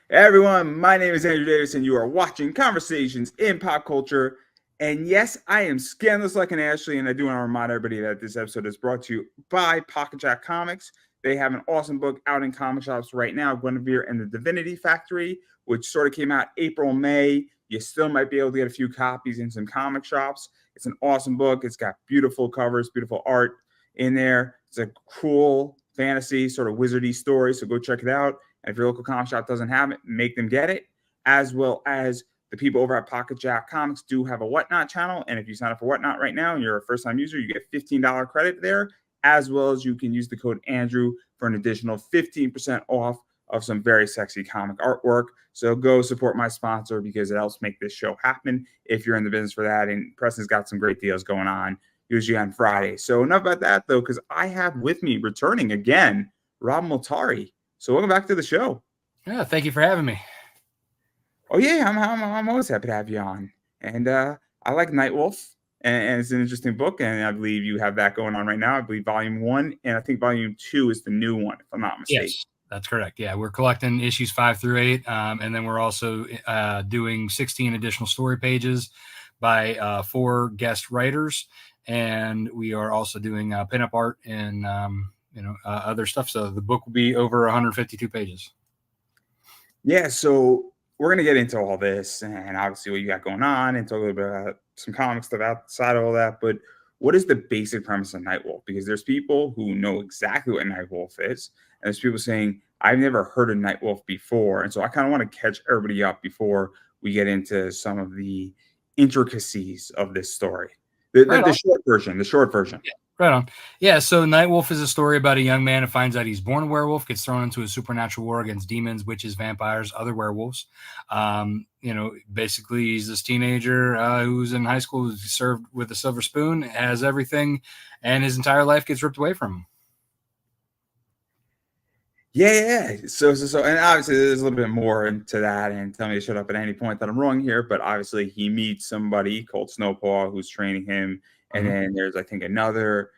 Hey everyone, my name is Andrew Davis, and you are watching Conversations in Pop Culture. And yes, I am scandalous like an Ashley, and I do want to remind everybody that this episode is brought to you by Pocket Jack Comics. They have an awesome book out in comic shops right now, Guinevere and the Divinity Factory, which sort of came out April, May. You still might be able to get a few copies in some comic shops. It's an awesome book. It's got beautiful covers, beautiful art in there. It's a cool fantasy, sort of wizardy story, so go check it out. And if your local comic shop doesn't have it, make them get it, as well as the people over at Pocket Jack Comics do have a Whatnot channel. And if you sign up for Whatnot right now and you're a first-time user, you get $15 credit there, as well as you can use the code Andrew for an additional 15% off of some very sexy comic artwork. So go support my sponsor because it helps make this show happen if you're in the business for that. And Preston's got some great deals going on, usually on Friday. So enough about that, though, because I have with me, returning again, Rob Multari. So welcome back to the show. Yeah, thank you for having me. Oh yeah, I'm always happy to have you on. And I like Night Wolf, and it's an interesting book, and I believe you have that going on right now. I believe Volume 1, and I think Volume 2 is the new one, if I'm not mistaken. Yes, that's correct. Yeah, we're collecting issues 5 through 8, and then we're also doing 16 additional story pages by 4 guest writers, and we are also doing pinup art and other stuff. So the book will be over 152 pages. Yeah, so we're going to get into all this and obviously what you got going on and talk a little bit about some comic stuff outside of all that. But what is the basic premise of Night Wolf? Because there's people who know exactly what Night Wolf is. And there's people saying, I've never heard of Night Wolf before. And so I kind of want to catch everybody up before we get into some of the intricacies of this story. The short version. Yeah. Right on. Yeah, so Night Wolf is a story about a young man who finds out he's born a werewolf, gets thrown into a supernatural war against demons, witches, vampires, other werewolves. Basically, he's this teenager who's in high school, who's served with a silver spoon, has everything, and his entire life gets ripped away from him. Yeah. So, and obviously there's a little bit more into that, and tell me to shut up at any point that I'm wrong here, but obviously he meets somebody called Snowpaw who's training him. And then there's, I think, another,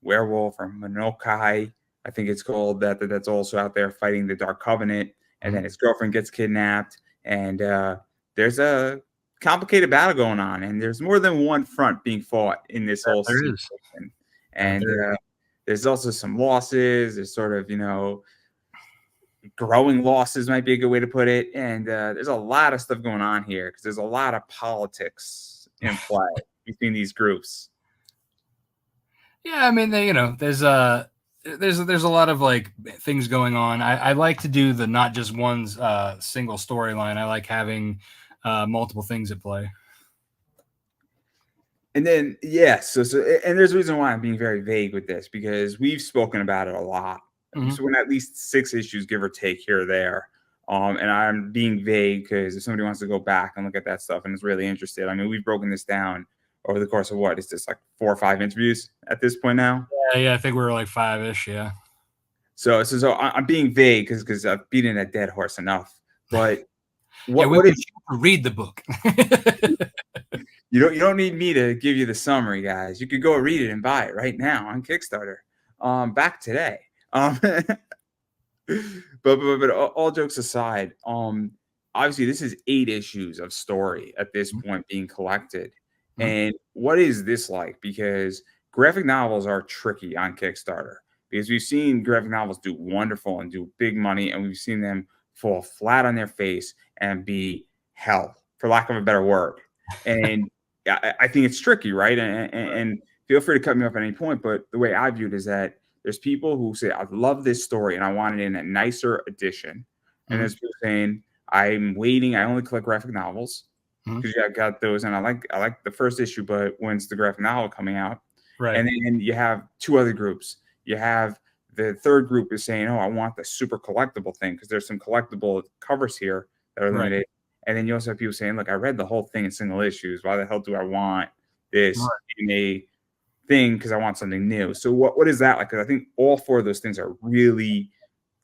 werewolf or Monokai, I think it's called, that's also out there fighting the Dark Covenant. And then his girlfriend gets kidnapped. And there's a complicated battle going on. And there's more than one front being fought in this whole situation. And there's also some losses. There's sort of, growing losses might be a good way to put it. And there's a lot of stuff going on here because there's a lot of politics in play between these groups. Yeah, I mean, there's a lot of like things going on. I like to do the not just one single storyline. I like having multiple things at play. And then so and there's a reason why I'm being very vague with this, because we've spoken about it a lot. So in at least 6 issues, give or take here or there. And I'm being vague because if somebody wants to go back and look at that stuff and is really interested, I mean, we've broken this down over the course of what is this, like 4 or 5 interviews at this point now? Yeah, I think we're like 5-ish. Yeah. So I'm being vague because I've beaten a dead horse enough. But what is read the book? You don't need me to give you the summary, guys. You could go read it and buy it right now on Kickstarter. Back today. But all jokes aside, obviously this is 8 issues of story at this point being collected. And what is this like? Because graphic novels are tricky on Kickstarter, because we've seen graphic novels do wonderful and do big money, and we've seen them fall flat on their face and be hell, for lack of a better word. And I think it's tricky, right? And feel free to cut me off at any point, but the way I view it is that there's people who say, I love this story and I want it in a nicer edition. And there's people saying, I'm waiting. I only collect graphic novels because I got those, and I like the first issue, but when's the graphic novel coming out? Right. And then you have 2 other groups. You have the third group is saying, oh, I want the super collectible thing because there's some collectible covers here that are limited. Right. And then you also have people saying, look, I read the whole thing in single issues. Why the hell do I want this in a thing? Because I want something new. So what is that like? Because I think all 4 of those things are really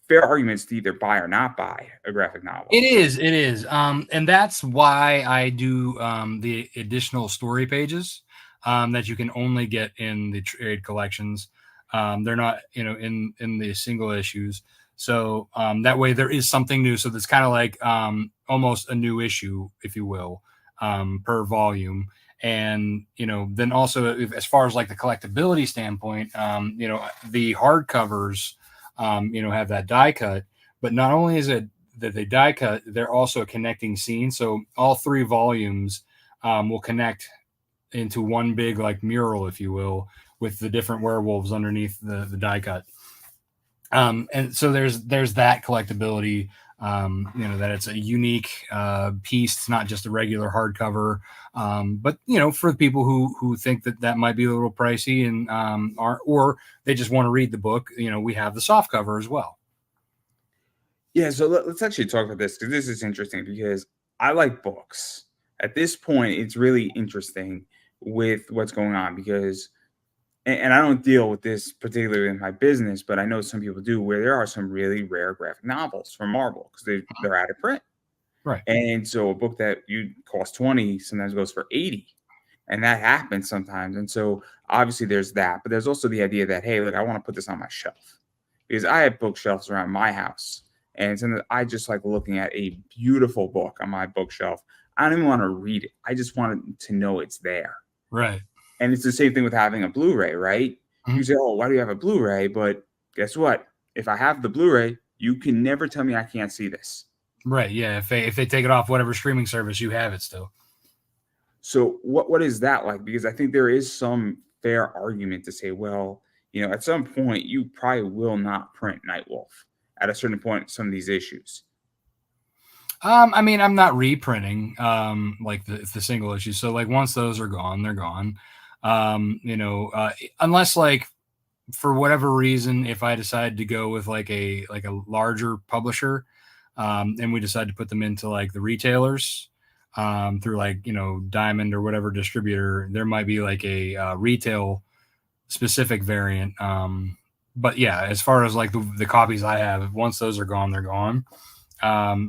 fair arguments to either buy or not buy a graphic novel. It is. And that's why I do the additional story pages that you can only get in the trade collections. They're not, in the single issues. So that way there is something new. So that's kind of like almost a new issue, if you will, per volume. And, then also as far as like the collectability standpoint, the hardcovers, have that die cut, but not only is it that they die cut, they're also a connecting scene. So all 3 volumes will connect into one big like mural, if you will, with the different werewolves underneath the die cut. And so there's that collectability, that it's a unique piece. It's not just a regular hardcover, but for the people who think that might be a little pricey and or they just want to read the book, we have the soft cover as well. Yeah, so let's actually talk about this, because this is interesting, because I like books. At this point, it's really interesting with what's going on, because and I don't deal with this particularly in my business, but I know some people do, where there are some really rare graphic novels from Marvel because they're out of print. Right. And so a book that you cost 20 sometimes goes for 80. And that happens sometimes. And so obviously there's that, but there's also the idea that, hey, look, I want to put this on my shelf, because I have bookshelves around my house. And sometimes I just like looking at a beautiful book on my bookshelf. I don't even want to read it. I just want to know it's there. Right. And it's the same thing with having a Blu-ray, right? Mm-hmm. You say, oh, why do you have a Blu-ray? But guess what? If I have the Blu-ray, you can never tell me I can't see this. Right. Yeah. If they take it off whatever streaming service, you have it still. So what is that like? Because I think there is some fair argument to say, well, at some point you probably will not print Night Wolf at a certain point, some of these issues. I mean, I'm not reprinting like the single issues. So like once those are gone, they're gone. Unless like for whatever reason, if I decide to go with like a larger publisher, and we decide to put them into like the retailers through like Diamond or whatever distributor, there might be like a retail specific variant. But yeah, as far as like the copies I have, once those are gone, they're gone.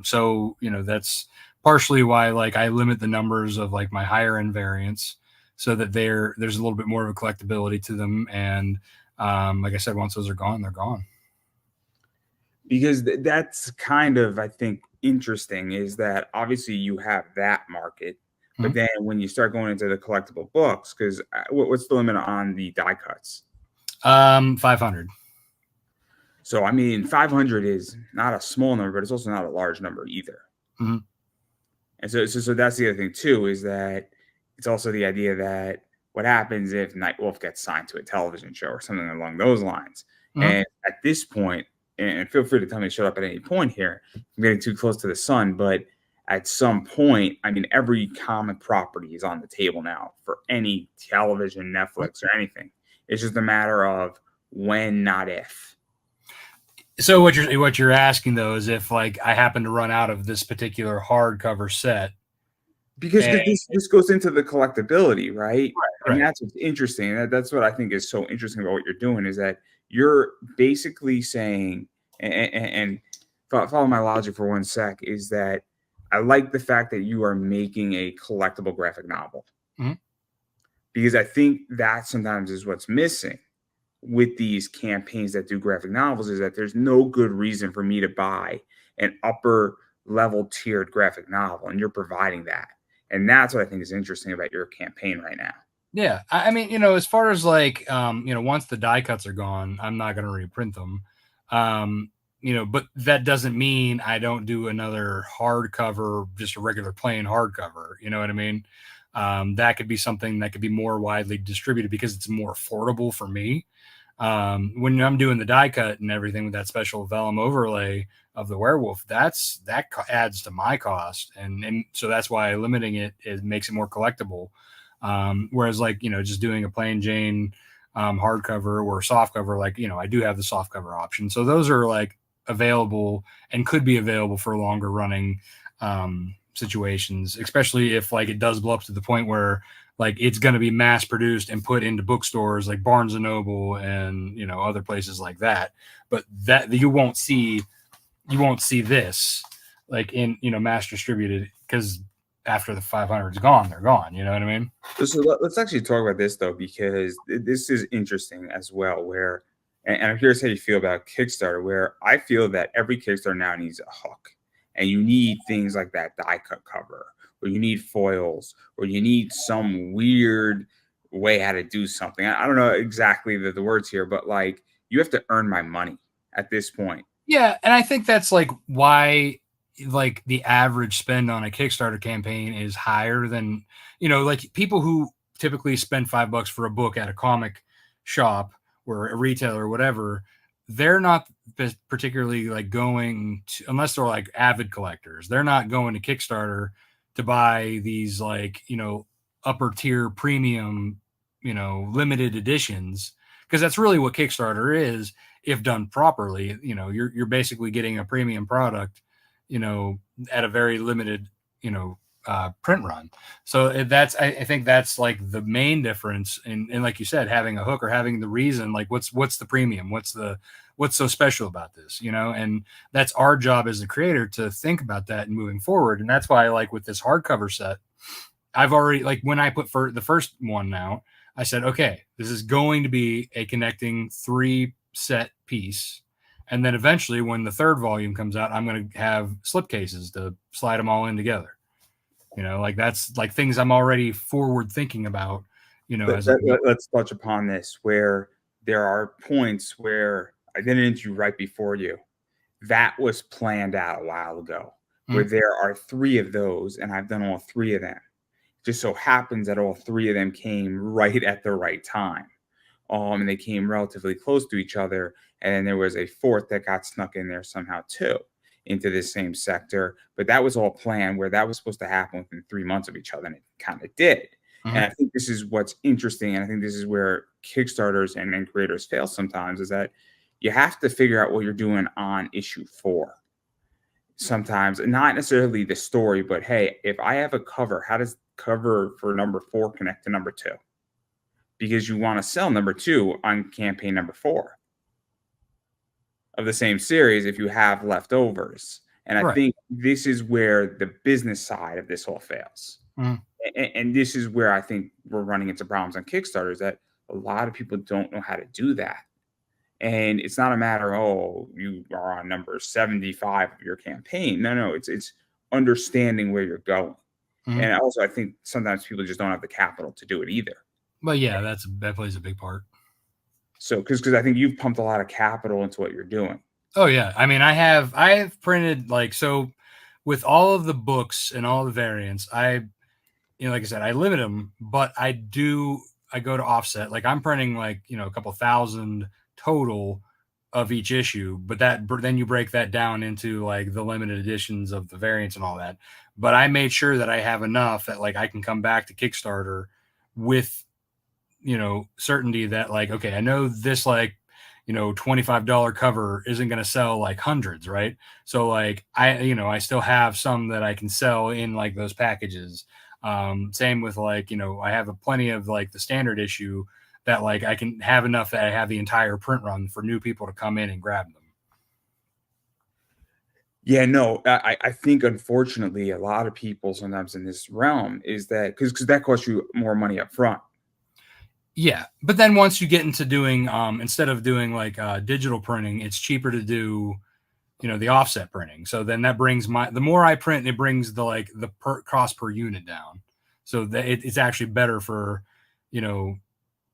So that's partially why like I limit the numbers of like my higher end variants, so that there's a little bit more of a collectability to them. And like I said, once those are gone, they're gone. Because that's kind of, I think, interesting, is that obviously you have that market, but Mm-hmm. then when you start going into the collectible books, because what's the limit on the die cuts? 500. So I mean, 500 is not a small number, but it's also not a large number either. Mm-hmm. And so that's the other thing too, is that it's also the idea that what happens if Night Wolf gets signed to a television show or something along those lines. Mm-hmm. And at this point, and feel free to tell me to shut up at any point here, I'm getting too close to the sun, but at some point, I mean, every comic property is on the table now for any television, Netflix, or anything. It's just a matter of when, not if. So what you're asking though is if like I happen to run out of this particular hardcover set, because this goes into the collectability, right? Right. And that's what's interesting. That's what I think is so interesting about what you're doing, is that you're basically saying, and follow my logic for 1 sec, is that I like the fact that you are making a collectible graphic novel. Mm-hmm. Because I think that sometimes is what's missing with these campaigns that do graphic novels, is that there's no good reason for me to buy an upper level tiered graphic novel, and you're providing that. And that's what I think is interesting about your campaign right now. Yeah. I mean, as far as like, once the die cuts are gone, I'm not going to reprint them. But that doesn't mean I don't do another hardcover, just a regular plain hardcover. You know what I mean? That could be something that could be more widely distributed because it's more affordable for me. When I'm doing the die cut and everything with that special vellum overlay of the werewolf, that adds to my cost. And so that's why limiting it makes it more collectible. Whereas like, just doing a plain Jane hardcover or soft cover, like, I do have the soft cover option. So those are like available and could be available for longer running situations, especially if like it does blow up to the point where like it's going to be mass produced and put into bookstores like Barnes and Noble and other places like that. But that you won't see this like in mass distributed, because after the 500 is gone, they're gone. You know what I mean? So let's actually talk about this though, because this is interesting as well, where And I'm curious how you feel about Kickstarter, where I feel that every Kickstarter now needs a hook, and you need things like that die cut cover, or you need foils, or you need some weird way how to do something. I don't know exactly the words here, but like you have to earn my money at this point. Yeah, and I think that's like why like the average spend on a Kickstarter campaign is higher than, like people who typically spend $5 for a book at a comic shop or a retailer or whatever, they're not particularly like going to, unless they're like avid collectors, they're not going to Kickstarter to buy these like, upper tier premium, limited editions, because that's really what Kickstarter is. If done properly, you're basically getting a premium product, at a very limited, print run. So that's, I think that's like the main difference. And like you said, having a hook or having the reason, like what's the premium, what's so special about this, and that's our job as a creator to think about that and moving forward. And that's why, like with this hardcover set, I've already, like when I put for the first one out, I said, okay, this is going to be a connecting 3 set piece. And then eventually when the third volume comes out, I'm going to have slipcases to slide them all in together. Like that's like things I'm already forward thinking about, Let's touch upon this, where there are points where I did an interview right before you. That was planned out a while ago, where there are 3 of those, and I've done all 3 of them. Just so happens that all 3 of them came right at the right time. And they came relatively close to each other. And then there was a 4th that got snuck in there somehow too, into the same sector. But that was all planned, where that was supposed to happen within 3 months of each other, and it kind of did. And I think this is what's interesting. And I think this is where Kickstarters and creators fail sometimes, is that you have to figure out what you're doing on issue 4. Sometimes, not necessarily the story, but hey, if I have a cover, how does cover for number 4 connect to number 2? Because you want to sell number 2 on campaign number 4 of the same series if you have leftovers. And I think this is where the business side of this all fails. And this is where I think we're running into problems on Kickstarter, is that a lot of people don't know how to do that. And it's not a matter, oh, you are on number 75 of your campaign. No, it's understanding where you're going. And also, I think sometimes people just don't have the capital to do it either. But yeah, that plays a big part. So, because I think you've pumped a lot of capital into what you're doing. Oh yeah, I mean, I have printed, like, so with all of the books and all the variants, like I said, I limit them, but I go to offset. Like I'm printing like a couple thousand total of each issue, but then you break that down into like the limited editions of the variants and all that. But I made sure that I have enough that like I can come back to Kickstarter with certainty that like, okay, I know this like $25 cover isn't going to sell like hundreds, right? So like I still have some that I can sell in like those packages. Same with like I have plenty of like the standard issue that like I can have enough that I have the entire print run for new people to come in and grab them. Yeah, no, I think unfortunately a lot of people sometimes in this realm is that because that costs you more money up front. Yeah, but then once you get into doing instead of doing like digital printing, it's cheaper to do the offset printing. So then that brings the more I print, it brings the cost per unit down. So that it's actually better for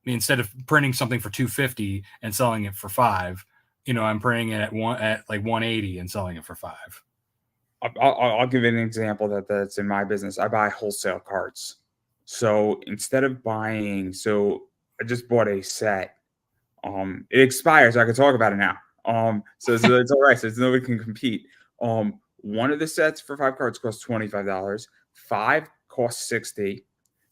instead of printing something for $250 and selling it for $5, I'm printing it at like $180 and selling it for $5. I'll give you an example that's in my business. I buy wholesale cards. So instead of buying, I just bought a set. It expires. So I can talk about it now. So it's all right. So nobody can compete. One of the sets for 5 cards costs $25. 5 costs $60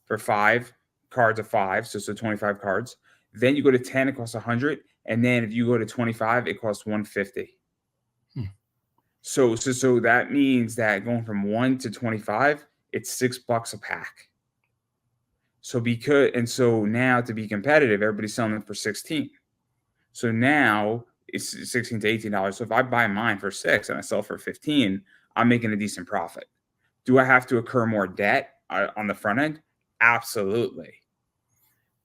for 5 cards of 5. So 25 cards. Then you go to 10, it costs $100. And then if you go to 25, it costs $150. So that means that going from 1 to 25, it's $6 a pack. So now to be competitive, everybody's selling them for 16. So now it's $16 to $18. So if I buy mine for 6 and I sell for 15, I'm making a decent profit. Do I have to incur more debt on the front end? Absolutely.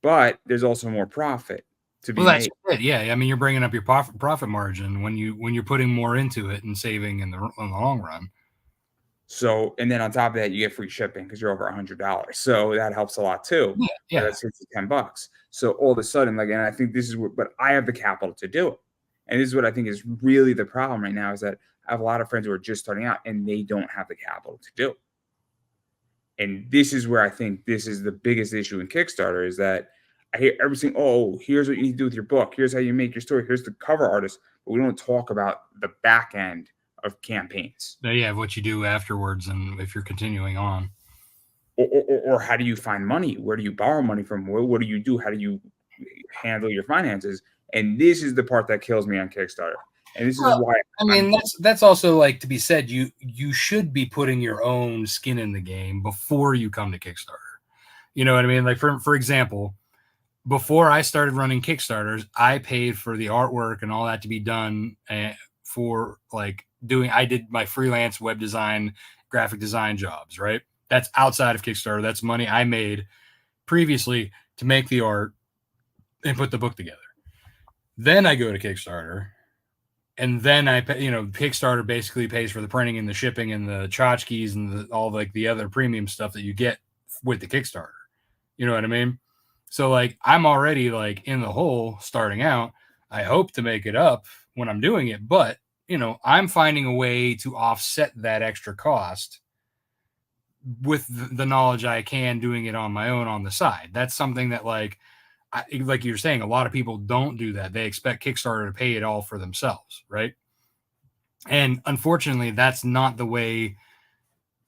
But there's also more profit. to be Well, that's made. it. Yeah, I mean, you're bringing up your profit margin when you're putting more into it and saving in the long run. So, and then on top of that, you get free shipping because you're over $100. So that helps a lot too. Yeah, So yeah. that's $10. So all of a sudden, like, and I think this is what, but I have the capital to do it. And this is what I think is really the problem right now is that I have a lot of friends who are just starting out and they don't have the capital to do it. And this is where I think this is the biggest issue in Kickstarter is that I hear everything. Oh, here's what you need to do with your book. Here's how you make your story. Here's the cover artist. But we don't talk about the back end of campaigns. Yeah, what you do afterwards, and if you're continuing on, or how do you find money? Where do you borrow money from? What do you do? How do you handle your finances? And this is the part that kills me on Kickstarter. And this is why I mean, that's also like to be said. You should be putting your own skin in the game before you come to Kickstarter. You know what I mean? Like for example, before I started running Kickstarters, I paid for the artwork and all that to be done for like I did my freelance web design, graphic design jobs, right? That's outside of Kickstarter. That's money I made previously to make the art and put the book together. Then I go to Kickstarter, and then I pay, Kickstarter basically pays for the printing and the shipping and the tchotchkes and all like the other premium stuff that you get with the Kickstarter. You know what I mean? So like I'm already like in the hole starting out. I hope to make it up when I'm doing it, but I'm finding a way to offset that extra cost with the knowledge I can doing it on my own on the side. That's something that like you're saying, a lot of people don't do that. They expect Kickstarter to pay it all for themselves, right? And unfortunately, that's not the way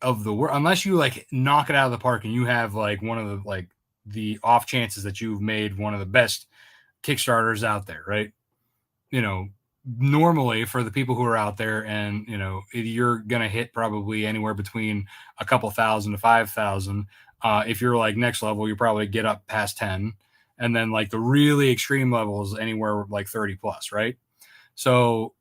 of the world. Unless you like knock it out of the park and you have like one of the off chances that you've made one of the best Kickstarters out there, right? Normally for the people who are out there and you're gonna hit probably anywhere between a couple thousand to 5,000. If you're like next level, you probably get up past 10, and then like the really extreme levels anywhere like 30 plus, right? So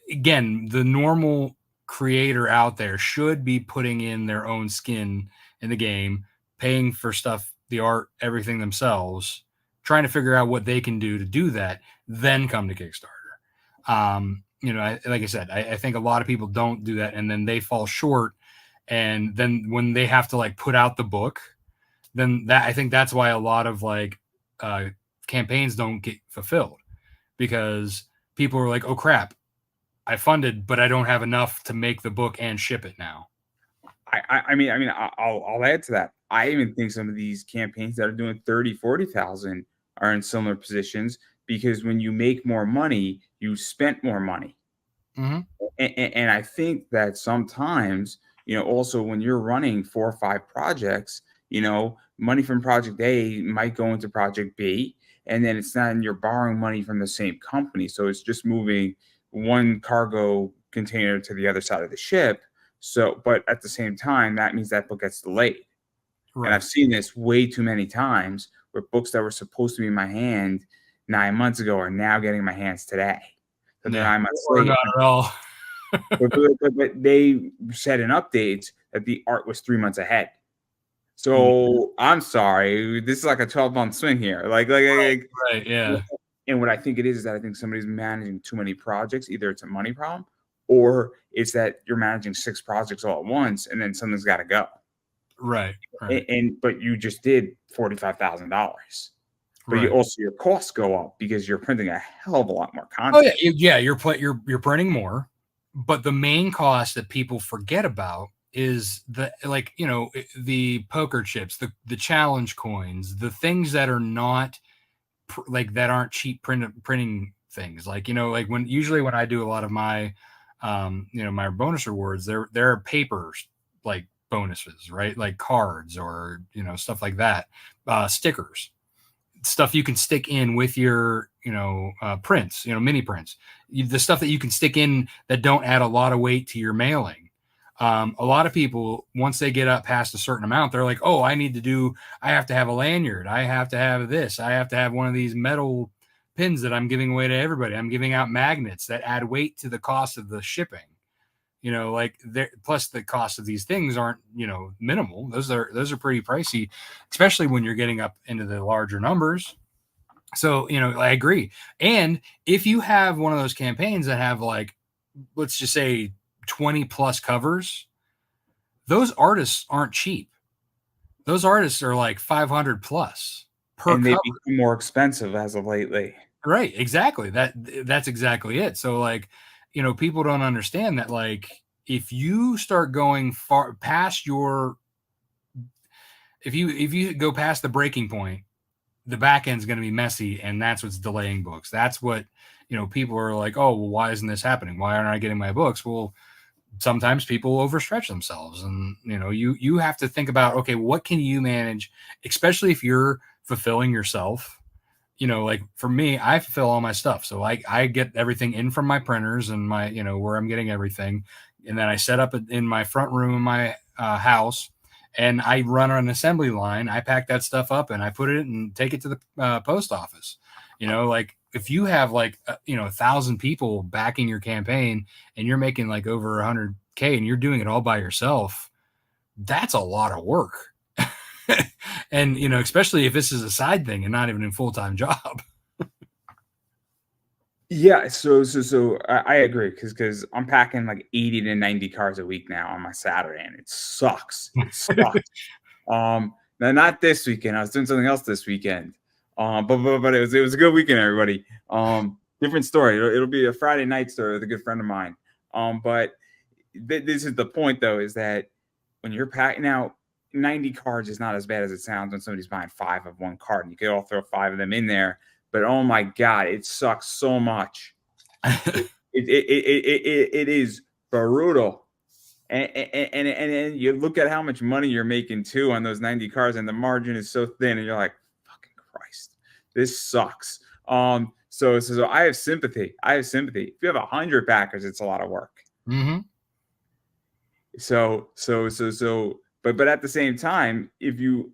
again, the normal creator out there should be putting in their own skin in the game, paying for stuff, the art, everything themselves, trying to figure out what they can do to do that, then come to Kickstarter. Like I said, I think a lot of people don't do that, and then they fall short. And then when they have to like put out the book, then I think that's why a lot of like campaigns don't get fulfilled, because people are like, oh crap, I funded, but I don't have enough to make the book and ship it now. I'll add to that. I even think some of these campaigns that are doing 30, 40,000 are in similar positions, because when you make more money, you spent more money. Mm-hmm. And I think that sometimes, also when you're running 4 or 5 projects, money from project A might go into project B, and then it's not, and you're borrowing money from the same company. So it's just moving one cargo container to the other side of the ship. So, but at the same time, that means that book gets delayed. Right. And I've seen this way too many times where books that were supposed to be in my hand 9 months ago are now getting in my hands today. So they're 9 months late. Not at all. but they said in updates that the art was 3 months ahead. So I'm sorry, this is like a 12-month swing here. Right, yeah. And what I think it is that I think somebody's managing too many projects. Either it's a money problem, or it's that you're managing 6 projects all at once, and then something's got to go. Right. But you just did $45,000. But your costs go up because you're printing a hell of a lot more content. Oh yeah, you're printing more, but the main cost that people forget about is the poker chips, the challenge coins, the things that are not that aren't cheap printing things. Like when I do a lot of my my bonus rewards, there are papers like bonuses, right? Like cards or stuff like that, stickers, stuff you can stick in with your prints, mini prints, the stuff that you can stick in that don't add a lot of weight to your mailing. A lot of people, once they get up past a certain amount, they're like, oh, I have to have a lanyard, I have to have this, I have to have one of these metal pins that I'm giving away to everybody, I'm giving out magnets that add weight to the cost of the shipping. Plus the cost of these things aren't, minimal. Those are pretty pricey, especially when you're getting up into the larger numbers. So, I agree. And if you have one of those campaigns that have like, let's just say 20 plus covers, those artists aren't cheap. Those artists are like 500 plus per and they cover. become more expensive as of lately. Right. Exactly. That's exactly it. So like, people don't understand that, like, if you start going far past if you go past the breaking point, the back end's going to be messy, and that's what's delaying books. That's what, people are like, oh, well, why isn't this happening? Why aren't I getting my books? Well, sometimes people overstretch themselves, and you have to think about, okay, what can you manage, especially if you're fulfilling yourself. Like for me, I fulfill all my stuff. So I get everything in from my printers and my, where I'm getting everything. And then I set up in my front room in my house, and I run an assembly line. I pack that stuff up and I put it and take it to the post office. Like if you have like, 1,000 people backing your campaign and you're making like over 100K and you're doing it all by yourself, that's a lot of work. And especially if this is a side thing and not even a full-time job. Yeah, so I agree, because I'm packing like 80 to 90 cars a week now on my Saturday, and it sucks. It sucks. Now not this weekend. I was doing something else this weekend. But it was a good weekend, everybody. Different story. It'll be a Friday night story with a good friend of mine. But this is the point, though, is that when you're packing now, 90 cards is not as bad as it sounds when somebody's buying 5 of one card, and you could all throw 5 of them in there. But oh my God, it sucks so much. It is brutal. And you look at how much money you're making too on those 90 cards, and the margin is so thin, and you're like, fucking Christ, this sucks. So I have sympathy. If you have 100 backers, it's a lot of work. Mm-hmm. But at the same time, if you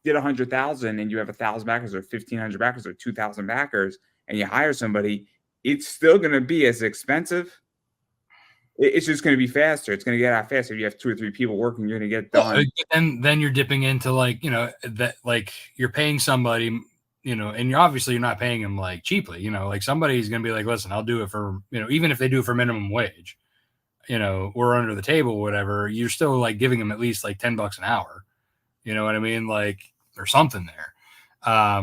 did 100,000 and you have 1,000 backers or 1,500 backers or 2,000 backers, and you hire somebody, it's still going to be as expensive. It's just going to be faster. It's going to get out faster. If you have 2 or 3 people working, you're going to get done. And then you're dipping into like, that like you're paying somebody, and you're not paying them like cheaply, like somebody's going to be like, listen, I'll do it for, even if they do it for minimum wage, or under the table, or whatever, you're still like giving them at least like $10 an hour. You know what I mean? Like, or something there. Or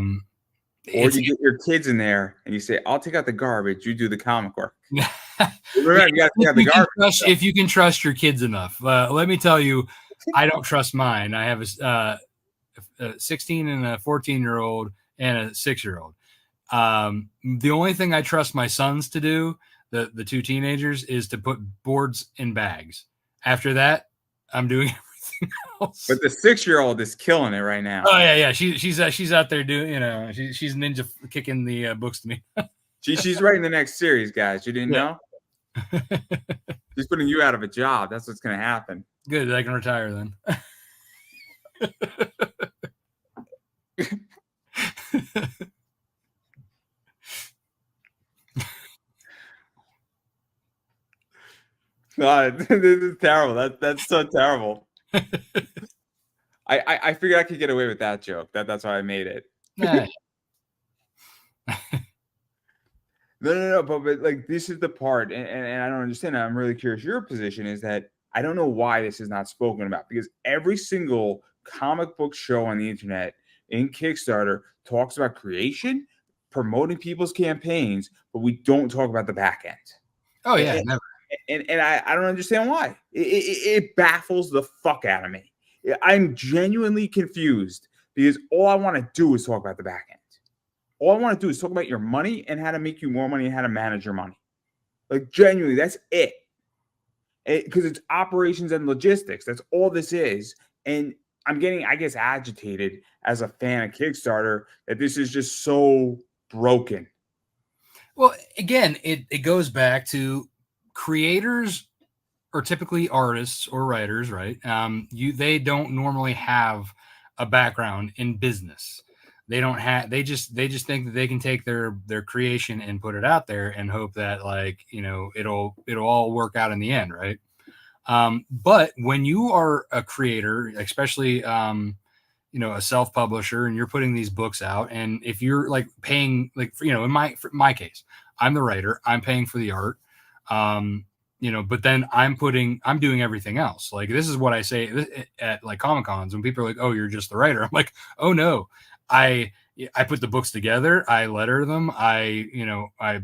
you get your kids in there and you say, I'll take out the garbage. You do the comic work. Remember, you got to take out the garbage. If you can trust your kids enough. Let me tell you, I don't trust mine. I have a 16 and a 14-year-old and a 6-year-old. The only thing I trust my sons to do, the 2 teenagers, is to put boards in bags. After that, I'm doing everything else. But the 6-year-old is killing it right now. Oh yeah. She's out there doing, she's ninja kicking the books to me. She's writing the next series, guys. You didn't know? She's putting you out of a job. That's what's going to happen. Good. I can retire then. God, this is terrible. That's so terrible. I figured I could get away with that joke. That's why I made it. Nah. No. But like, this is the part, and I don't understand. I'm really curious. Your position is that I don't know why this is not spoken about, because every single comic book show on the internet in Kickstarter talks about creation, promoting people's campaigns, but we don't talk about the back end. Oh yeah, never. And I don't understand why. It baffles the fuck out of me. I'm genuinely confused, because all I want to do is talk about the back end. All I want to do is talk about your money and how to make you more money and how to manage your money. Like, genuinely, that's it. Because it's operations and logistics. That's all this is. And I'm getting, I guess, agitated as a fan of Kickstarter that this is just so broken. Well, again, it goes back to creators are typically artists or writers, right? They don't normally have a background in business. They don't have. They just think that they can take their creation and put it out there and hope that, like, it'll all work out in the end, right? But when you are a creator, especially a self-publisher and you're putting these books out, and if you're like paying, like, in my case, I'm the writer, I'm paying for the art, but then I'm doing everything else. Like, this is what I say at like Comic Cons when people are like, oh, you're just the writer. I'm like, oh no, I put the books together, I letter them, I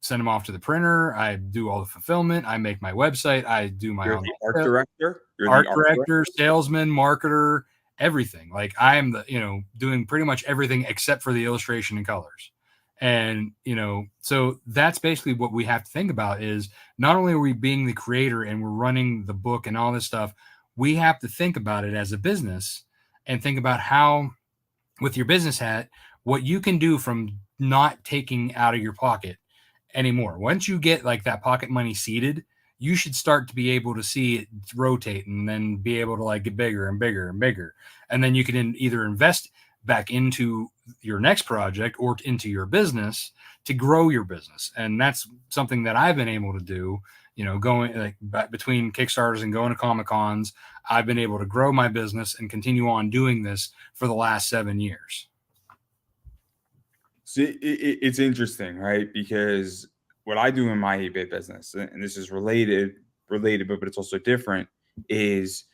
send them off to the printer, I do all the fulfillment, I make my website, I do my You're the art director, art director, salesman, marketer, everything. Like, I am the doing pretty much everything except for the illustration and colors. And so that's basically what we have to think about, is not only are we being the creator and we're running the book and all this stuff, we have to think about it as a business and think about how, with your business hat, what you can do from not taking out of your pocket anymore. Once you get like that pocket money seated, you should start to be able to see it rotate and then be able to like get bigger and bigger and bigger. And then you can either invest back into your next project or into your business to grow your business. And that's something that I've been able to do, going like between Kickstarters and going to Comic Cons. I've been able to grow my business and continue on doing this for the last 7 years. So it's interesting, right? Because what I do in my eBay business, and this is related, but it's also different, is,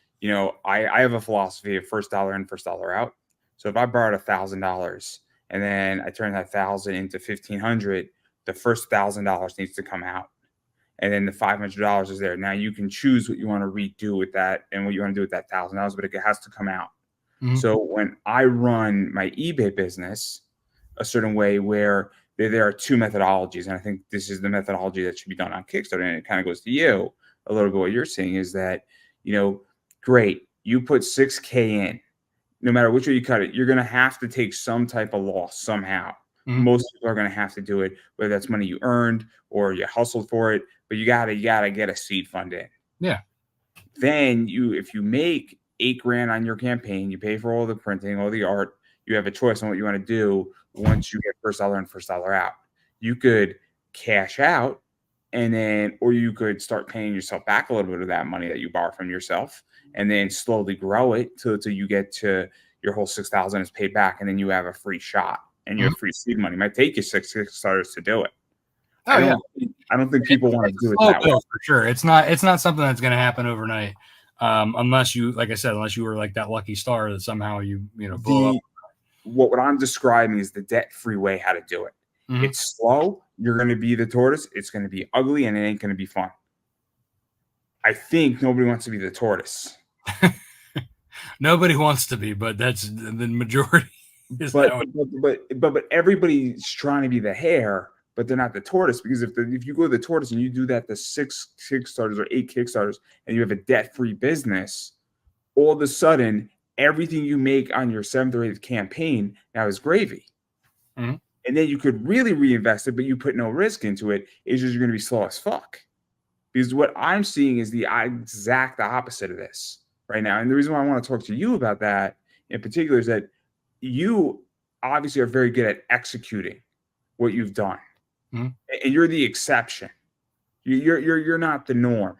I have a philosophy of first dollar in, first dollar out. So if I borrowed $1,000 and then I turn that 1,000 into 1,500, the first $1,000 needs to come out, and then the $500 is there. Now you can choose what you want to redo with that and what you want to do with that $1,000, but it has to come out. Mm-hmm. So when I run my eBay business a certain way, where there are two methodologies, and I think this is the methodology that should be done on Kickstarter, and it kind of goes to you a little bit. What you're saying is that, great, you put $6,000 in. No matter which way you cut it, you're going to have to take some type of loss somehow. Mm-hmm. Most people are going to have to do it, whether that's money you earned or you hustled for it, but you gotta get a seed fund in. Yeah. Then if you make $8,000 on your campaign, you pay for all the printing, all the art, you have a choice on what you want to do once you get first dollar in, first dollar out. You could cash out, or you could start paying yourself back a little bit of that money that you borrow from yourself, and then slowly grow it till you get to your whole 6,000 is paid back, and then you have a free shot and you have free seed money. It might take you 6 Kickstarters to do it. I don't think people want to do it that way. For sure. It's not something that's going to happen overnight. Unless you, like I said, unless you were like that lucky star that somehow you blow up. What I'm describing is the debt-free way how to do it. Mm-hmm. It's slow. You're going to be the tortoise. It's going to be ugly, and it ain't going to be fun. I think nobody wants to be the tortoise. Nobody wants to be, but that's the majority. But everybody's trying to be the hare, but they're not the tortoise, because if you go to the tortoise and you do that to 6 Kickstarters or 8 Kickstarters and you have a debt-free business, all of a sudden everything you make on your 7th or 8th campaign now is gravy. Mm-hmm. And then you could really reinvest it, but you put no risk into it. It's just you're going to be slow as fuck. Because what I'm seeing is the exact opposite of this right now. And the reason why I want to talk to you about that in particular is that you obviously are very good at executing what you've done. Mm-hmm. And you're the exception. You're not the norm.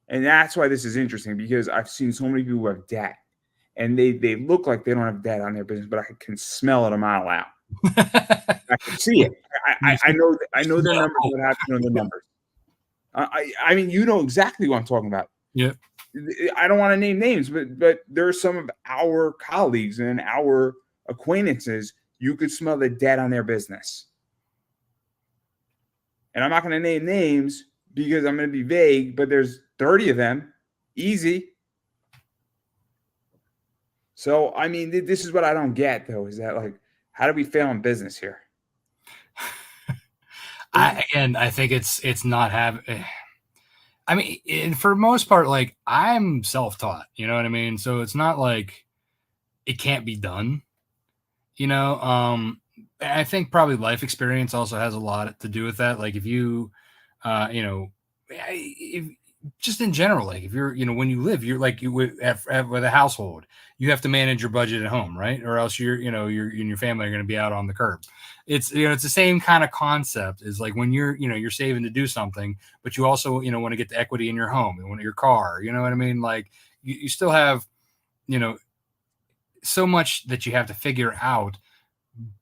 And that's why this is interesting, because I've seen so many people who have debt, and they look like they don't have debt on their business, but I can smell it a mile out. I can see it. I know their numbers. What have to know their numbers. I mean, you know exactly what I'm talking about. Yeah. I don't want to name names, but there are some of our colleagues and our acquaintances, you could smell the debt on their business. And I'm not going to name names because I'm going to be vague, but there's 30 of them. Easy. So, I mean, this is what I don't get, though, is that, like, how do we fail in business here? I think it's not having. I mean, for most part, like, I'm self-taught, you know what I mean? So it's not like it can't be done, I think probably life experience also has a lot to do with that. Like, if you, just in general, like, if you're, when you live, you're like, with a household, you have to manage your budget at home, right? Or else you're and your family are going to be out on the curb. It's, it's the same kind of concept. Is like when you're saving to do something, but you also, want to get the equity in your home and your car, you know what I mean? Like, you still have, so much that you have to figure out,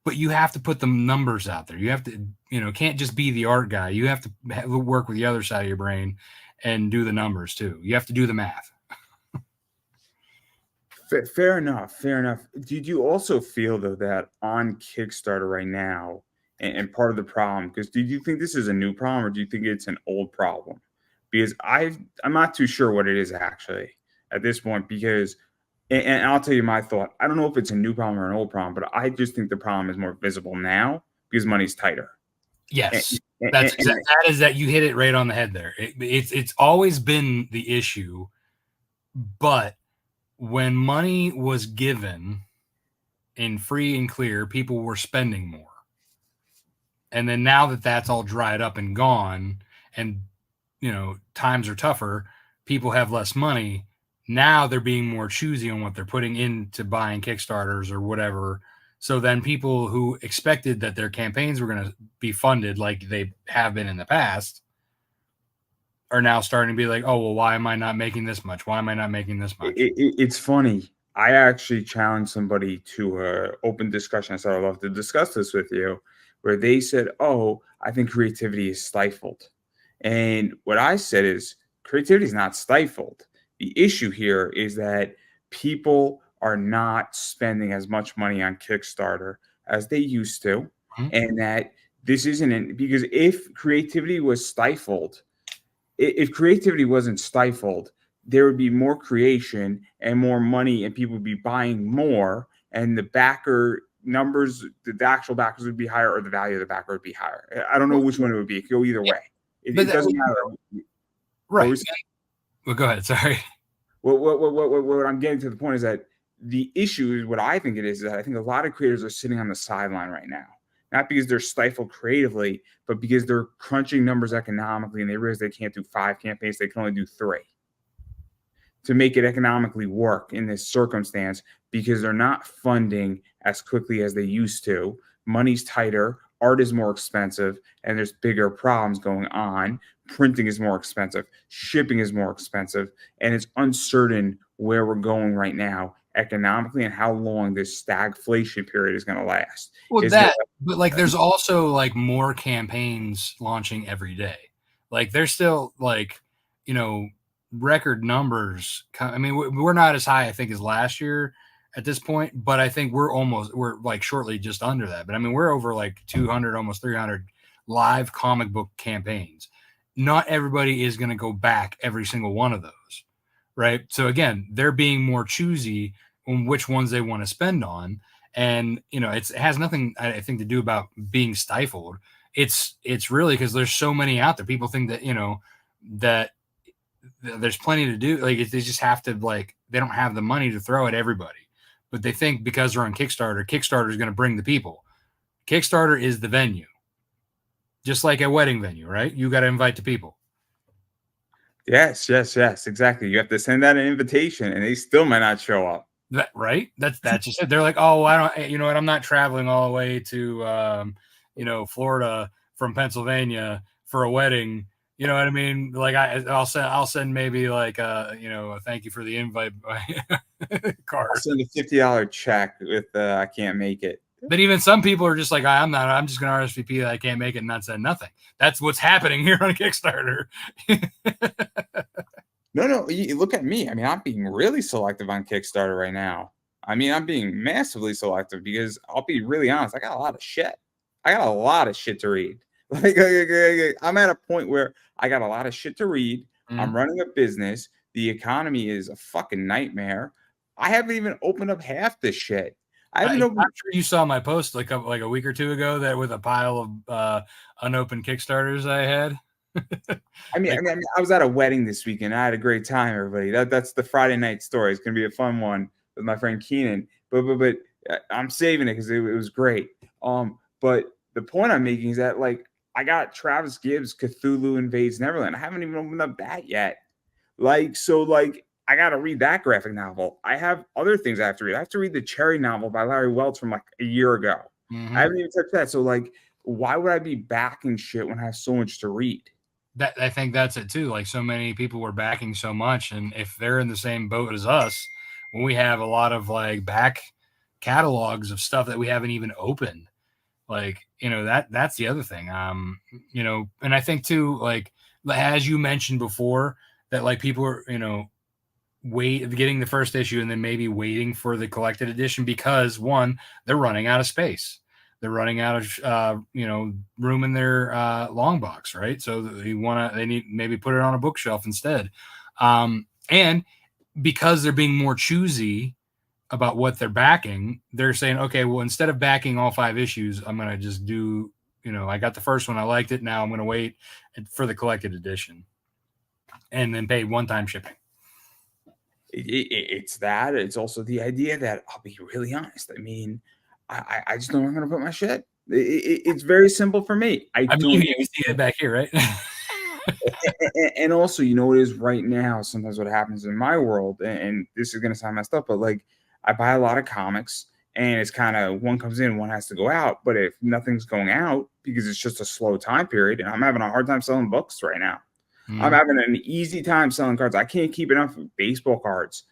but you have to put the numbers out there. You have to, can't just be the art guy. You have to work with the other side of your brain and do the numbers too. You have to do the math. Fair enough. Fair enough. Did you also feel though that on Kickstarter right now, and part of the problem, because do you think this is a new problem or do you think it's an old problem? Because I'm not too sure what it is actually at this point. Because and I'll tell you my thought. I don't know if it's a new problem or an old problem, but I just think the problem is more visible now because money's tighter. Yes, And that you hit it right on the head there. It's always been the issue, but when money was given in free and clear, people were spending more. And then now that that's all dried up and gone, and times are tougher, people have less money. Now they're being more choosy on what they're putting into buying Kickstarters or whatever. So then people who expected that their campaigns were going to be funded like they have been in the past are now starting to be like, oh, well, why am I not making this much? Why am I not making this much? It's funny. I actually challenged somebody to an open discussion. I said, I'd love to discuss this with you, where they said, oh, I think creativity is stifled. And what I said is creativity is not stifled. The issue here is that people are not spending as much money on Kickstarter as they used to. Mhm. And that this isn't because if creativity was stifled, if creativity wasn't stifled, there would be more creation and more money, and people would be buying more, and the backer numbers, the actual backers would be higher, or the value of the backer would be higher. I don't know which one it would be. It could go either way. It doesn't matter. Right. Well, go ahead. Sorry. What I'm getting to the point is that the issue is what I think it is that I think a lot of creators are sitting on the sideline right now. Not because they're stifled creatively, but because they're crunching numbers economically and they realize they can't do 5 campaigns, they can only do 3 to make it economically work in this circumstance because they're not funding as quickly as they used to. Money's tighter, art is more expensive, and there's bigger problems going on. Printing is more expensive, shipping is more expensive, and it's uncertain where we're going right now economically and how long this stagflation period is going to last. Well, but like there's also like more campaigns launching every day. Like there's still like, record numbers. I mean, we're not as high, I think, as last year at this point, but I think we're like shortly just under that. But I mean, we're over like 200, almost 300 live comic book campaigns. Not everybody is going to go back every single one of those. Right. So again, they're being more choosy on which ones they want to spend on. And, it has nothing, I think, to do about being stifled. It's really because there's so many out there. People think that, that there's plenty to do. Like they just have to they don't have the money to throw at everybody, but they think because they're on Kickstarter is going to bring the people. Kickstarter is the venue, just like a wedding venue, right? You got to invite the people. Yes, exactly. You have to send out an invitation and they still might not show up. Right. That's just it. They're like, oh, I don't, what? I'm not traveling all the way to, Florida from Pennsylvania for a wedding. You know what I mean? Like I'll send maybe like a thank you for the invite card. I'll send a $50 check with I can't make it. But even some people are just like, I'm just going to RSVP that I can't make it and not send nothing. That's what's happening here on Kickstarter. No, you look at me. I mean, I'm being really selective on Kickstarter right now. I mean, I'm being massively selective because I'll be really honest. I got a lot of shit. To read. Like I'm at a point where I got a lot of shit to read. Mm-hmm. I'm running a business. The economy is a fucking nightmare. I haven't even opened up half this shit. I'm sure you saw my post like a week or two ago that with a pile of unopened Kickstarters I had. I mean, I was at a wedding this weekend. I had a great time, everybody. That's the Friday night story. It's gonna be a fun one with my friend Keenan. But I'm saving it because it was great. But the point I'm making is that I got Travis Gibbs' Cthulhu Invades Neverland. I haven't even opened up that yet. I got to read that graphic novel. I have other things I have to read. I have to read the Cherry novel by Larry Welch from a year ago. Mm-hmm. I haven't even touched that. So why would I be backing shit when I have so much to read? I think that's it too. Like so many people were backing so much, and if they're in the same boat as us, when we have a lot of like back catalogs of stuff that we haven't even opened. Like, that's the other thing. And I think too, like, as you mentioned before, that like people are, getting the first issue and then maybe waiting for the collected edition because one, they're running out of space. They're running out of, room in their long box, right? So they need maybe put it on a bookshelf instead. And because they're being more choosy about what they're backing, they're saying, okay, well, instead of backing all 5 issues, I'm going to just do, I got the first one, I liked it. Now I'm going to wait for the collected edition and then pay one-time shipping. It's that. It's also the idea that, I'll be really honest, I mean, I just don't know where I'm going to put my shit. It's very simple for me. I mean, you see it back here, right? And also, it is right now, sometimes what happens in my world, and this is going to sound messed up, but like, I buy a lot of comics and it's kind of one comes in, one has to go out. But if nothing's going out because it's just a slow time period, and I'm having a hard time selling books right now. I'm having an easy time selling cards. I can't keep enough baseball cards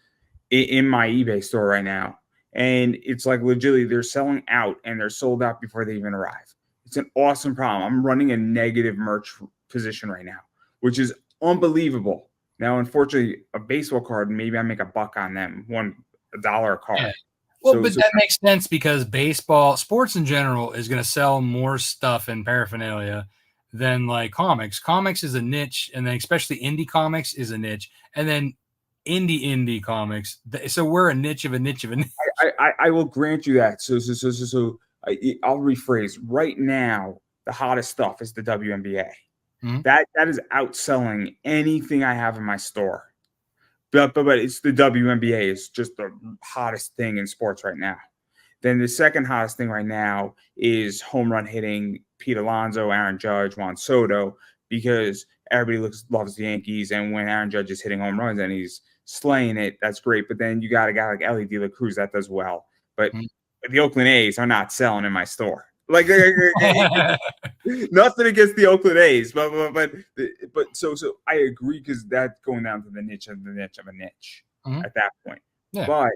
in my eBay store right now. And it's like legitimately they're selling out and they're sold out before they even arrive. It's an awesome problem. I'm running a negative merch position right now, which is unbelievable. Now, unfortunately, a baseball card, maybe I make $1 on them, $1 a card. Yeah. Well, but that makes sense because baseball, sports in general, is going to sell more stuff and paraphernalia than like comics. Comics is a niche, and then especially indie comics is a niche, and then indie comics. So we're a niche of a niche of a niche. I will grant you that. So I'll rephrase. Right now, the hottest stuff is the WNBA. Mm-hmm. That is outselling anything I have in my store. But it's the WNBA is just the hottest thing in sports right now. Then the second hottest thing right now is home run hitting Pete Alonso, Aaron Judge, Juan Soto, because everybody loves the Yankees. And when Aaron Judge is hitting home runs and he's slaying it, that's great. But then you got a guy like Ellie De La Cruz that does well. But the Oakland A's are not selling in my store. Like nothing against the Oakland A's, but so I agree because that's going down to the niche of the niche of a niche at that point. Yeah. But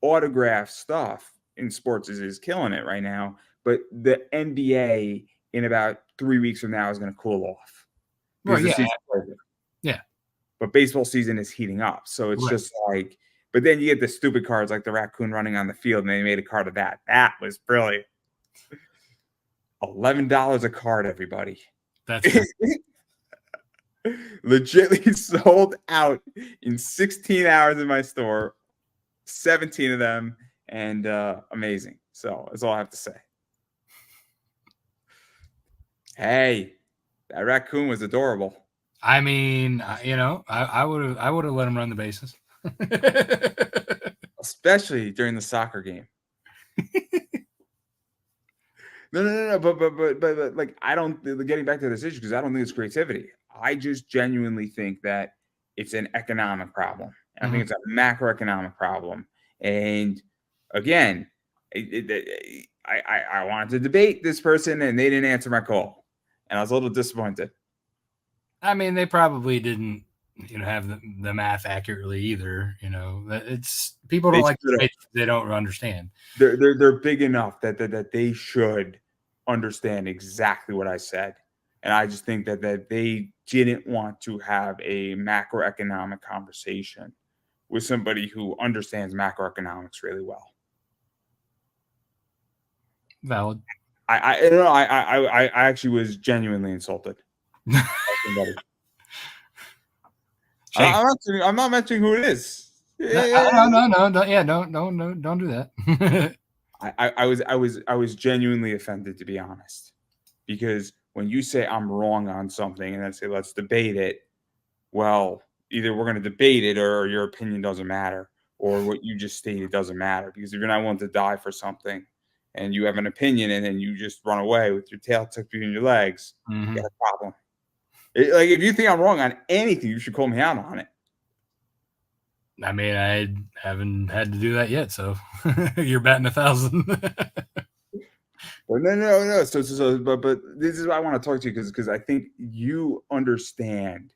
autograph stuff in sports is killing it right now. But the NBA in about 3 weeks from now is going to cool off. Well, yeah. But baseball season is heating up, so it's just like. But then you get the stupid cards like the raccoon running on the field, and they made a card of that. That was brilliant. $11 a card, everybody. That's legitimately sold out in 16 hours in my store, 17 of them, and amazing. So that's all I have to say. Hey, that raccoon was adorable. I mean, I would have let him run the bases, especially during the soccer game. No. But like, I don't. Getting back to this issue, because I don't think it's creativity. I just genuinely think that it's an economic problem. I think it's a macroeconomic problem. And again, I wanted to debate this person, and they didn't answer my call, and I was a little disappointed. I mean, they probably didn't, have the math accurately either. It's people don't like to debate, they don't understand. They're big enough that they should understand exactly what I said. And I just think that they didn't want to have a macroeconomic conversation with somebody who understands macroeconomics really well. Valid. I actually was genuinely insulted. I'm not mentioning who it is. No. Yeah, don't do that. I was genuinely offended, to be honest, because when you say I'm wrong on something and then say let's debate it, well, either we're going to debate it or your opinion doesn't matter, or what you just stated doesn't matter. Because if you're not willing to die for something and you have an opinion and then you just run away with your tail tucked between your legs, you got a problem. Like, if you think I'm wrong on anything, you should call me out on it. I mean, I haven't had to do that yet, so you're batting 1,000. Well, no. So, but this is what I want to talk to you because I think you understand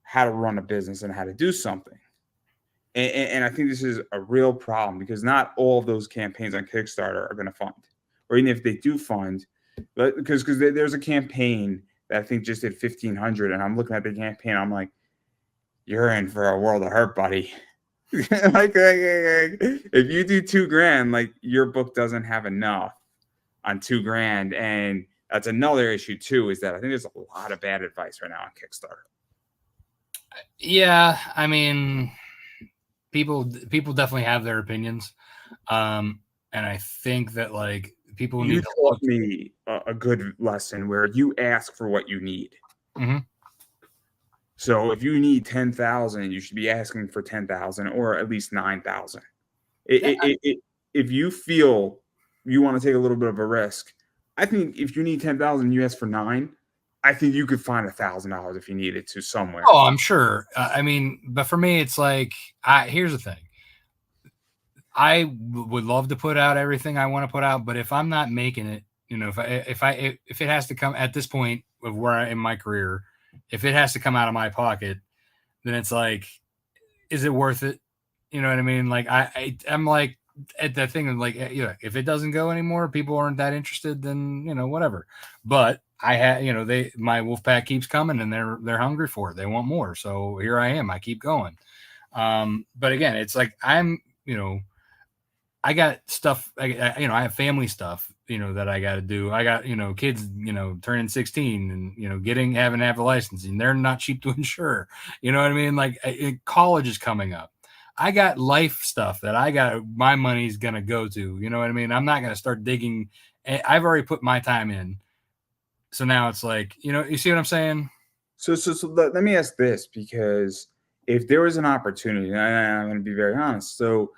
how to run a business and how to do something. And I think this is a real problem because not all of those campaigns on Kickstarter are going to fund, or even if they do fund, because there's a campaign that I think just did 1,500, and I'm looking at the campaign, I'm like, you're in for a world of hurt, buddy. like, if you do $2,000, like your book doesn't have enough on $2,000, and that's another issue too. Is that I think there's a lot of bad advice right now on Kickstarter. Yeah, I mean, people definitely have their opinions, and I think that like people You need to taught look. me a good lesson where you ask for what you need. Mm-hmm. So if you need 10,000, you should be asking for 10,000 or at least 9,000. If you feel you want to take a little bit of a risk, I think if you need 10,000, you ask for 9. I think you could find $1,000 if you needed to somewhere. Oh, I'm sure. I mean, but for me, it's like, here's the thing. I would love to put out everything I want to put out, but if I'm not making it, if it has to come at this point of where I in my career, if it has to come out of my pocket, then it's like, is it worth it? You know what I mean? Like I'm like at that thing of like, if it doesn't go anymore, people aren't that interested, then whatever. But I had, my wolf pack keeps coming and they're hungry for it. They want more. So here I am. I keep going. But again, it's like I got stuff, I have family stuff, that I got to do. I got, kids, turning 16 and, having to have a license, and they're not cheap to insure. You know what I mean? Like college is coming up. I got life stuff that my money's going to go to, you know what I mean? I'm not going to start digging. I've already put my time in. So now it's like, you see what I'm saying? So let me ask this, because if there was an opportunity, and I'm going to be very honest. So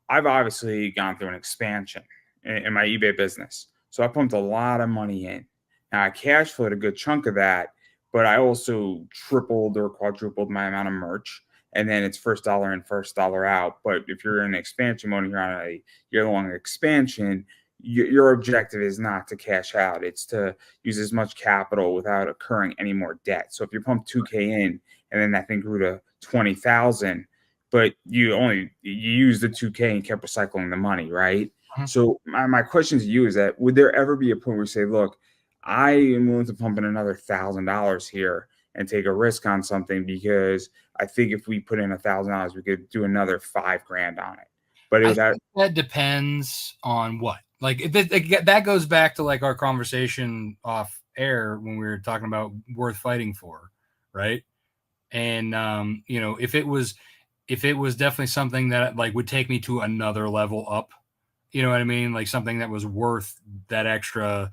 I've obviously gone through an expansion in my eBay business. So I pumped a lot of money in. Now I cash flowed a good chunk of that, but I also tripled or quadrupled my amount of merch. And then it's first dollar in, first dollar out. But if you're in expansion mode and you're on a year-long expansion, your objective is not to cash out. It's to use as much capital without incurring any more debt. So if you pump 2K in and then that thing grew to 20,000, but you used the 2K and kept recycling the money, right? Mm-hmm. So my question to you is that, would there ever be a point where you say, look, I am willing to pump in another $1,000 here and take a risk on something, because I think if we put in $1,000, we could do another $5,000 on it. But I think that depends on what. Like that goes back to like our conversation off air when we were talking about worth fighting for, right? And if it was definitely something that like would take me to another level up, you know what I mean? Like something that was worth that extra,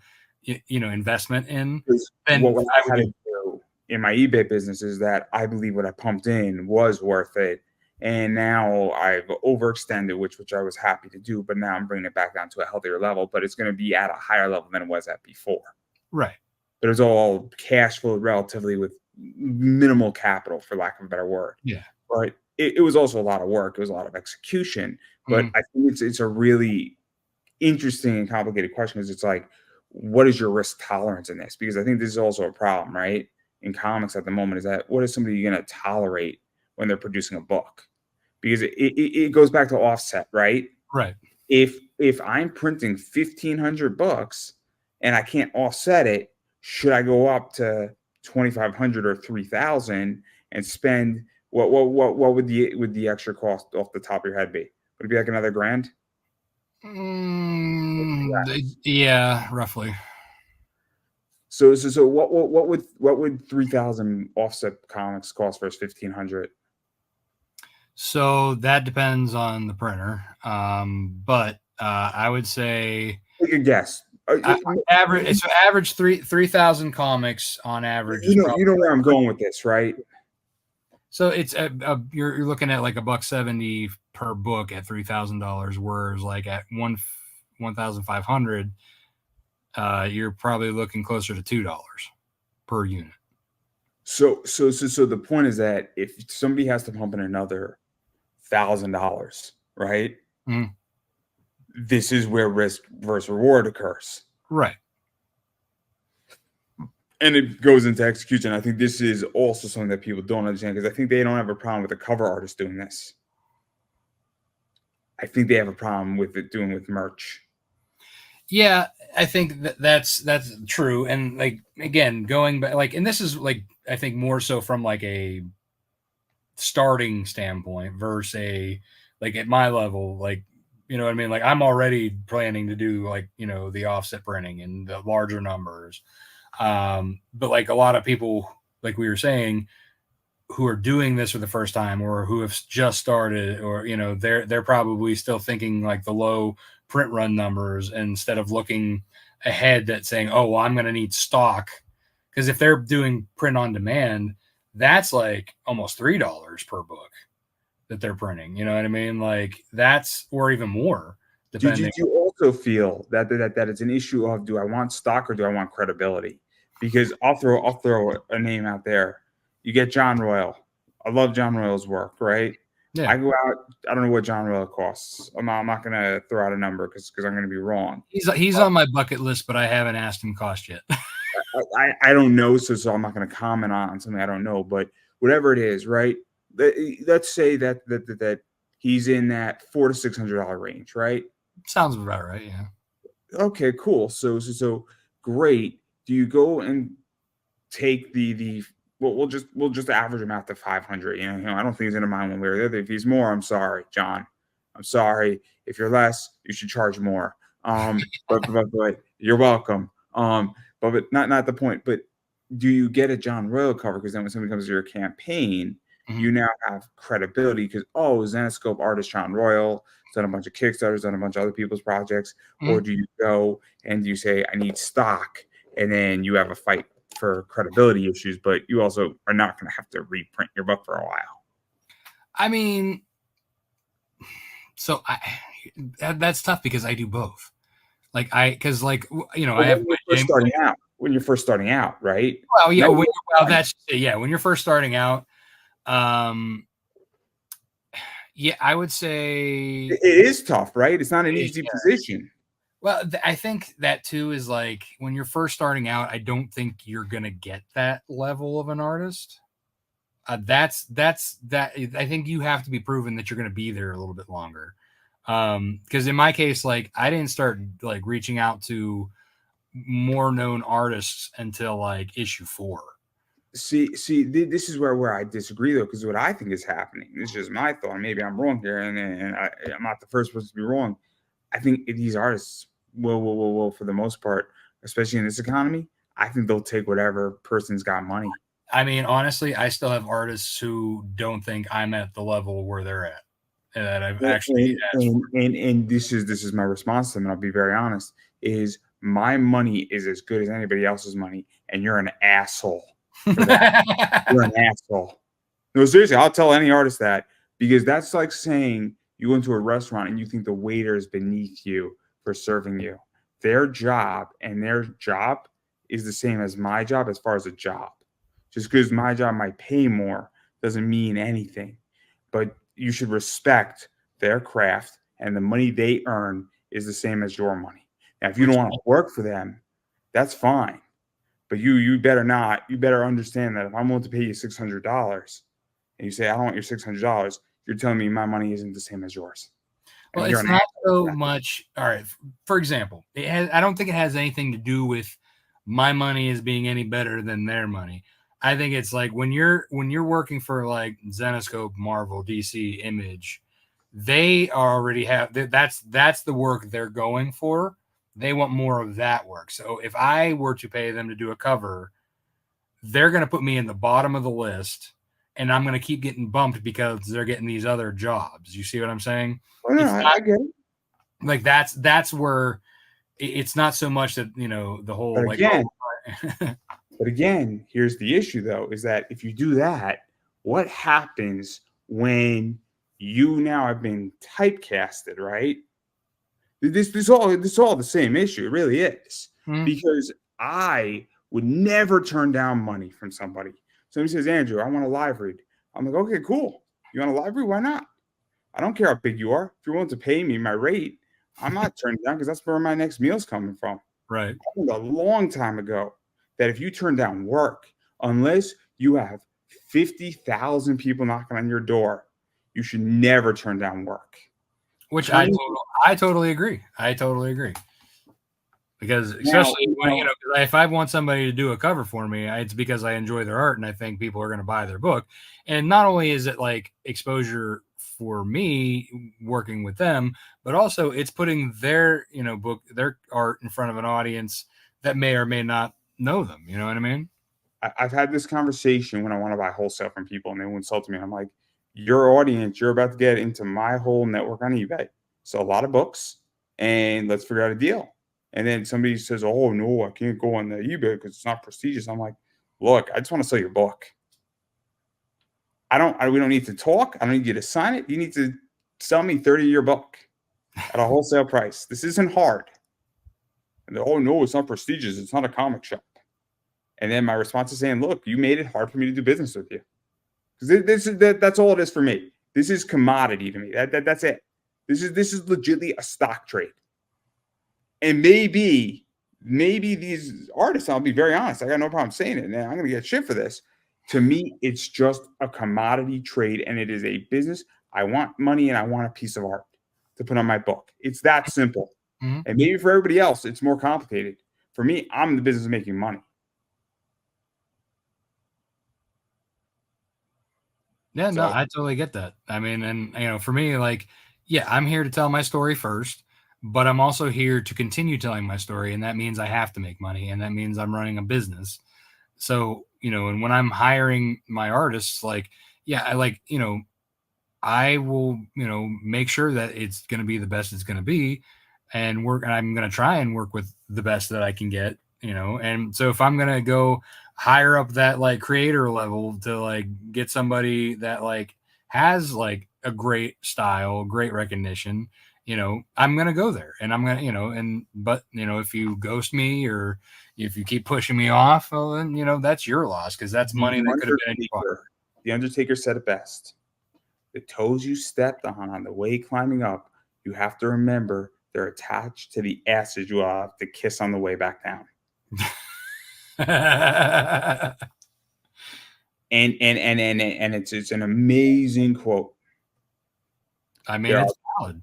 investment in. Then what I had to do in my eBay business is that I believe what I pumped in was worth it. And now I've overextended, which I was happy to do, but now I'm bringing it back down to a healthier level, but it's going to be at a higher level than it was at before. Right. But it was all cash flow relatively with minimal capital, for lack of a better word. Yeah. But it was also a lot of work. It was a lot of execution. But I think it's a really interesting and complicated question, because it's like, what is your risk tolerance in this? Because I think this is also a problem, right? In comics at the moment, is that what is somebody going to tolerate when they're producing a book? Because it goes back to offset, right? Right. If I'm printing 1,500 books and I can't offset it, should I go up to 2,500 or 3,000 and spend what would the extra cost off the top of your head be? Would it be like another grand? Yeah, roughly. So what would 3,000 offset comics cost versus 1,500? So that depends on the printer. But I would say Take a guess. average 3,000 comics on average. You know where I'm going with this, right? So it's you're looking at like $1.70 per book at $3,000, whereas like at 1,500, you're probably looking closer to $2 per unit. So the point is that if somebody has to pump in another $1,000, right? Mm-hmm. This is where risk versus reward occurs. Right. And it goes into execution. I think this is also something that people don't understand, because I think they don't have a problem with the cover artist doing this. I think they have a problem with it doing with merch. Yeah, I think that's true. And like, again, going back, like, and this is like, I think more so from like a starting standpoint versus a, like, at my level, like, you know what I mean? Like, I'm already planning to do, like, you know, the offset printing and the larger numbers. But like a lot of people, like we were saying, who are doing this for the first time or who have just started, or, you know, they're probably still thinking like the low print run numbers instead of looking ahead, that saying, oh, well, I'm going to need stock. Because if they're doing print on demand, that's like almost $3 per book that they're printing. You know what I mean? Like, that's, or even more, depending. Do you also feel that it's an issue of, do I want stock or do I want credibility? Because I'll throw a name out there. You get John Royal. I love John Royal's work, right? Yeah. I go out. I don't know what John Royal costs. I'm not going to throw out a number because I'm going to be wrong. He's on my bucket list, but I haven't asked him cost yet. I don't know, so I'm not going to comment on something I don't know. But whatever it is, right? Let's say that he's in that $400 to $600 range, right? Sounds about right. Yeah. Okay, cool. So great. Do you go and take the well, we'll just average him out to 500. You know, I don't think he's in a mind one way or the other. If he's more, I'm sorry, John. I'm sorry. If you're less, you should charge more. But you're welcome. But not the point. But do you get a John Royal cover? Because then when somebody comes to your campaign, you now have credibility because, oh, Zenescope artist John Royal done a bunch of Kickstarters, done a bunch of other people's projects. Or do you go and you say, I need stock, and then you have a fight for credibility issues, but you also are not going to have to reprint your book for a while? I mean, so that's tough because I do both. Like, because, like, you know, I have when you're first starting out, right? Well, yeah, when you're first starting out, yeah, I would say it is tough, right? It's not an easy position. Well, I think that too is like, when you're first starting out, I don't think you're gonna get that level of an artist. That's that. I think you have to be proven that you're gonna be there a little bit longer. Because in my case, like, I didn't start like reaching out to more known artists until like issue 4. See, this is where I disagree, though, because what I think is happening, this is just my thought, maybe I'm wrong here, and I'm not the first person to be wrong. I think these artists will, for the most part, especially in this economy, I think they'll take whatever person's got money. I mean, honestly, I still have artists who don't think I'm at the level where they're at. That I've actually and this is my response to them, and I'll be very honest, is my money is as good as anybody else's money, and you're an asshole for that. You're an asshole. No, seriously, I'll tell any artist that, because that's like saying you go into a restaurant and you think the waiter is beneath you for serving you. Their job is the same as my job as far as a job. Just because my job might pay more doesn't mean anything. But you should respect their craft, and the money they earn is the same as your money. Now, if you don't want to work for them, that's fine. But you better not. You better understand that if I'm willing to pay you $600 and you say, I don't want your $600, you're telling me my money isn't the same as yours. Well, it's not so much. All right. For example, I don't think it has anything to do with my money as being any better than their money. I think it's like when you're working for like Zenescope, Marvel, DC, Image, they already have that's the work they're going for. They want more of that work. So if I were to pay them to do a cover, they're going to put me in the bottom of the list, and I'm going to keep getting bumped because they're getting these other jobs. You see what I'm saying? Well, no, I get it. Like, that's where it's not so much that, you know, the whole, but like, again, but again, here's the issue, though, is that if you do that, what happens when you now have been typecasted, right? This all the same issue. It really is. Because I would never turn down money from somebody. Somebody says, Andrew, I want a live read. I'm like, okay, cool. You want a live read? Why not? I don't care how big you are. If you're willing to pay me my rate, I'm not turning down, because that's where my next meal's coming from. Right. I learned a long time ago that if you turn down work, unless you have 50,000 people knocking on your door, you should never turn down work. Which I totally agree. I totally agree. Because especially when, if I want somebody to do a cover for me, it's because I enjoy their art and I think people are going to buy their book. And not only is it like exposure for me working with them, but also it's putting their, their art in front of an audience that may or may not know them. You know what I mean? I've had this conversation when I want to buy wholesale from people and they will insult me. I'm like, your audience, you're about to get into my whole network on eBay. So a lot of books, and let's figure out a deal. And then somebody says, oh, no, I can't go on the eBay because it's not prestigious. I'm like, look, I just want to sell your book. We don't need to talk. I don't need you to sign it. You need to sell me 30 of your book at a wholesale price. This isn't hard. And oh, no, it's not prestigious. It's not a comic shop. And then my response is saying, look, you made it hard for me to do business with you. Because that's all it is for me. This is commodity to me. That's it. This is legitimately a stock trade. And maybe these artists, I'll be very honest, I got no problem saying it, and I'm going to get shit for this. To me, it's just a commodity trade, and it is a business. I want money, and I want a piece of art to put on my book. It's that simple. Mm-hmm. And maybe for everybody else, it's more complicated. For me, I'm in the business of making money. Yeah, no, I totally get that. I mean, and, for me, like, yeah, I'm here to tell my story first. But I'm also here to continue telling my story, and that means I have to make money, and that means I'm running a business. So, and when I'm hiring my artists, like, yeah, I will, make sure that it's going to be the best it's going to be, and I'm going to try and work with the best that I can get, and so if I'm going to go higher up that like creator level to like get somebody that like has like a great style, great recognition, I'm going to go there, and I'm going to, but if you ghost me or if you keep pushing me off, well, then, that's your loss. Cause that's money that could have been anywhere. The Undertaker said it best. The toes you stepped on the way climbing up, you have to remember they're attached to the asses you have to kiss on the way back down. and it's an amazing quote. I mean, it's valid.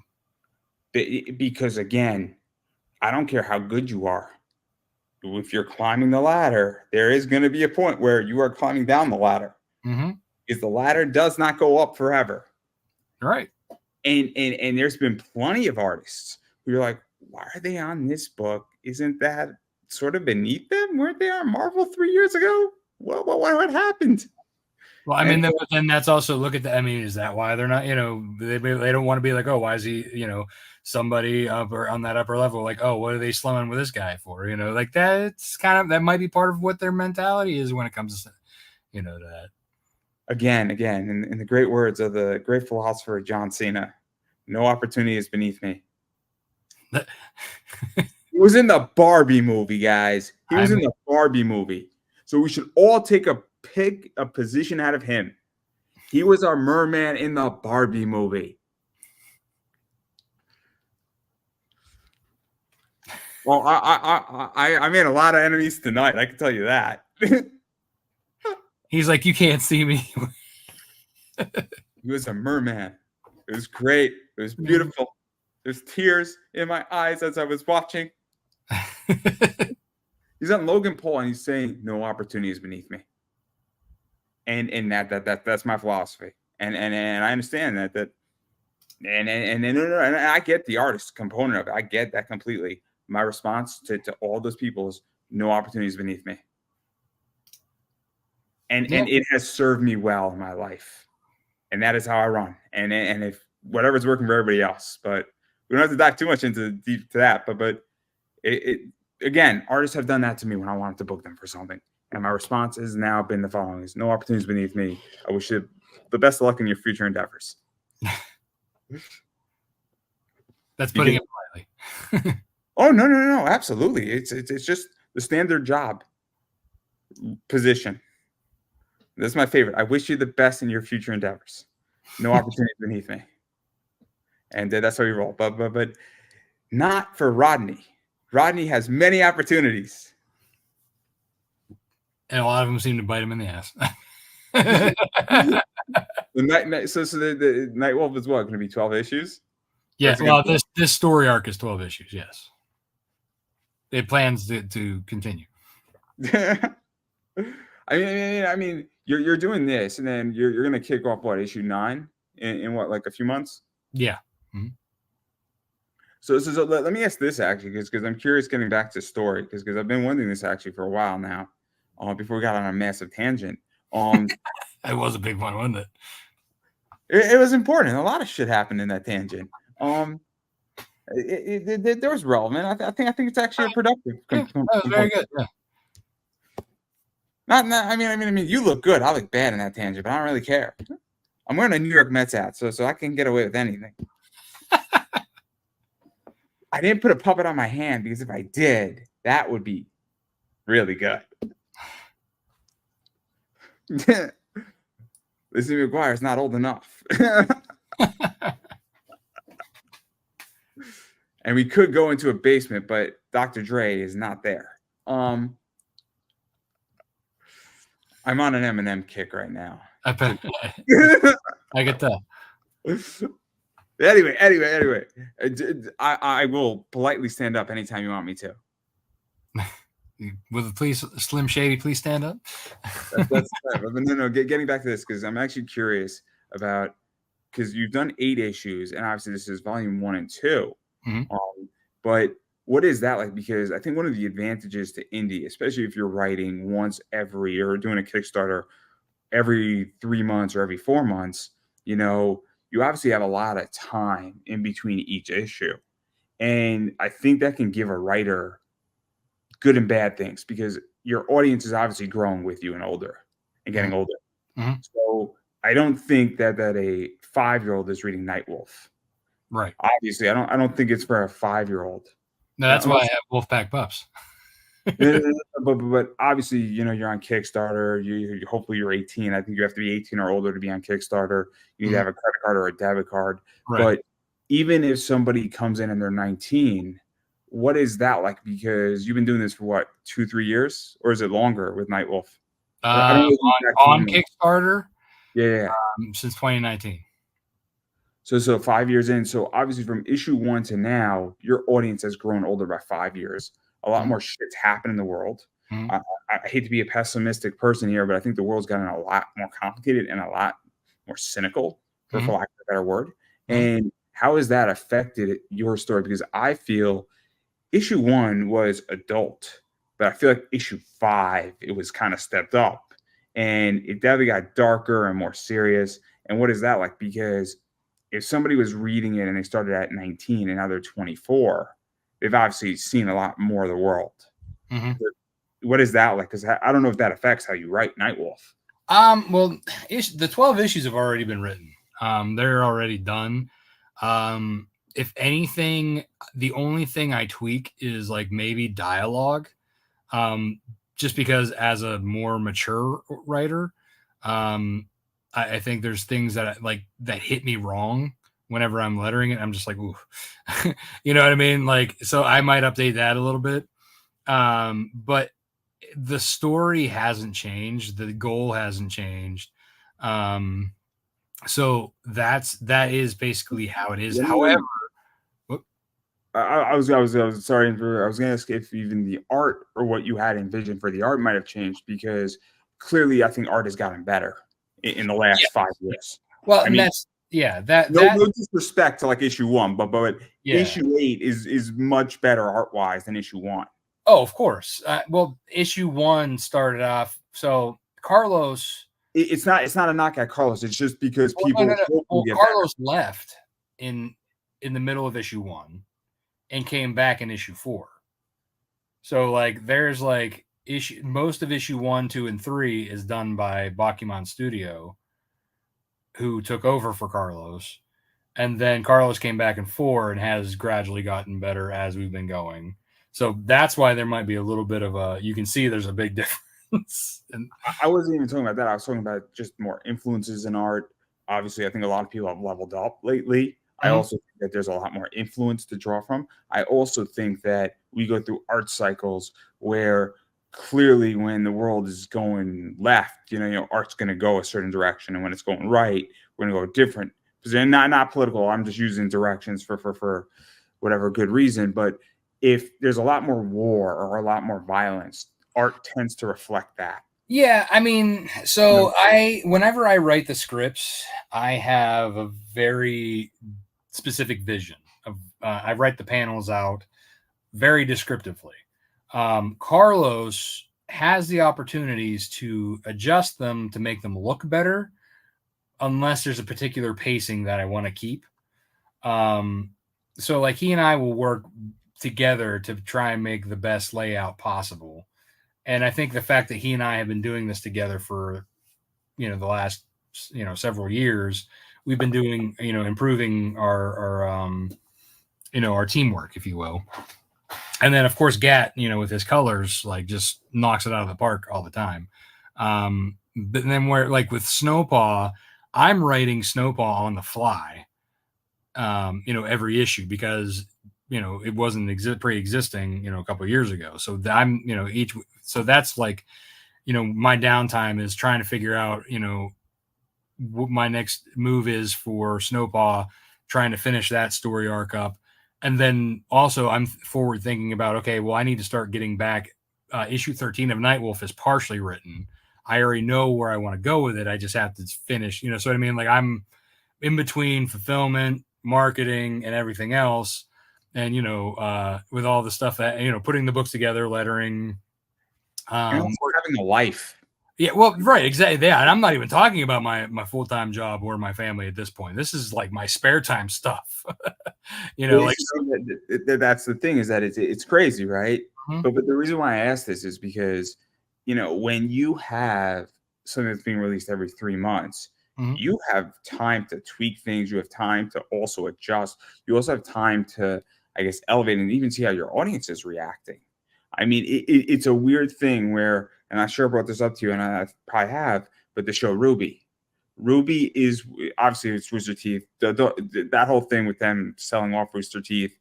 Because again, I don't care how good you are. If you're climbing the ladder, there is going to be a point where you are climbing down the ladder. Mm-hmm. Because the ladder does not go up forever. Right. And there's been plenty of artists who you're like, why are they on this book? Isn't that sort of beneath them? Weren't they on Marvel 3 years ago? What happened? Well, I mean, but then that's also look at is that why they're not, they don't want to be like, oh, why is he, somebody up or on that upper level, like, oh, what are they slumming with this guy for? Like that's that might be part of what their mentality is when it comes to, to that. Again, in the great words of the great philosopher John Cena, no opportunity is beneath me. He was in the Barbie movie, guys. He was in the Barbie movie. So we should all take a position out of him. He was our merman in the Barbie movie. Well, I made a lot of enemies tonight. I can tell you that. He's like, you can't see me. He was a merman. It was great. It was beautiful. There's tears in my eyes as I was watching. He's on Logan Paul and he's saying, no opportunity is beneath me. And that's my philosophy. And I understand that and I get the artist component of it. I get that completely. My response to all those people is no opportunities beneath me. And it has served me well in my life. And that is how I run. And if whatever's working for everybody else, but we don't have to dive too much into that. But it again, artists have done that to me when I wanted to book them for something. And my response has now been the following: is no opportunities beneath me. I wish you the best of luck in your future endeavors. That's putting it lightly. Oh, no. Absolutely. It's just the standard job position. This is my favorite. I wish you the best in your future endeavors. No opportunities beneath me. And that's how we roll. But not for Rodney. Rodney has many opportunities. And a lot of them seem to bite him in the ass. The Night Wolf is what? Going to be 12 issues? Yeah, well, this story arc is 12 issues. Yes, it plans to continue. I mean, you're doing this, and then you're gonna kick off what, issue 9 in what, like a few months? Yeah. Mm-hmm. So let me ask this actually, because I'm curious, getting back to story, because I've been wondering this actually for a while now. Before we got on a massive tangent. It was a big one, wasn't it? It was important. A lot of shit happened in that tangent. There was relevant. I think it's actually a productive. Yeah, that was very good. Yeah. Not. I mean, you look good. I look bad in that tangent, but I don't really care. I'm wearing a New York Mets hat, so I can get away with anything. I didn't put a puppet on my hand because if I did, that would be really good. Lizzie McGuire's not old enough. And we could go into a basement, but Dr. Dre is not there. I'm on an Eminem kick right now. I bet. I get that. Anyway, I will politely stand up anytime you want me to. Will the please, Slim Shady, please stand up? That's no. Getting back to this, because I'm actually curious about, because you've done 8 issues, and obviously this is volume 1 and 2. Mm-hmm. But what is that like? Because I think one of the advantages to indie, especially if you're writing once every, or doing a Kickstarter every 3 months or every 4 months, you obviously have a lot of time in between each issue. And I think that can give a writer good and bad things, because your audience is obviously growing with you and getting older. Mm-hmm. So I don't think that a 5-year-old is reading Night Wolf. Right. Obviously, I don't think it's for a 5-year-old. No, that's why I have Wolfpack pups. But obviously, you're on Kickstarter. You hopefully you're 18. I think you have to be 18 or older to be on Kickstarter. You need to have a credit card or a debit card. Right. But even if somebody comes in and they're 19, what is that like? Because you've been doing this for what, 2-3 years, or is it longer with Night Wolf? I don't know on Kickstarter. Yeah. Since 2019. So 5 years in. So obviously from issue 1 to now, your audience has grown older by 5 years. A lot more shit's happened in the world. Mm-hmm. I hate to be a pessimistic person here, but I think the world's gotten a lot more complicated and a lot more cynical, for lack of a better word. Mm-hmm. And how has that affected your story? Because I feel issue 1 was adult, but I feel like issue 5, it was kind of stepped up, and it definitely got darker and more serious. And what is that like? Because if somebody was reading it and they started at 19 and now they're 24, they've obviously seen a lot more of the world. Mm-hmm. What is that like? Because I don't know if that affects how you write Night Wolf. Well, the 12 issues have already been written. They're already done. If anything, the only thing I tweak is like maybe dialogue. Just because as a more mature writer, I think there's things that that hit me wrong whenever I'm lettering it. I'm just like, ooh, you know what I mean? Like, so I might update that a little bit. But the story hasn't changed. The goal hasn't changed. So that is basically how it is. Yeah. However, I was sorry. I was going to ask if even the art or what you had envisioned for the art might have changed, because clearly I think art has gotten better in the last 5 years. Well, I mean, that's no disrespect to like issue 1, but issue 8 is much better art wise than issue 1. Oh, of course. Well, issue 1 started off. So Carlos, it's not a knock at Carlos. It's just because people. Well, Carlos left in the middle of issue 1 and came back in issue 4. So like there's like most of issue 1, 2, and 3 is done by Bakuman Studio, who took over for Carlos. And then Carlos came back in 4 and has gradually gotten better as we've been going. So that's why there might be a little bit of you can see there's a big difference. And I wasn't even talking about that. I was talking about just more influences in art. Obviously, I think a lot of people have leveled up lately. I also think that there's a lot more influence to draw from. I also think that we go through art cycles where clearly when the world is going left, art's going to go a certain direction. And when it's going right, we're going to go different. they're not political. I'm just using directions for whatever good reason. But if there's a lot more war or a lot more violence, art tends to reflect that. Yeah, I mean, so whenever I write the scripts, I have a very specific vision of. I write the panels out very descriptively. Carlos has the opportunities to adjust them to make them look better, unless there's a particular pacing that I want to keep. So like he and I will work together to try and make the best layout possible. And I think the fact that he and I have been doing this together for, the last, several years, we've been doing, improving our teamwork, if you will. And then of course, Gat, with his colors, like just knocks it out of the park all the time. But then where like with Snowpaw, I'm writing Snowpaw on the fly, every issue because, it wasn't pre-existing, a couple of years ago. So I'm, so that's like, my downtime is trying to figure out, what my next move is for Snowpaw, trying to finish that story arc up. And then also I'm forward thinking about, okay, well, I need to start getting back. Issue 13 of Night Wolf is partially written. I already know where I want to go with it. I just have to finish, so what I mean? Like I'm in between fulfillment, marketing, and everything else. And, with all the stuff that, putting the books together, lettering. And also having a life. Yeah, well, right, exactly. Yeah, and I'm not even talking about my full-time job or my family at this point. This is like my spare time stuff. That's the thing is that it's crazy, right? Mm-hmm. But the reason why I ask this is because, when you have something that's being released every 3 months, mm-hmm. you have time to tweak things. You have time to also adjust. You also have time to, I guess, elevate and even see how your audience is reacting. I mean, it's a weird thing where, and I sure brought this up to you, and I probably have, but the show Ruby is obviously it's Rooster Teeth. That whole thing with them selling off Rooster Teeth,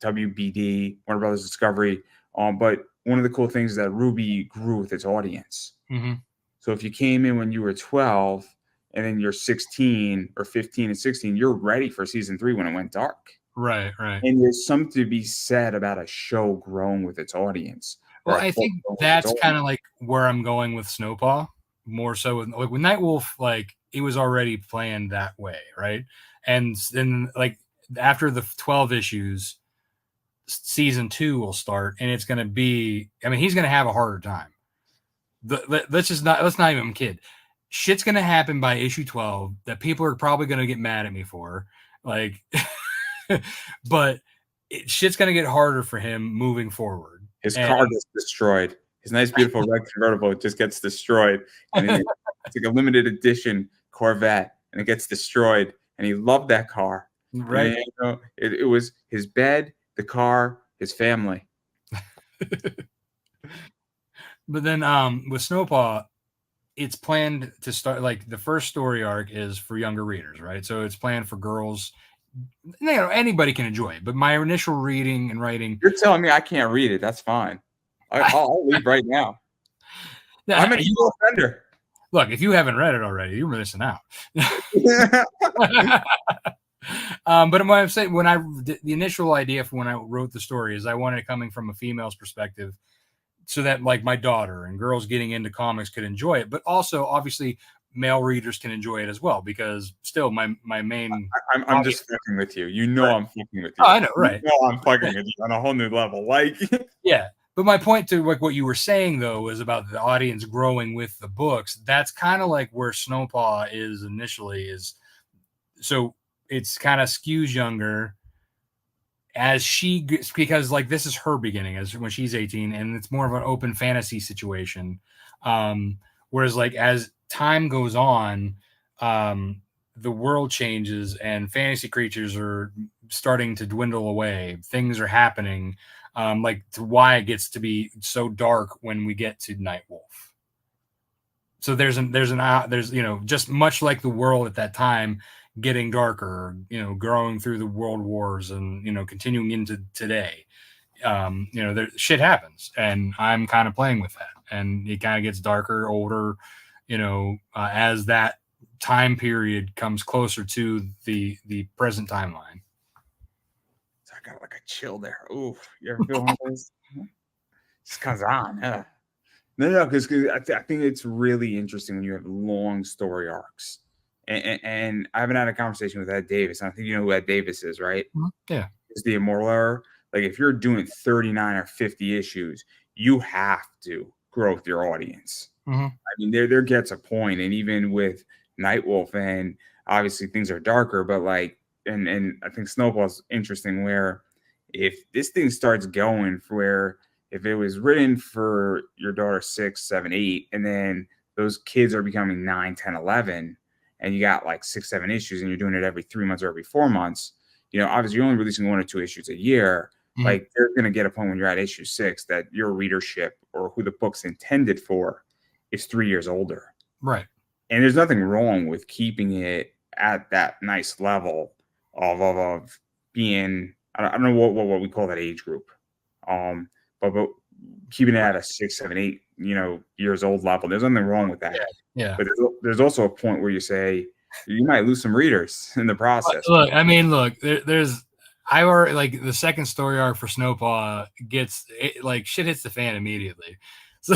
WBD, Warner Brothers Discovery. But one of the cool things is that Ruby grew with its audience. Mm-hmm. So if you came in when you were 12 and then you're 16 or 15 and 16, you're ready for season 3 when it went dark. Right. And there's something to be said about a show growing with its audience. Well, I think that's kind of like where I'm going with Snowpaw, more so with Night Wolf. Like it was already planned that way, right? And then like after the 12 issues, season 2 will start, and it's going to be. I mean, he's going to have a harder time. Let's not even kid. Shit's going to happen by issue 12 that people are probably going to get mad at me for, like. But shit's going to get harder for him moving forward. His car gets destroyed. His nice, beautiful red convertible just gets destroyed. And it's like a limited edition Corvette, and it gets destroyed. And he loved that car. Right. And, it was his bed, the car, his family. But then with Snowpaw, it's planned to start, like the first story arc is for younger readers, right? So it's planned for girls. Anybody can enjoy it, but my initial reading and writing. You're telling me I can't read it. That's fine. I'll leave right now. I'm an evil offender. Look, if you haven't read it already, you're missing out. But what I'm saying, the initial idea for when I wrote the story is I wanted it coming from a female's perspective, so that like my daughter and girls getting into comics could enjoy it, but also obviously male readers can enjoy it as well, because still my main. I'm just fucking with you. Right. I'm fucking with you. Oh, I know, right? I'm fucking with you on a whole new level. Like, yeah. But my point to like what you were saying though was about the audience growing with the books. That's kind of like where Snowpaw is initially is. So it's kind of skews younger as she gets, because like this is her beginning as when she's 18, and it's more of an open fantasy situation. Whereas like as time goes on, the world changes and fantasy creatures are starting to dwindle away. Things are happening, like to why it gets to be so dark when we get to Night Wolf. So there's just much like the world at that time getting darker, growing through the world wars and, continuing into today. Shit happens, and I'm kind of playing with that, and it kind of gets darker, older, as that time period comes closer to the present timeline. So I got like a chill there. Ooh, you ever feel one of those? Just comes on. No, because I think it's really interesting when you have long story arcs. And I haven't had a conversation with Ed Davis. I think you know who Ed Davis is, right? Yeah. It's the Immortal Era. Like if you're doing 39 or 50 issues, you have to grow with your audience. I mean, there gets a point, and even with Night Wolf, and obviously things are darker, but like, and I think Snowpaw's interesting where if this thing starts going for where if it was written for your daughter 6, 7, 8, and then those kids are becoming 9, 10, 11, and you got like 6, 7 issues, and you're doing it every 3 months or every 4 months, you know, obviously you're only releasing 1 or 2 issues a year. Like they're going to get a point when you're at issue 6 that your readership or who the book's intended for is 3 years older. Right. And there's nothing wrong with keeping it at that nice level of being, I don't know what we call that age group. But keeping it at a 6, 7, 8, you know, years old level. There's nothing wrong with that. Yeah. But there's also a point where you say you might lose some readers in the process. Look, I mean, there's I already like the second story arc for Snowpaw gets it, like shit hits the fan immediately. So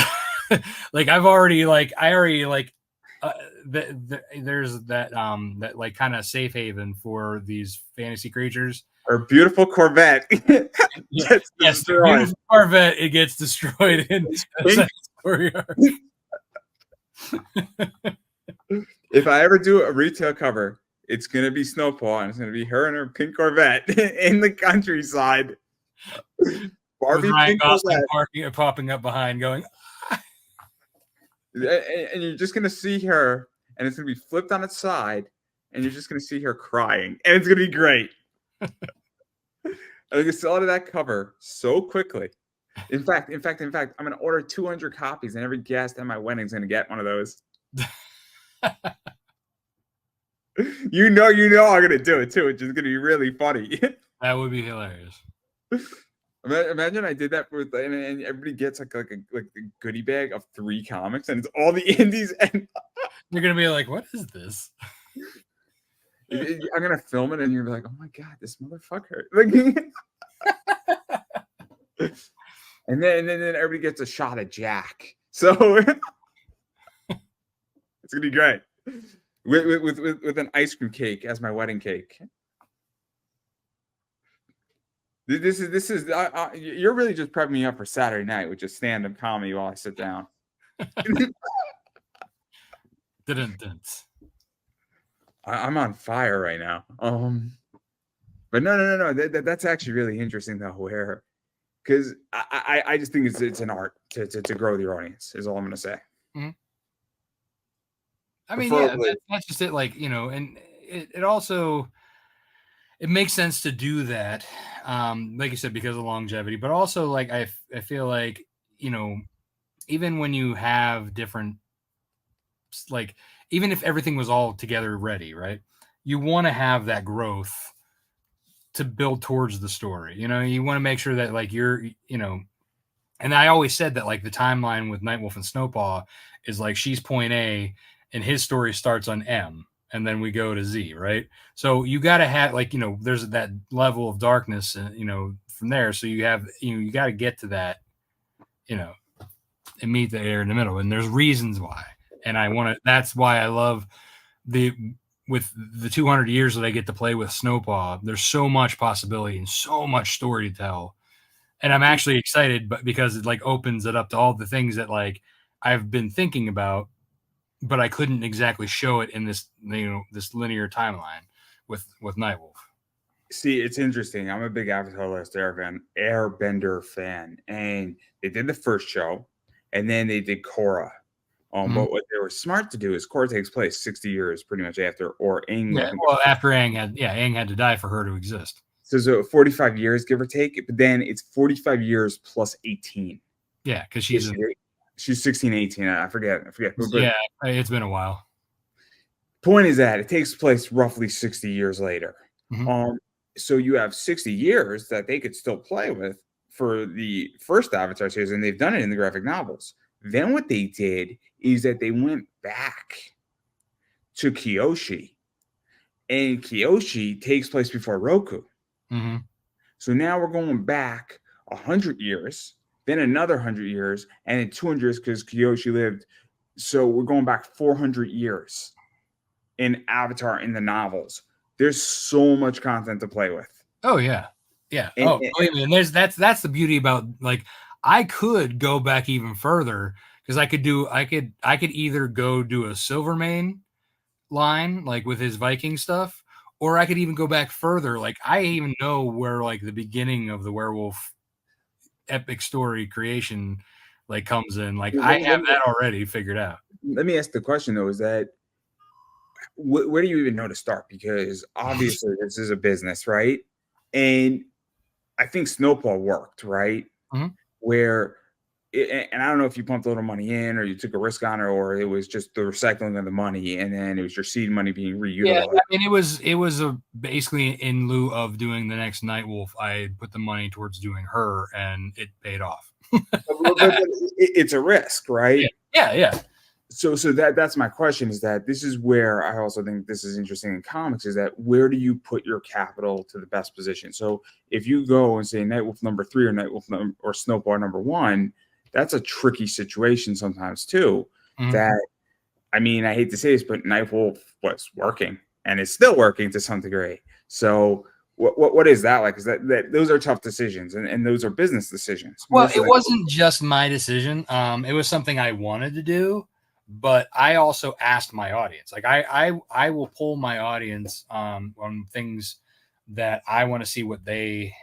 like I already there's that like kind of safe haven for these fantasy creatures. Our beautiful Corvette yes, the beautiful Corvette, it gets destroyed in the second story arc. If I ever do a retail cover, it's going to be Snowpaw, and it's going to be her and her pink Corvette in the countryside. Barbie Ryan Gosling popping up behind going. And you're just going to see her, and it's going to be flipped on its side, and you're just going to see her crying, and it's going to be great. I can sell it to that cover so quickly. In fact, I'm going to order 200 copies, and every guest at my wedding is going to get one of those. You know, I'm going to do it too. It's just going to be really funny. That would be hilarious. Imagine I did that with, and everybody gets like a goodie bag of 3 comics, and it's all the indies, and you're gonna be like, "What is this?" I'm gonna film it, and you're like, "Oh my god, this motherfucker!" Like, and then everybody gets a shot at Jack. So it's gonna be great with an ice cream cake as my wedding cake. This is you're really just prepping me up for Saturday night with just stand-up comedy while I sit down. I'm on fire right now. But no. That's actually really interesting though, where because I just think it's an art to grow your audience is all I'm gonna say. Mm-hmm. I mean, yeah, that's just it. Like, you know, and it also. It makes sense to do that, like you said, because of longevity. But also, like I feel like, you know, even when you have different, like even if everything was all together ready, right? You want to have that growth to build towards the story. You know, you want to make sure that like you're, you know, and I always said that like the timeline with Night Wolf and Snowpaw is like she's point A and his story starts on M. And then we go to Z, right? So you got to have like, you know, there's that level of darkness, you know, from there. So you have, you know, you got to get to that, you know, and meet the air in the middle. And there's reasons why. And that's why I love with the 200 years that I get to play with Snowpaw, there's so much possibility and so much story to tell. And I'm actually excited, but because it like opens it up to all the things that like I've been thinking about, but I couldn't exactly show it in this, you know, this linear timeline with Night Wolf. See, it's interesting. I'm a big Avatar: Last Airbender fan, and they did the first show, and then they did Korra. But what they were smart to do is Korra takes place 60 years pretty much after, or Aang. Yeah, well, after Aang had to die for her to exist. So 45 years, give or take, but then it's 45 years plus 18. Yeah, because she's 16, 18. I forget. But yeah, it's been a while. Point is that it takes place roughly 60 years later. So you have 60 years that they could still play with for the first Avatar series, and they've done it in the graphic novels. Then what they did is that they went back to Kyoshi, and Kyoshi takes place before Roku. Mm-hmm. So now we're going back 100 years, then another 100 years, and then 200 years because Kyoshi lived. So we're going back 400 years in Avatar in the novels. There's so much content to play with. Oh yeah, yeah. Believe me, and that's the beauty about, like, I could go back even further because I could either go do a Silvermane line like with his Viking stuff, or I could even go back further. Like, I even know where like the beginning of the werewolf epic story creation like comes in. Like, I have that already figured out. Let me ask the question though: is that where do you even know to start? Because obviously this is a business, right? And I think Snowpaw worked, right? Mm-hmm. Where, and I don't know if you pumped a little money in or you took a risk on it, or it was just the recycling of the money, and then it was your seed money being reutilized. Yeah, I mean, it was basically in lieu of doing the next Night Wolf. I put the money towards doing her, and it paid off. but it's a risk, right? Yeah. So that's my question, is that this is where I also think this is interesting in comics, is that where do you put your capital to the best position? So if you go and say Night Wolf number 3 or Night Wolf or Snowpaw number 1, that's a tricky situation sometimes too. Mm-hmm. That, I mean, I hate to say this, but Night Wolf was working and it's still working to some degree. So what is that like? Is that those are tough decisions, and those are business decisions. Well, it wasn't just my decision. It was something I wanted to do, but I also asked my audience. Like, I will pull my audience on things that I want to see what they.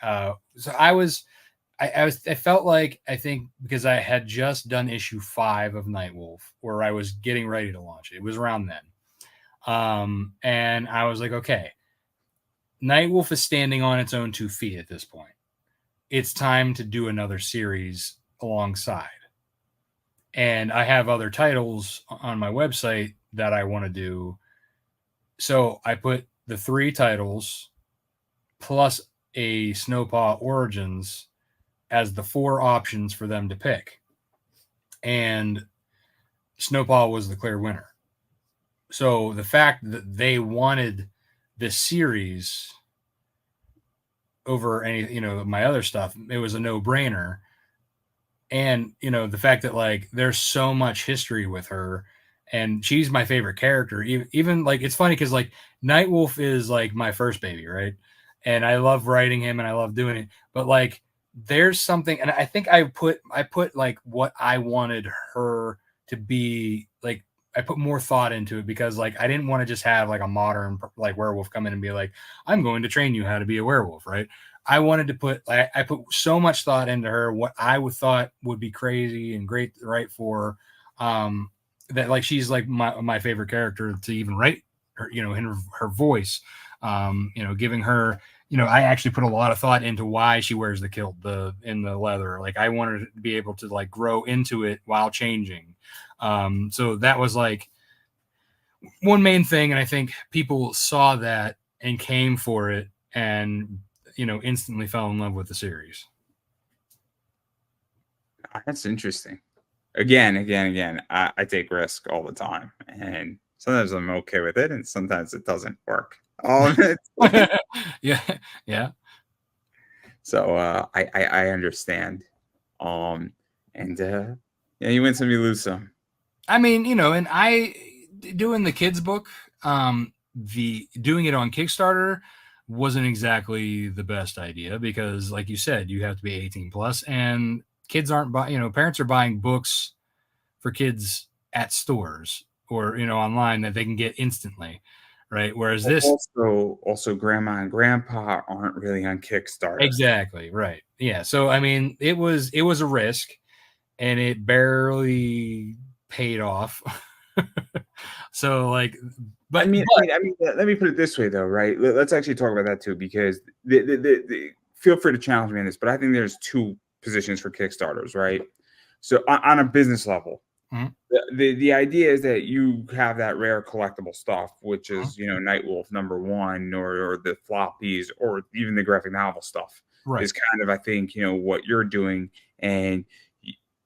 So I felt like, I think because I had just done issue 5 of Night Wolf, where I was getting ready to launch it. It was around then, and I was like, okay, Night Wolf is standing on its own 2 feet at this point. It's time to do another series alongside. And I have other titles on my website that I want to do. So I put the 3 titles plus a Snowpaw Origins as the 4 options for them to pick. And Snowpaw was the clear winner. So the fact that they wanted this series over any, my other stuff, it was a no-brainer. And, the fact that, like, there's so much history with her, and she's my favorite character. Even like, it's funny because, like, Night Wolf is like my first baby, right? And I love writing him and I love doing it. But, like, there's something, and I think I put like what I wanted her to be, like, I put more thought into it, because, like, I didn't want to just have like a modern like werewolf come in and be like, I'm going to train you how to be a werewolf, right? I wanted to put, I put so much thought into her, what I thought would be crazy and great to write for, that, like, she's like my favorite character to even write her, in her voice, giving her, I actually put a lot of thought into why she wears the kilt, in the leather. Like, I wanted to be able to, like, grow into it while changing. So that was like one main thing. And I think people saw that and came for it, and, instantly fell in love with the series. That's interesting. Again, I take risk all the time, and sometimes I'm okay with it, and sometimes it doesn't work. Yeah. So I understand. And you win some, you lose some. I mean, and I doing the kids book, doing it on Kickstarter wasn't exactly the best idea, because, like you said, you have to be 18 plus, and kids aren't parents are buying books for kids at stores or, online that they can get instantly. Right. Whereas this also grandma and grandpa aren't really on Kickstarter. Exactly. Right. Yeah. So, I mean, it was a risk, and it barely paid off. So, like, but let me put it this way though, right? Let's actually talk about that too, because feel free to challenge me on this, but I think there's 2 positions for Kickstarters, right? So on a business level, mm-hmm. the idea is that you have that rare collectible stuff, which is, Night Wolf number 1, or the floppies, or even the graphic novel stuff, right, is kind of, I think, what you're doing. And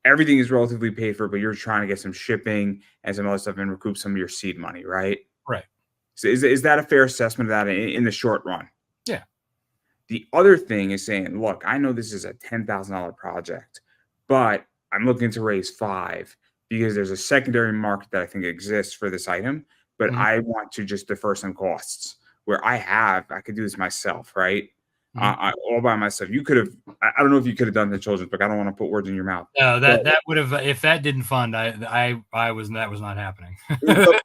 everything is relatively paid for, but you're trying to get some shipping and some other stuff and recoup some of your seed money, right? Right. So is that a fair assessment of that in the short run? Yeah. The other thing is saying, look, I know this is a $10,000 project, but I'm looking to raise 5 because there's a secondary market that I think exists for this item, but Mhm. I want to just defer some costs where I could do this myself, right? All by myself. You could have, I don't know if you could have done the children's book. I don't want to put words in your mouth. No, that would have, if that didn't fund, that was not happening. But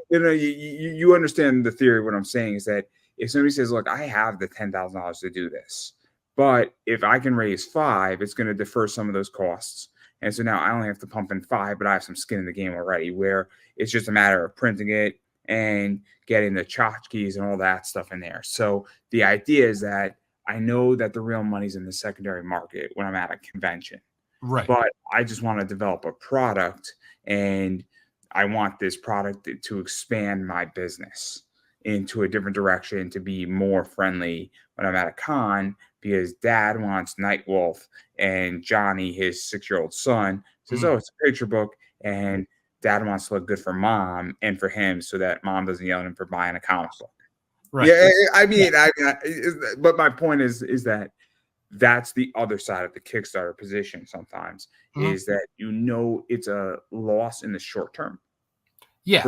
you understand the theory of what I'm saying is that if somebody says, look, I have the $10,000 to do this, but if I can raise 5, it's going to defer some of those costs. And so now I only have to pump in 5, but I have some skin in the game already where it's just a matter of printing it and getting the tchotchkes and all that stuff in there. So the idea is that I know that the real money's in the secondary market when I'm at a convention. Right. But I just want to develop a product, and I want this product to expand my business into a different direction to be more friendly when I'm at a con, because dad wants Night Wolf and Johnny, his 6-year-old son, says, oh, it's a picture book. And dad wants to look good for mom and for him so that mom doesn't yell at him for buying a comic book. Right. Yeah, I mean, but my point is that that's the other side of the Kickstarter position sometimes is that it's a loss in the short term. Yeah.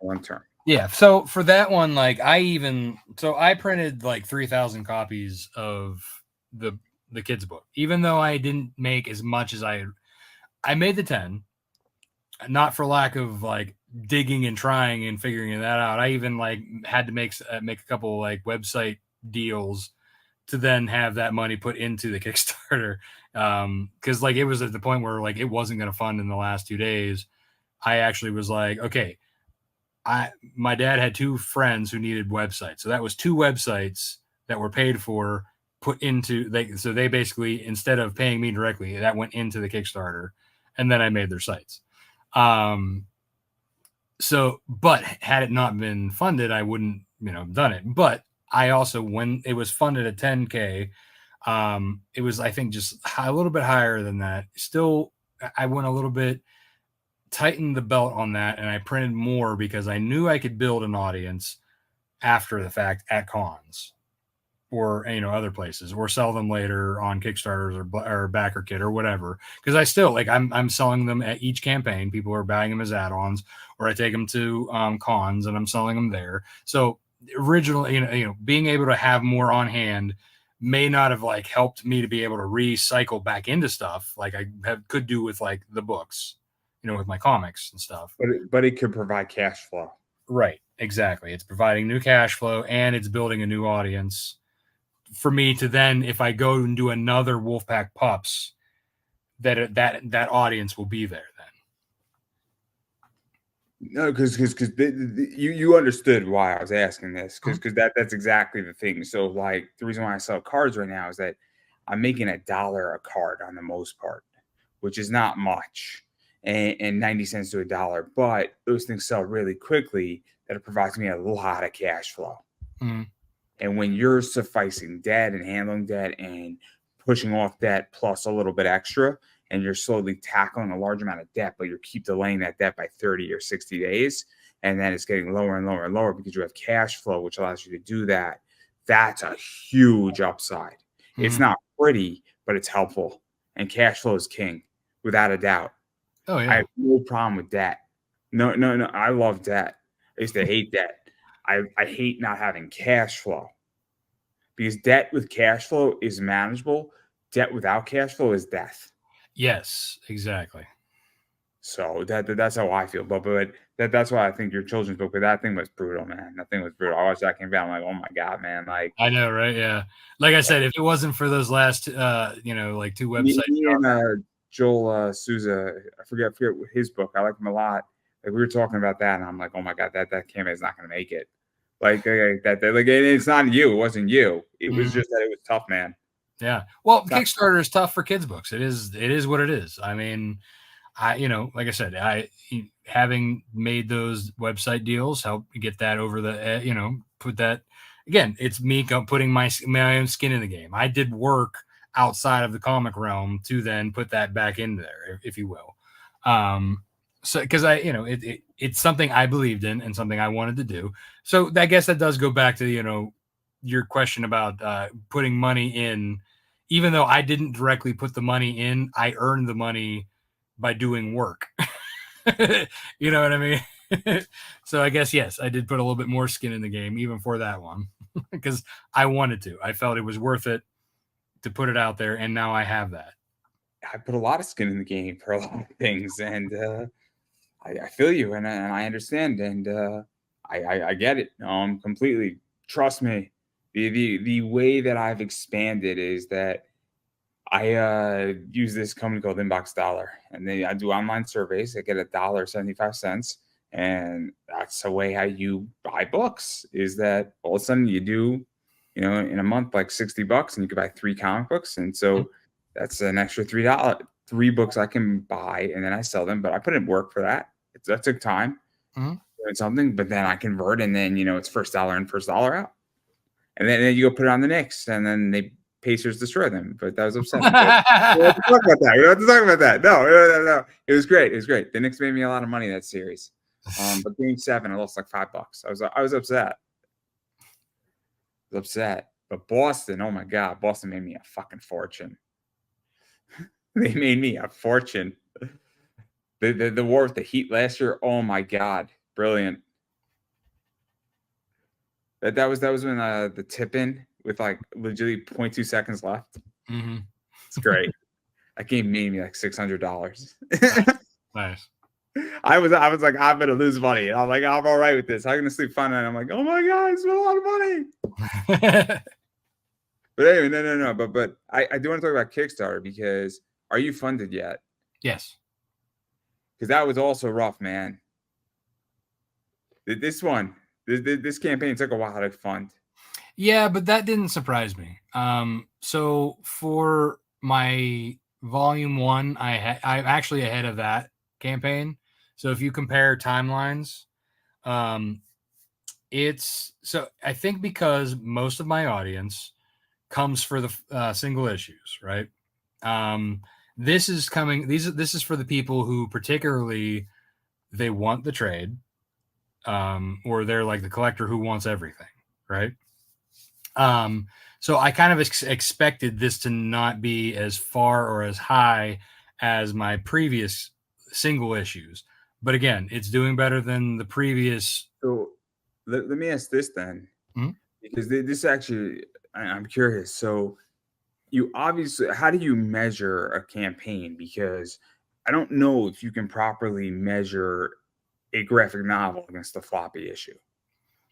Long term. Yeah. So for that one, like I printed like 3,000 copies of the kids book, even though I didn't make as much as I made the 10, not for lack of like digging and trying and figuring that out. I even like had to make a couple like website deals to then have that money put into the Kickstarter. Cause like it was at the point where like it wasn't going to fund in the last 2 days. I actually was like, okay, my dad had 2 friends who needed websites. So that was 2 websites that were paid for, put into so they basically, instead of paying me directly, that went into the Kickstarter, and then I made their sites. So, but had it not been funded, I wouldn't, done it. But I also, when it was funded at 10K, it was, I think, just a little bit higher than that. Still, I went a little bit, tightened the belt on that, and I printed more because I knew I could build an audience after the fact at cons or other places, or sell them later on Kickstarters or BackerKit or whatever. Because I still I'm selling them at each campaign. People are buying them as add-ons, or I take them to cons and I'm selling them there. So originally, being able to have more on hand may not have like helped me to be able to recycle back into stuff like I could do with like the books, with my comics and stuff. But it could provide cash flow. Right. Exactly. It's providing new cash flow and it's building a new audience for me to then, if I go and do another Wolfpack Pups, that audience will be there then. No, because you understood why I was asking this, because that's exactly the thing. So like the reason why I sell cards right now is that I'm making $1 a card on the most part, which is not much, and 90 cents to $1, but those things sell really quickly that it provides me a lot of cash flow. And when you're sufficing debt and handling debt and pushing off debt plus a little bit extra, and you're slowly tackling a large amount of debt, but you keep delaying that debt by 30 or 60 days, and then it's getting lower and lower and lower because you have cash flow, which allows you to do that. That's a huge upside. It's not pretty, but it's helpful. And cash flow is king, without a doubt. Oh, yeah. I have no problem with debt. No. I love debt. I used to hate debt. I hate not having cash flow, because debt with cash flow is manageable. Debt without cash flow is death. Yes, exactly. So that's how I feel. But that's why I think your children's book, but that thing was brutal, man. That thing was brutal. I watched that came down, I'm like, oh my God, man. Like, I know, right? Yeah. Like I said, if it wasn't for those last, like 2 websites. Me and Joel Souza, I forget his book. I like him a lot. Like we were talking about that, and I'm like, oh my God, that campaign is not going to make it. Like it's not you. It wasn't you. It was just that it was tough, man. Yeah. Well, Kickstarter is tough for kids books. It is what it is. I mean, like I said, having made those website deals help get that over the, put that again. It's me putting my own skin in the game. I did work outside of the comic realm to then put that back in there, if you will. So because it's something I believed in and something I wanted to do. So I guess that does go back to, your question about putting money in. Even though I didn't directly put the money in, I earned the money by doing work. You know what I mean? So I guess, yes, I did put a little bit more skin in the game, even for that one, because I wanted to. I felt it was worth it to put it out there, and now I have that. I put a lot of skin in the game for a lot of things, and I feel you, and I understand, and I get it completely. Trust me, the way that I've expanded is that I use this company called Inbox Dollar, and I do online surveys. I get $1.75, and that's the way how you buy books. Is that all of a sudden you do, in a month like $60, and you can buy 3 comic books, and so that's an extra $3, 3 books I can buy, and then I sell them. But I put in work for that. That took time doing something, but then I convert, and then it's first dollar in, first dollar out, and then you go put it on the Knicks, and then they Pacers destroy them. But that was upsetting. We don't have to talk about that. We don't have to talk about that. No. It was great. It was great. The Knicks made me a lot of money that series. But game 7, I lost like $5. I was upset. But Boston, oh my God, Boston made me a fucking fortune. They made me a fortune. The war with the Heat last year, oh my God, brilliant. That was when the tip in with like legitimately 0.2 seconds left. It's great. That game made me like $600. Nice. I was like, I'm gonna lose money. I'm like, I'm all right with this. I'm gonna sleep fine. And I'm like, oh my God, I spent a lot of money. But anyway, no. But I do want to talk about Kickstarter, because are you funded yet? Yes. Because that was also rough, man. This campaign took a while to fund. Yeah, but that didn't surprise me. So for my volume 1, I'm actually ahead of that campaign. So if you compare timelines, so I think because most of my audience comes for the single issues, right? This is for the people who particularly they want the trade, or they're like the collector who wants everything, right? So I kind of expected this to not be as far or as high as my previous single issues, but again, it's doing better than the previous. So let me ask this then, because this actually, I'm curious. So you obviously, how do you measure a campaign? Because I don't know if you can properly measure a graphic novel against a floppy issue,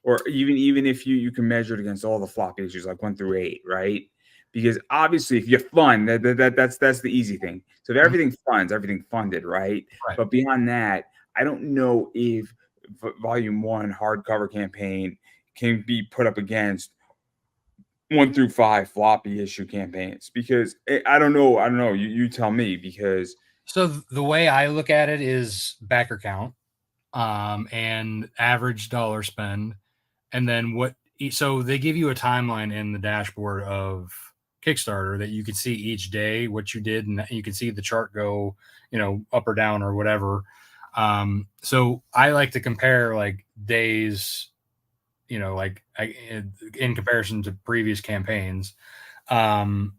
or even if you can measure it against all the floppy issues, like 1 through 8, right? Because obviously, if you fund, that's the easy thing. So if everything funds, everything funded, right? But beyond that, I don't know if volume 1 hardcover campaign can be put up against 1 through 5 floppy issue campaigns, because I don't know. You tell me, because so the way I look at it is backer count, and average dollar spend, and then so they give you a timeline in the dashboard of Kickstarter that you can see each day what you did, and you can see the chart go, up or down or whatever. So I like to compare like days, in comparison to previous campaigns. And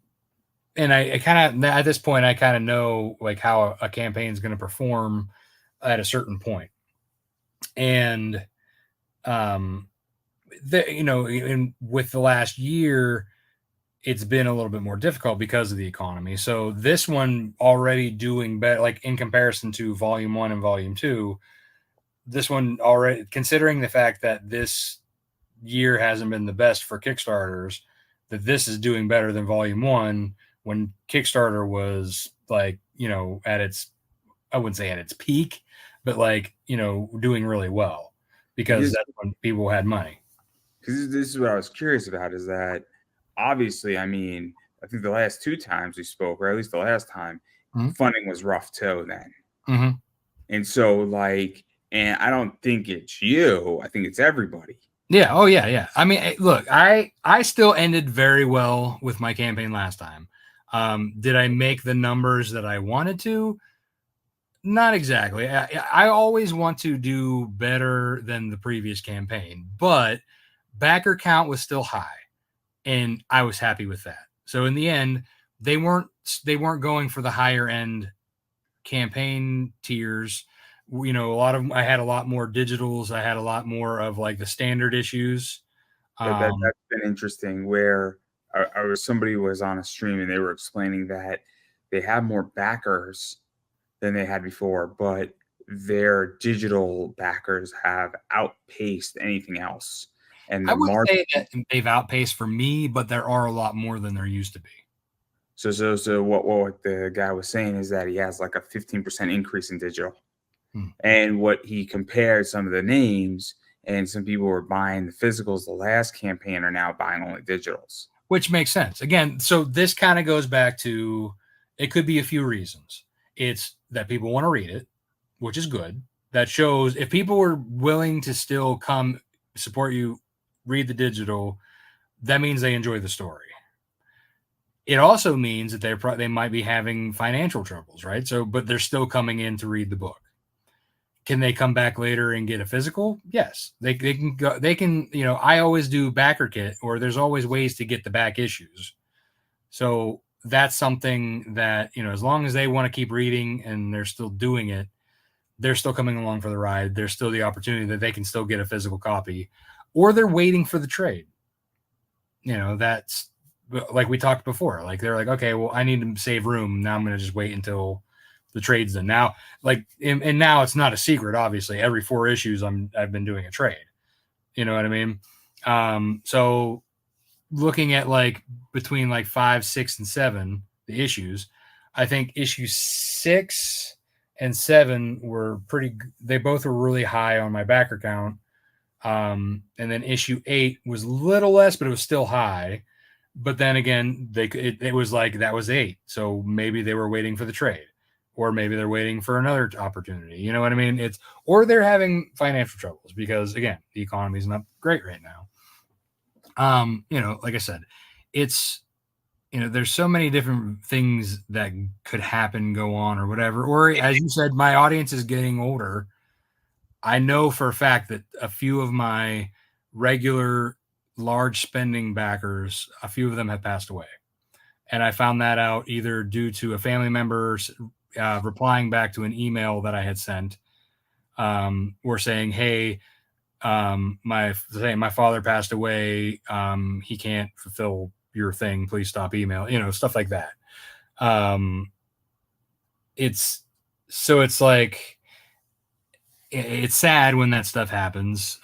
I kind of, at this point, I kind of know like how a campaign is going to perform at a certain point. And, with the last year, it's been a little bit more difficult because of the economy. So this one already doing better, like in comparison to volume 1 and volume 2, this one already, considering the fact that this year hasn't been the best for Kickstarters, that this is doing better than volume 1, when Kickstarter was like, at its, I wouldn't say at its peak, but like, doing really well, because that's when people had money. Because this is what I was curious about, is that obviously, I mean, I think the last 2 times we spoke, or at least the last time, funding was rough too then. And so like, and I don't think it's you, I think it's everybody. Yeah. Oh yeah. Yeah. I mean, look, I still ended very well with my campaign last time. Did I make the numbers that I wanted to? Not exactly. I always want to do better than the previous campaign, but backer count was still high, and I was happy with that. So in the end, they weren't going for the higher end campaign tiers. I had a lot more digitals. I had a lot more of like the standard issues. That's been interesting. Where somebody was on a stream and they were explaining that they have more backers than they had before, but their digital backers have outpaced anything else. And I the would market. say that they've outpaced for me, but there are a lot more than there used to be. So what the guy was saying is that he has like a 15% increase in digital. And what he compared some of the names, and some people were buying the physicals the last campaign are now buying only digitals. Which makes sense. Again, so this kind of goes back to, it could be a few reasons. It's that people want to read it, which is good. That shows if people were willing to still come support you, read the digital, that means they enjoy the story. It also means that they might be having financial troubles, right? So, but they're still coming in to read the book. Can they come back later and get a physical? Yes, they can go. They can, I always do backer kit, or there's always ways to get the back issues. So that's something that, as long as they want to keep reading and they're still doing it, they're still coming along for the ride. There's still the opportunity that they can still get a physical copy, or they're waiting for the trade. That's like we talked before. Like they're like, okay, well, I need to save room. Now I'm going to just wait until the trade's done. Now, and now it's not a secret. Obviously, every 4 issues I've been doing a trade. You know what I mean? So looking at like between like 5, 6, and 7, the issues, I think issue 6 and 7 were pretty. They both were really high on my backer count. And then issue 8 was a little less, but it was still high. But then again, it was like that was 8, so maybe they were waiting for the trade, or maybe they're waiting for another opportunity. You know what I mean? Or they're having financial troubles because, again, the economy is not great right now. Like I said, there's so many different things that could happen, go on, or whatever. Or as you said, my audience is getting older. I know for a fact that a few of my regular large spending backers, a few of them have passed away. And I found that out either due to a family member replying back to an email that I had sent, or saying, hey, my father passed away. He can't fulfill your thing. Please stop email, stuff like that. It's like, it's sad when that stuff happens.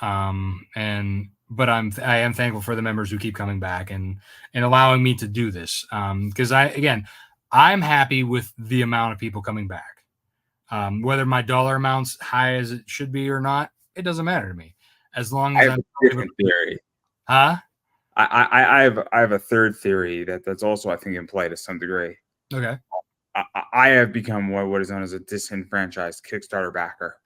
But I am thankful for the members who keep coming back and allowing me to do this. Because I'm happy with the amount of people coming back. Whether my dollar amount's high as it should be or not, it doesn't matter to me. As long as I have a different theory. Huh? I have a third theory that's also, I think, in play to some degree. Okay. I have become what is known as a disenfranchised Kickstarter backer,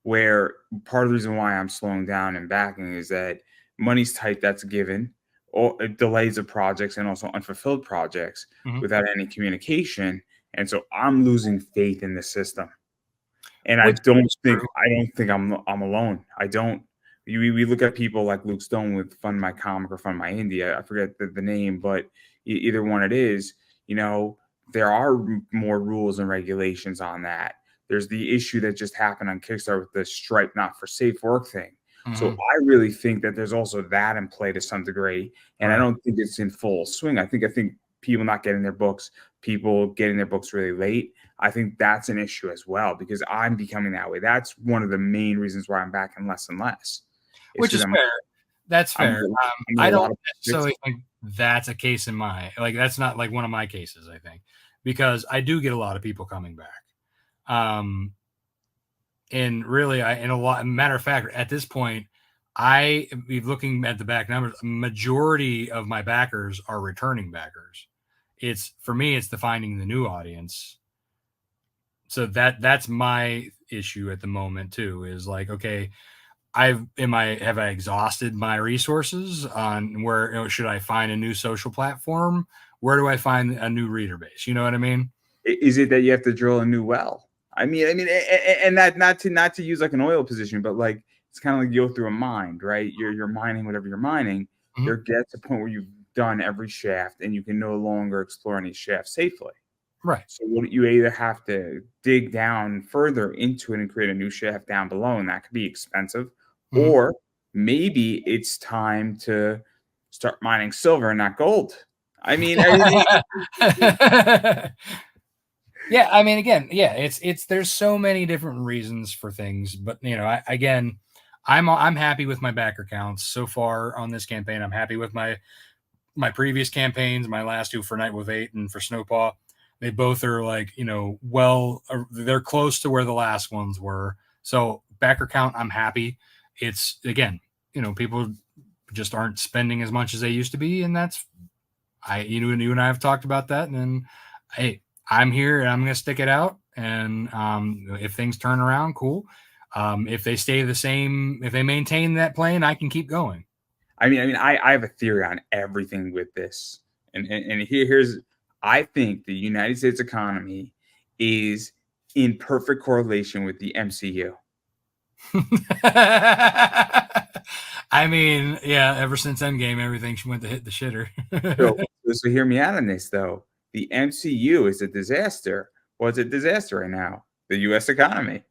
where part of the reason why I'm slowing down and backing is that money's tight, that's a given, or delays of projects and also unfulfilled projects without any communication. And so I'm losing faith in the system. And I don't think I'm alone. I don't. We look at people like Luke Stone with Fund My Comic or Fund My Indie. I forget the name, but either one it is, there are more rules and regulations on that. There's the issue that just happened on Kickstarter with the Stripe Not for Safe Work thing. So I really think that there's also that in play to some degree. And I don't think it's in full swing. I think people not getting their books, people getting their books really late, I think that's an issue as well, because I'm becoming that way. That's one of the main reasons why I'm backing less and less. Which is fair. That's fair. I don't necessarily think that's a case in like, that's not like one of my cases, I think, because I do get a lot of people coming back. And really, matter of fact, at this point, I be looking at the back numbers. Majority of my backers are returning backers. For me, it's the finding the new audience. So that's my issue at the moment too, is like, okay, have I exhausted my resources on where, should I find a new social platform where do I find a new reader base? You know what I mean? Is it that you have to drill a new well? I mean, and that not to use like an oil position, but like it's kind of like you go through a mine, right? You're mining whatever you're mining. Mhm. There gets a point where you've done every shaft, and you can no longer explore any shaft safely. Right. So you either have to dig down further into it and create a new shaft down below, and that could be expensive, Mhm. or maybe it's time to start mining silver and not gold. I mean, Yeah, I mean, again, yeah, it's there's so many different reasons for things, but you know, I'm happy with my backer counts so far on this campaign. I'm happy with my previous campaigns, my last two for Night Wolf 8 and for Snowpaw. They both are like, you know, they're close to where the last ones were. So backer count, I'm happy. It's again, you know, people just aren't spending as much as they used to be, and that's you and I have talked about that, and hey, I'm here and I'm going to stick it out. And if things turn around, cool. If they stay the same, if they maintain that plane, I can keep going. I have a theory on everything with this, and here's I think the United States economy is in perfect correlation with the MCU. I mean, yeah, ever since Endgame, everything went to hit the shitter. So hear me out on this though. The MCU is a disaster. What's a disaster right now? The U.S. economy,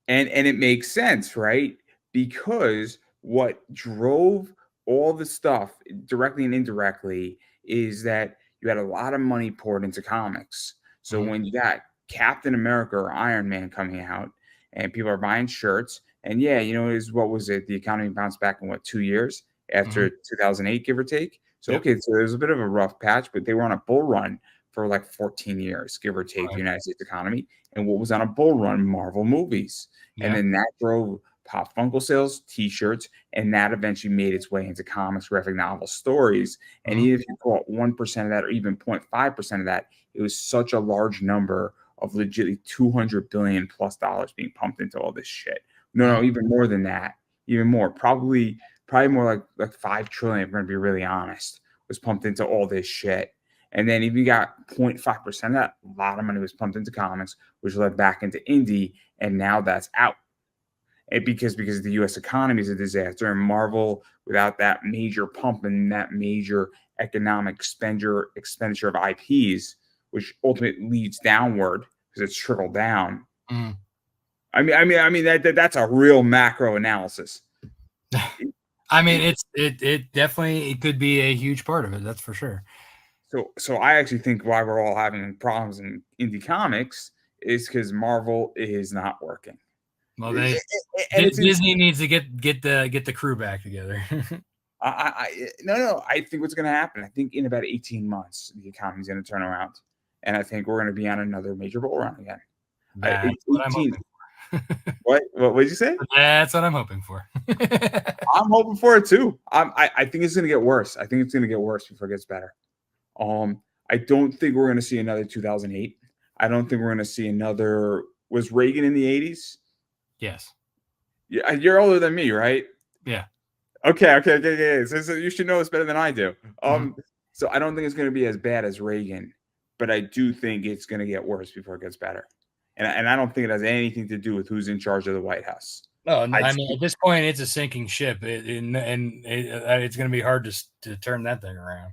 and it makes sense, right? Because what drove all the stuff directly and indirectly is that you had a lot of money poured into comics. So Mhm. when you got Captain America or Iron Man coming out and people are buying shirts, and yeah, you know, what was it? The economy bounced back in what, 2 years after 2008, give or take. So Yep. okay, so it was a bit of a rough patch, but they were on a bull run for like 14 years, give or take, the Right. United States economy. And what was on a bull run? Marvel movies. And Yeah. then that drove Pop Funko sales, T-shirts, and that eventually made its way into comics, graphic novel stories. And Mhm. even if you call it 1% of that, or even 0.5% of that, it was such a large number of legitimately $200 billion plus being pumped into all this shit. No, even more than that, even more. Probably more like 5 trillion. If we're gonna be really honest, was pumped into all this shit. And then if you got 0.5% of that, a lot of money was pumped into comics, which led back into indie, and now that's out. And because the U.S. economy is a disaster, and Marvel, without that major pump and that major economic expenditure of IPs, which ultimately leads downward because it's trickled down. Mhm. That's a real macro analysis. I mean, it definitely could be a huge part of it. That's for sure. So I actually think why we're all having problems in indie comics is because Marvel is not working. Well, And it's Disney needs to get the crew back together. no. I think what's going to happen. I think in about 18 months, the economy's going to turn around, and I think we're going to be on another major bull run again. That's what I'm hoping for. What did you say? That's what I'm hoping for. I'm hoping for it too. I think it's going to get worse. I think it's going to get worse before it gets better. I don't think we're going to see another 2008. I don't think we're going to see another. Was Reagan in the 80s? Yes. Yeah, you're older than me, right? Yeah. Okay. So you should know this better than I do. Mhm. So I don't think it's going to be as bad as Reagan, but I do think it's going to get worse before it gets better. And I don't think it has anything to do with who's in charge of the White House. No, I I mean, at this point, it's a sinking ship, it's going to be hard to turn that thing around.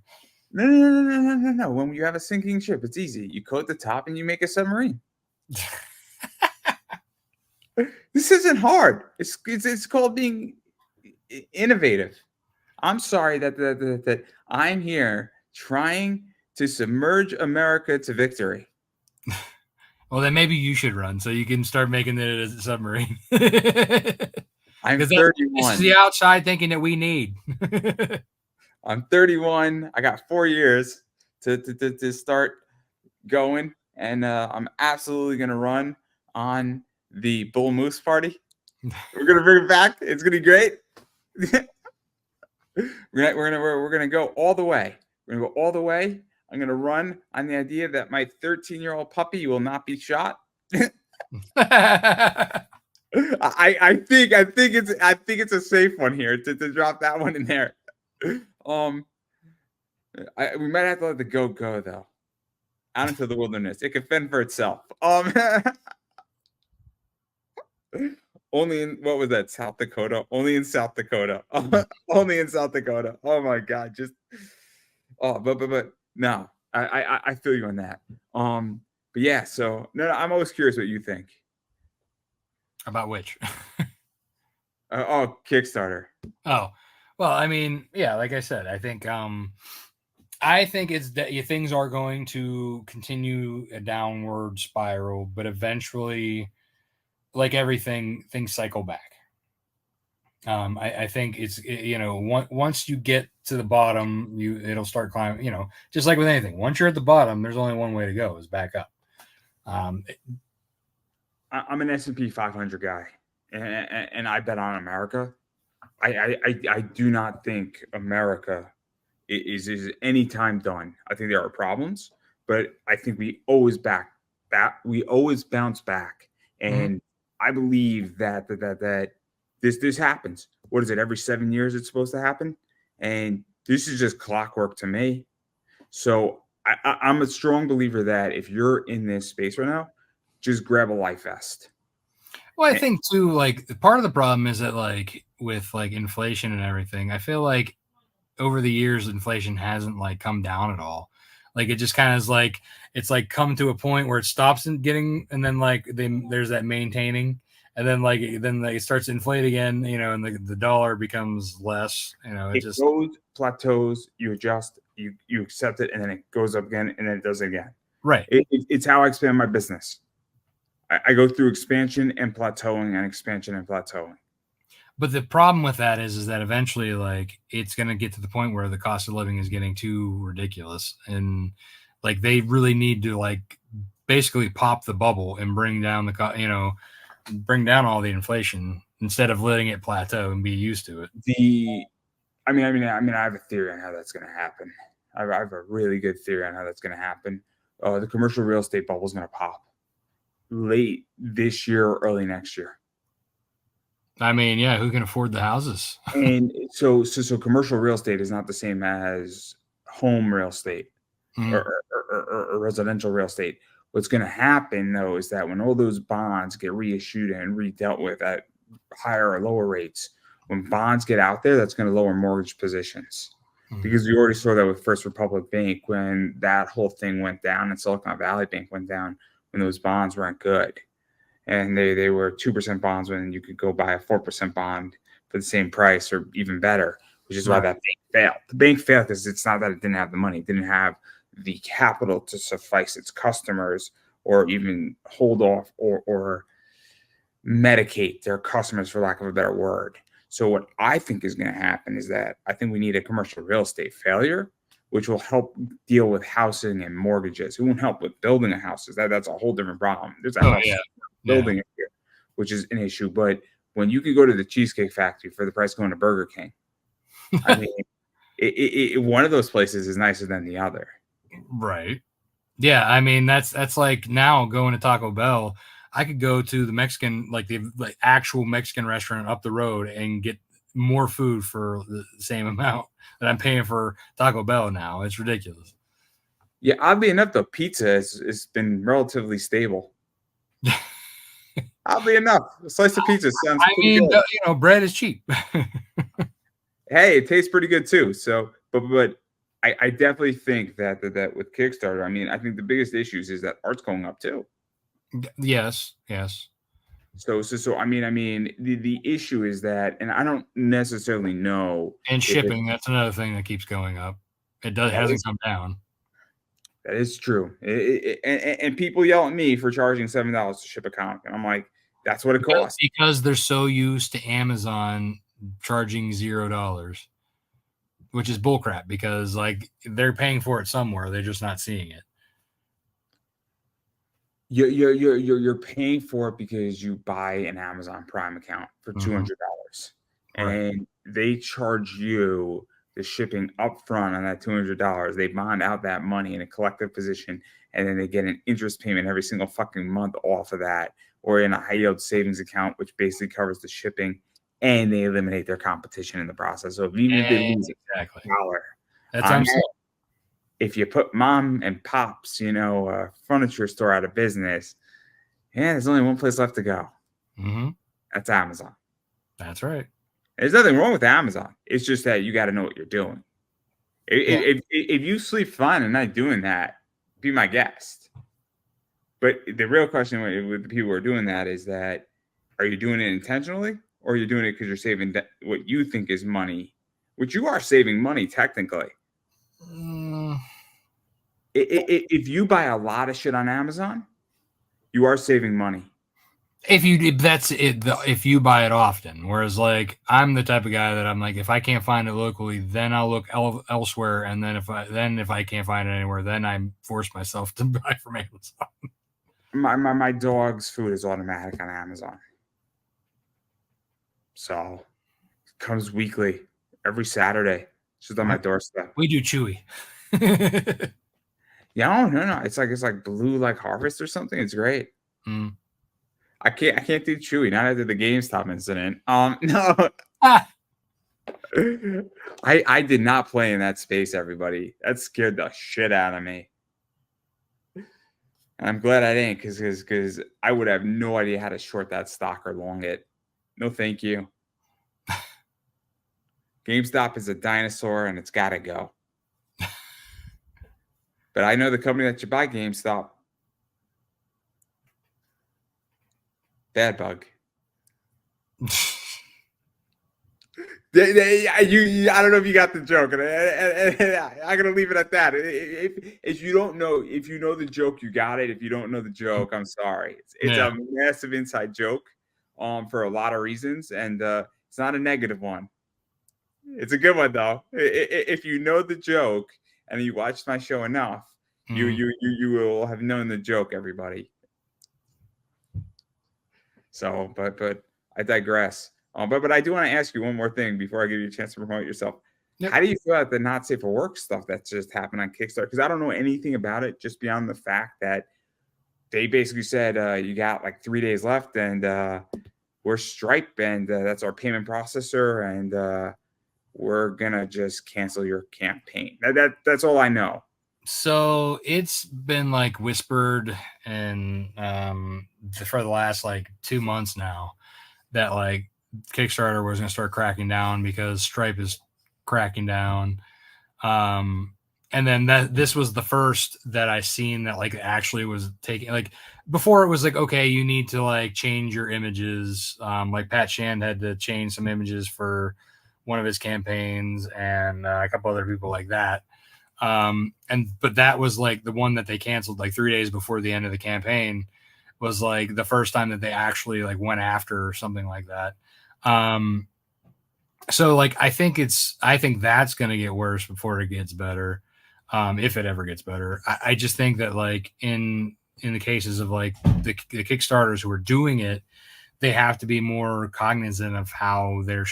No. When you have a sinking ship, it's easy. You coat the top and you make a submarine. This isn't hard. It's called being innovative. I'm sorry that I'm here trying to submerge America to victory. Well, then maybe you should run so you can start making it as a submarine. I'm Because this is 31. the outside thinking that we need. I'm 31. I got 4 years to start going, and I'm absolutely gonna run on the Bull Moose Party. We're gonna bring it back. It's gonna be great. We're gonna go all the way. We're gonna go all the way. I'm gonna run on the idea that my 13-year-old puppy will not be shot. I think it's a safe one here to drop that one in there. We might have to let the goat go though. Out into the wilderness. It can fend for itself. Only in what was that? South Dakota? Only in South Dakota. Only in South Dakota. Oh my god. Just but no. I feel you on that. But yeah, so no, I'm always curious what you think. About which? Kickstarter. Oh, well, I mean, yeah, like I said, I think it's that things are going to continue a downward spiral, but eventually, like everything, things cycle back. I think once you get to the bottom, it'll start climbing. Just like with anything, once you're at the bottom, there's only one way to go: is back up. I'm an S&P 500 guy, and I bet on America. I do not think America is any time done. I think there are problems, but I think we always bounce back, and I believe that this happens. What is it? Every 7 years it's supposed to happen, and this is just clockwork to me. So I'm a strong believer that if you're in this space right now, just grab a life vest. Well, I think too, like part of the problem is that like with like inflation and everything, I feel like over the years inflation hasn't like come down at all. Like it just kind of is like it's like come to a point where it stops and and then like there's that maintaining, and then it starts to inflate again, and the dollar becomes less. It just goes, plateaus, you adjust, you accept it, and then it goes up again, and then it does it again. Right. It's how I expand my business. I go through expansion and plateauing and expansion and plateauing. But the problem with that is that eventually, like, it's going to get to the point where the cost of living is getting too ridiculous, and like they really need to like basically pop the bubble and bring down bring down all the inflation instead of letting it plateau and be used to it. I mean, I have a theory on how that's going to happen. I have a really good theory on how that's going to happen. The commercial real estate bubble is going to pop late this year or early next year. I mean, yeah, who can afford the houses? And so commercial real estate is not the same as home real estate or residential real estate. What's going to happen though is that when all those bonds get reissued and redealt with at higher or lower rates, when bonds get out there, that's going to lower mortgage positions. Because you already saw that with First Republic Bank when that whole thing went down, and Silicon Valley Bank went down when those bonds weren't good. And they were 2% bonds when you could go buy a 4% bond for the same price or even better, which is why that bank failed. The bank failed because it's not that it didn't have the money. It didn't have the capital to suffice its customers or even hold off or medicate their customers, for lack of a better word. So what I think is going to happen is that I think we need a commercial real estate failure, which will help deal with housing and mortgages. It won't help with building a house. That's a whole different problem. There's a house building it here, which is an issue. But when you can go to the Cheesecake Factory for the price of going to Burger King, I mean, one of those places is nicer than the other. Right. Yeah. I mean, that's like now going to Taco Bell. I could go to the Mexican, like the actual Mexican restaurant up the road and get more food for the same amount that I'm paying for Taco Bell now. It's ridiculous. Yeah, oddly enough, the pizza has been relatively stable. Oddly enough, a slice of pizza sounds pretty good. Bread is cheap. Hey, it tastes pretty good too. So, but I definitely think that with Kickstarter, I mean, I think the biggest issues is that art's going up too. Yes. So I mean, the issue is that, and I don't necessarily know. And shipping, that's another thing that keeps going up. It hasn't come down. That is true. And people yell at me for charging $7 to ship a comic, and I'm like, that's what it costs. Because they're so used to Amazon charging $0, which is bullcrap. Because like they're paying for it somewhere, they're just not seeing it. You're paying for it because you buy an Amazon Prime account for $200, and they charge you the shipping up front on that $200. They bond out that money in a collective position, and then they get an interest payment every single fucking month off of that, or in a high yield savings account, which basically covers the shipping, and they eliminate their competition in the process. So even if they lose $1, That's if you put mom and pops, furniture store out of business, there's only one place left to go. Mm-hmm. That's Amazon. That's right. There's nothing wrong with Amazon. It's just that you got to know what you're doing. If you sleep fine and not doing that, be my guest. But the real question with the people who are doing that is that, are you doing it intentionally, or are you doing it because you're saving what you think is money, which you are saving money technically. If you buy a lot of shit on Amazon, you are saving money. If you buy it often, whereas like I'm the type of guy that I'm like, if I can't find it locally, then I'll look elsewhere, and then if I can't find it anywhere, then I force myself to buy from Amazon. My dog's food is automatic on Amazon, so it comes weekly, every Saturday. It's just on my doorstep. We do Chewy. Yeah, no. It's like Blue like Harvest or something. It's great. Mm. I can't do Chewy, not after the GameStop incident. No. I did not play in that space, everybody. That scared the shit out of me. And I'm glad I didn't, because I would have no idea how to short that stock or long it. No, thank you. GameStop is a dinosaur and it's got to go. But I know the company that you buy GameStop. Bad bug. I don't know if you got the joke, and I'm gonna leave it at that. If you don't know, if you know the joke, you got it. If you don't know the joke, I'm sorry. It's a massive inside joke, for a lot of reasons, and it's not a negative one. It's a good one though. If you know the joke and you watched my show enough, you will have known the joke, everybody. So, but I digress. But I do want to ask you one more thing before I give you a chance to promote yourself. Yep. How do you feel about the not safe for work stuff that's just happened on Kickstarter? Because I don't know anything about it, just beyond the fact that they basically said you got like 3 days left, and we're Stripe, and that's our payment processor, and we're gonna just cancel your campaign. That's all I know. So it's been like whispered and for the last like 2 months now that like Kickstarter was going to start cracking down because Stripe is cracking down. And then this was the first that I seen that like actually was taking, like before it was like, okay, you need to like change your images. Like Pat Shand had to change some images for one of his campaigns, and a couple other people like that. But that was like the one that they canceled like 3 days before the end of the campaign, was like the first time that they actually like went after or something like that. So like, I think that's going to get worse before it gets better. If it ever gets better. I just think that like in the cases of like the Kickstarters who are doing it, they have to be more cognizant of how they're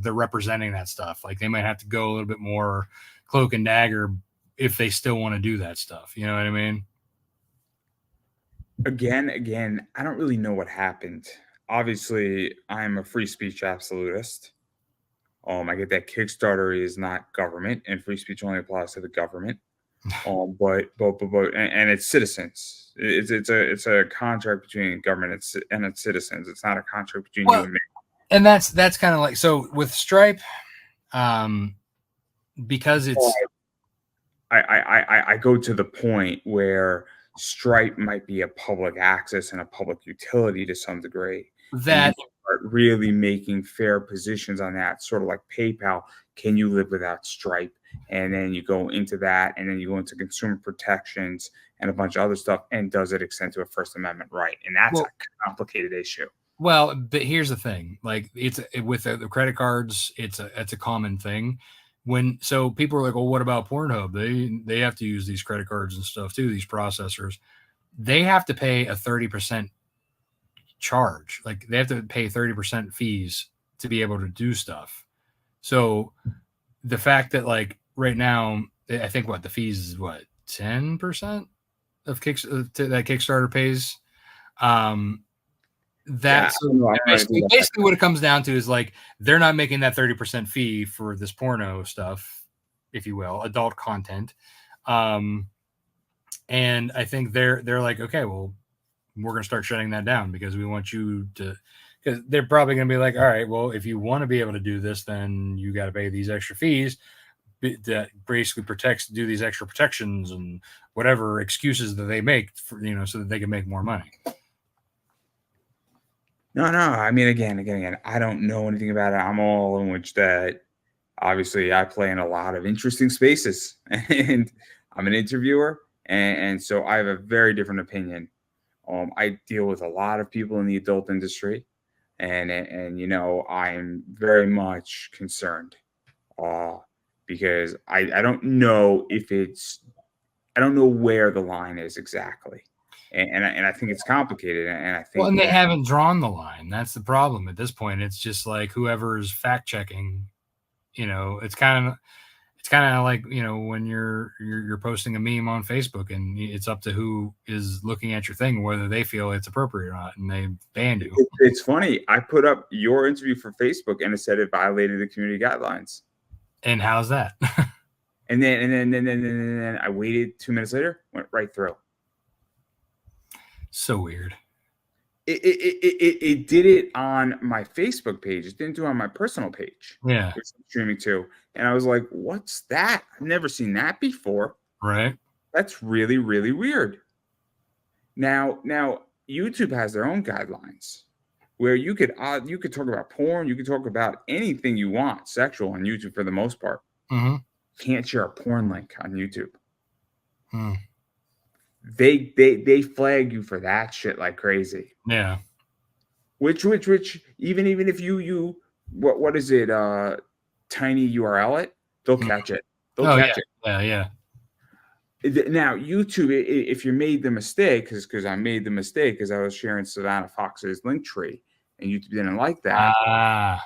representing that stuff. Like they might have to go a little bit more cloak and dagger if they still want to do that stuff. You know what I mean? Again, I don't really know what happened. Obviously, I'm a free speech absolutist. I get that Kickstarter is not government, and free speech only applies to the government. But it's citizens. It's a contract between government and its citizens. It's not a contract between you and me. And that's kind of like, so with Stripe, because it's. I go to the point where Stripe might be a public access and a public utility to some degree. That start really making fair positions on that, sort of like PayPal. Can you live without Stripe? And then you go into that, and then you go into consumer protections and a bunch of other stuff. And does it extend to a First Amendment right? And that's a complicated issue. Well, but here's the thing: like it's with the credit cards, it's a common thing. So people are like, well, what about Pornhub? They have to use these credit cards and stuff too. These processors, they have to pay a 30% charge. Like they have to pay 30% fees to be able to do stuff. So the fact that like right now, I think the fees is 10% of that Kickstarter pays. That's basically what it comes down to is like they're not making that 30% fee for this porno stuff, if you will, adult content. And I think they're like, okay, well, we're going to start shutting that down because we want you to, because they're probably going to be like, all right, well, if you want to be able to do this, then you got to pay these extra fees that basically do these extra protections and whatever excuses that they make for, so that they can make more money. No. I mean, again, I don't know anything about it. I'm all in which that obviously I play in a lot of interesting spaces and I'm an interviewer. And so I have a very different opinion. I deal with a lot of people in the adult industry and I'm very much concerned because I don't know I don't know where the line is exactly. And I think it's complicated. And I think and they haven't drawn the line. That's the problem at this point. It's just like whoever's fact checking, it's kind of like, when you're posting a meme on Facebook and it's up to who is looking at your thing, whether they feel it's appropriate or not, and they ban you. It's funny. I put up your interview for Facebook and it said it violated the community guidelines. And how's that? And then I waited 2 minutes later, went right through. So weird. It did it on my Facebook page. It didn't do it on my personal page. Yeah. Which I'm streaming too. And I was like, what's that? I've never seen that before. Right. That's really, really weird. Now YouTube has their own guidelines where you could talk about porn, you could talk about anything you want, sexual on YouTube for the most part. Mm-hmm. Can't share a porn link on YouTube. Hmm. They flag you for that shit like crazy. Yeah. Which even if you what is it? Tiny URL it, they'll catch it. They'll catch it. Yeah. Now YouTube, if you made the mistake, because I made the mistake because I was sharing Savannah Fox's link tree, and YouTube didn't like that.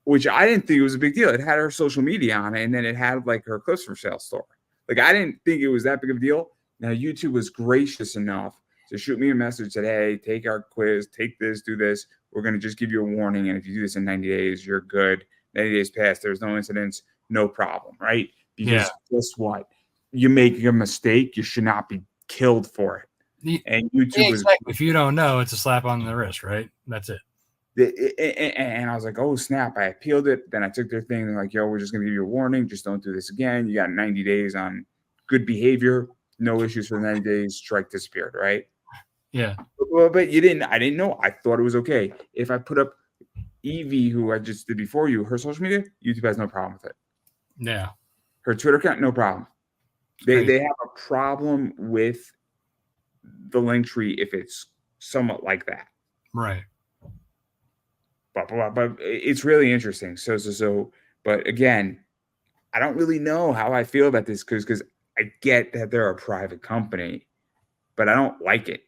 Which I didn't think it was a big deal. It had her social media on it, and then it had like her clips for sale store. Like I didn't think it was that big of a deal. Now YouTube was gracious enough to shoot me a message, said, hey, take our quiz, take this, do this. We're going to just give you a warning. And if you do this in 90 days, you're good. 90 days passed. There's no incidents, no problem, right? Because guess what? You make a mistake, you should not be killed for it. And YouTube was... If you don't know, it's a slap on the wrist, right? That's it. And I was like, oh, snap. I appealed it. Then I took their thing. They're like, yo, we're just going to give you a warning. Just don't do this again. You got 90 days on good behavior. No issues for 90 days. Strike disappeared, right? Yeah. But I didn't know. I thought it was okay. If I put up Evie, who I just did before you, her social media, YouTube has no problem with it. Yeah. Her Twitter account, no problem. They have a problem with the link tree if it's somewhat like that. Right. But it's really interesting. So, but again, I don't really know how I feel about this because I get that they're a private company, but I don't like it.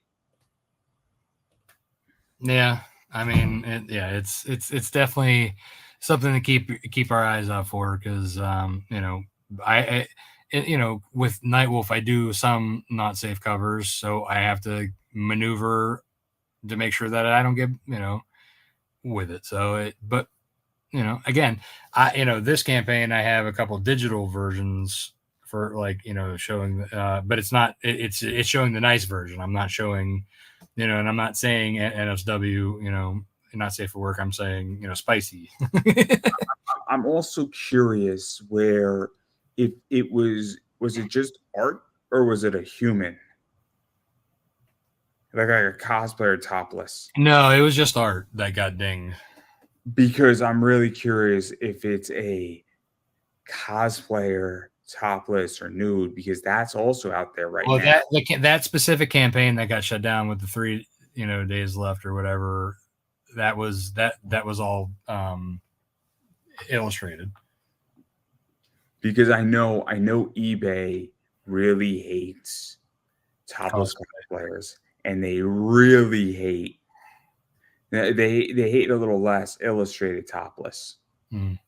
Yeah, I mean, it's definitely something to keep our eyes out for because with Night Wolf, I do some not safe covers, so I have to maneuver to make sure that I don't get with it. So again, this campaign I have a couple digital versions for showing, but it's not it's showing the nice version. I'm not showing, and I'm not saying NSW, not safe for work. I'm saying spicy. I'm also curious where if it was it just art or was it a human? Like a cosplayer topless? No, it was just art that got dinged. Because I'm really curious if it's a cosplayer topless or nude, because that's also out there right now. That specific campaign that got shut down with the 3 days left or whatever, that was all illustrated. Because I know eBay really hates topless cosplayers, and they really hate. They hate a little less illustrated topless. Mm.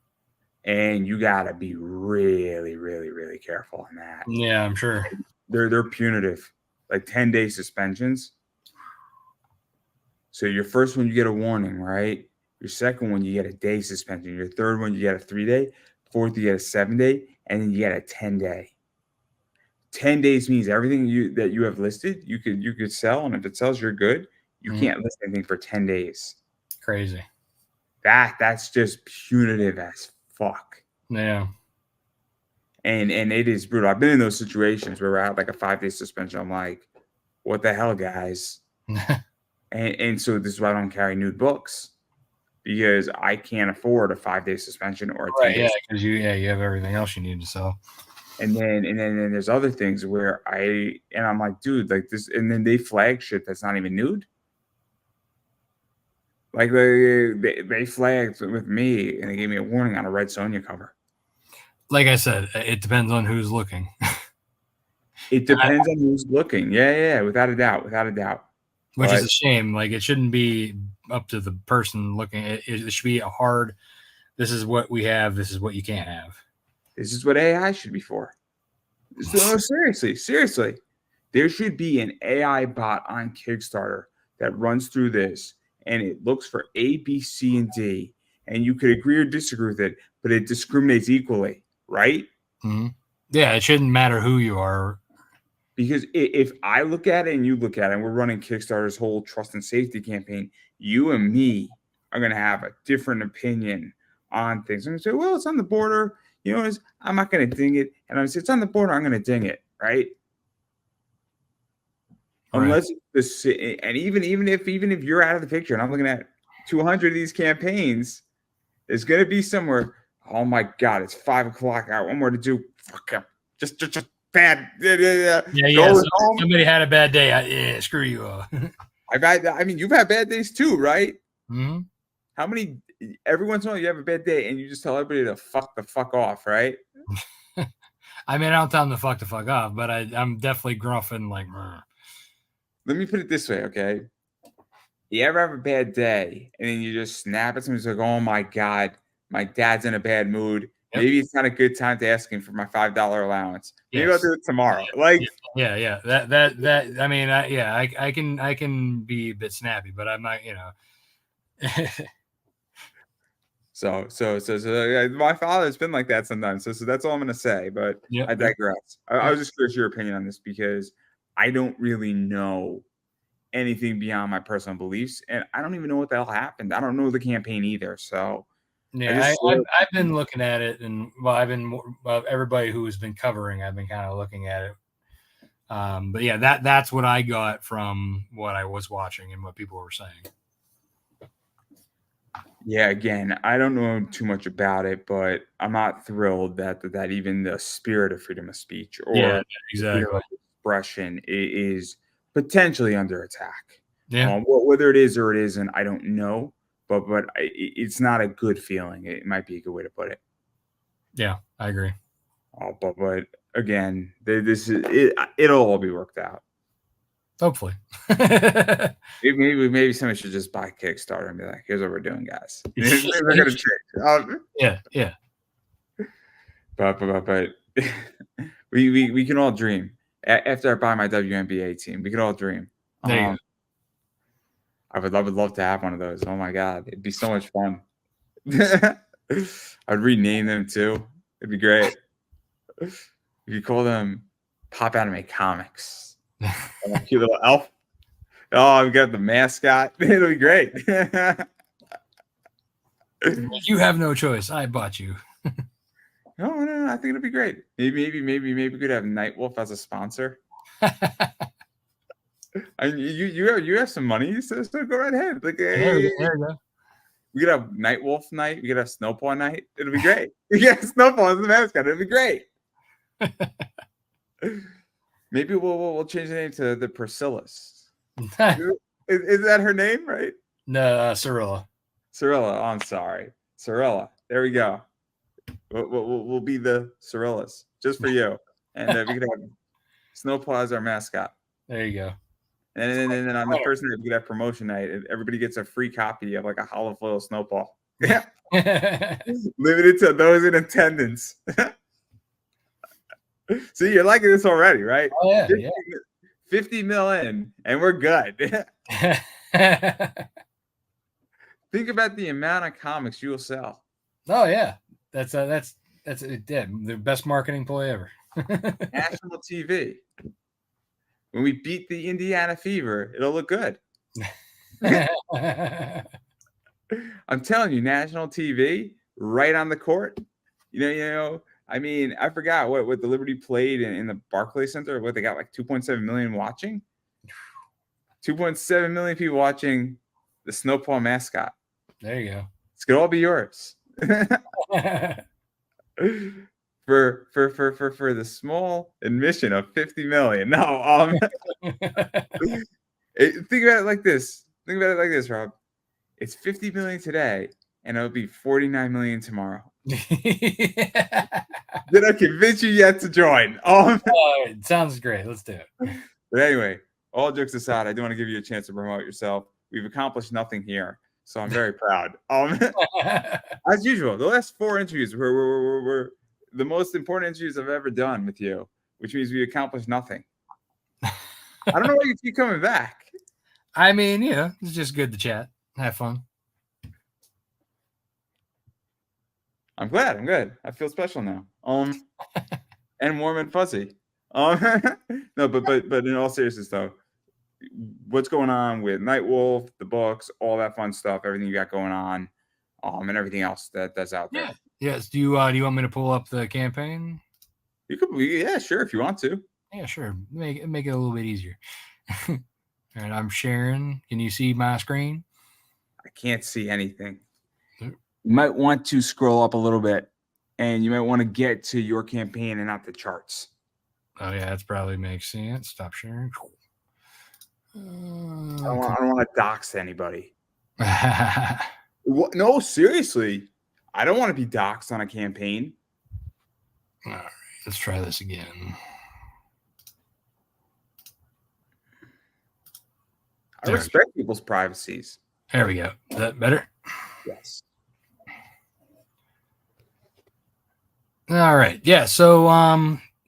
And you gotta be really, really, really careful on that. Yeah, I'm sure. They're punitive, like 10-day suspensions. So your first one, you get a warning, right? Your second one, you get a day suspension. Your third one, you get a 3-day. Fourth, you get a 7-day, and then you get a 10-day. 10 days means everything that you have listed, you could sell, and if it sells, you're good. You can't list anything for 10 days. Crazy. That's just punitive as fuck. Yeah. And it is brutal. I've been in those situations where I had like a 5-day suspension. I'm like, what the hell, guys? and so this is why I don't carry nude books, because I can't afford a 5-day suspension or a 10-day. Yeah, because you have everything else you need to sell. And then there's other things where I'm like, dude, like this, and then they flag shit that's not even nude. Like they flagged with me and they gave me a warning on a Red Sonja cover. Like I said, it depends on who's looking. It depends on who's looking. Yeah, without a doubt. Which is a shame. Like, it shouldn't be up to the person looking. It should be a hard, this is what we have, this is what you can't have. This is what AI should be for. So seriously. There should be an AI bot on Kickstarter that runs through this, and it looks for A, B, C, and D, and you could agree or disagree with it, but it discriminates equally, right? Mm-hmm. Yeah, it shouldn't matter who you are. Because if I look at it and you look at it, and we're running Kickstarter's whole trust and safety campaign, you and me are going to have a different opinion on things. I'm going to say, well, it's on the border. You know, I'm not going to ding it. And I'm going to say, it's on the border. I'm going to ding it, right? Unless and even if you're out of the picture and I'm looking at 200 of these campaigns, there's going to be somewhere, oh my God, it's 5 o'clock. I got one more to do. Fuck up. Just bad. Yeah. Somebody had a bad day. Screw you. I mean, you've had bad days too, right? Mm-hmm. How many? Every once in a while, you have a bad day, and you just tell everybody to fuck the fuck off, right? I mean, I don't tell them to fuck the fuck off, but I'm definitely gruff and like. Let me put it this way, okay? You ever have a bad day, and then you just snap at someone who's like, "Oh my God, my dad's in a bad mood. Yep. Maybe it's not a good time to ask him for my $5 allowance. Maybe I'll do it tomorrow." Yeah. That. I mean, I can be a bit snappy, but I'm not, So my father's been like that sometimes. So that's all I'm gonna say. But I digress. I was just curious your opinion on this, because I don't really know anything beyond my personal beliefs, and I don't even know what the hell happened. I don't know the campaign either. So yeah, I've been looking at it, and everybody who has been covering, I've been kind of looking at it. But yeah, that's what I got from what I was watching and what people were saying. Yeah, again, I don't know too much about it, but I'm not thrilled that even the spirit of freedom of speech or exactly expression is potentially under attack. Yeah, whether it is or it isn't, I don't know, but it's not a good feeling. It might be a good way to put it. Yeah, I agree. But again, it'll all be worked out. Hopefully. maybe somebody should just buy Kickstarter and be like, here's what we're doing, guys. We're gonna change. Yeah. But we can all dream. After I buy my WNBA team, we can all dream. I would love to have one of those. Oh my God, it'd be so much fun. I'd rename them too. It'd be great. You could call them Pop Anime Comics. A cute little elf. Oh, I've got the mascot. It'll be great. You have no choice. I bought you. No, I think it'll be great. Maybe we could have Night Wolf as a sponsor. I mean, you have some money, so go right ahead. Like, there you go. We could have Night Wolf night. We could have Snowpaw night. It'll be great. Yeah, Snowpaw as the mascot. It'll be great. Maybe we'll change the name to the Priscillas. Is that her name, right? No, Cirilla. Cirilla. Oh, I'm sorry, Cirilla. There we go. We'll be the Cirillas just for you, and we could have Snowpaw as our mascot. There you go. And then on the first night, we could have promotion night, and everybody gets a free copy of like a hollow foil Snowpaw. Yeah, limited to those in attendance. See, you're liking this already, right? Oh, yeah. 50 mil in, and we're good. Think about the amount of comics you will sell. Oh yeah, that's the best marketing ploy ever. National TV. When we beat the Indiana Fever, it'll look good. I'm telling you, national TV, right on the court. I mean, I forgot what the Liberty played in the Barclays Center. What they got, like 2.7 million watching. 2.7 million people watching the Snowpaw mascot. There you go. This could all be yours. for the small admission of 50 million. No, think about it like this. Think about it like this, Rob. It's 50 million today, and it'll be 49 million tomorrow. Did I convince you yet to join? It sounds great. Let's do it. But anyway, all jokes aside, I do want to give you a chance to promote yourself. We've accomplished nothing here, so I'm very proud. As usual, the last 4 interviews were the most important interviews I've ever done with you, which means we accomplished nothing. I don't know why you keep coming back. I mean, it's just good to chat. Have fun. I'm glad. I'm good. I feel special now. And warm and fuzzy. No, but in all seriousness though, what's going on with Night Wolf, the books, all that fun stuff, everything you got going on, and everything else that's out there. Yes. Do you want me to pull up the campaign? You could, yeah, sure, if you want to. Yeah, sure. Make it a little bit easier. All right, I'm sharing. Can you see my screen? I can't see anything. You might want to scroll up a little bit, and you might want to get to your campaign and not the charts. Oh yeah, that probably makes sense. Stop sharing. I don't want to dox anybody. What? No, seriously. I don't want to be doxxed on a campaign. All right, let's try this again. I respect people's privacies. There we go. Is that better? Yes. All right. Yeah. So,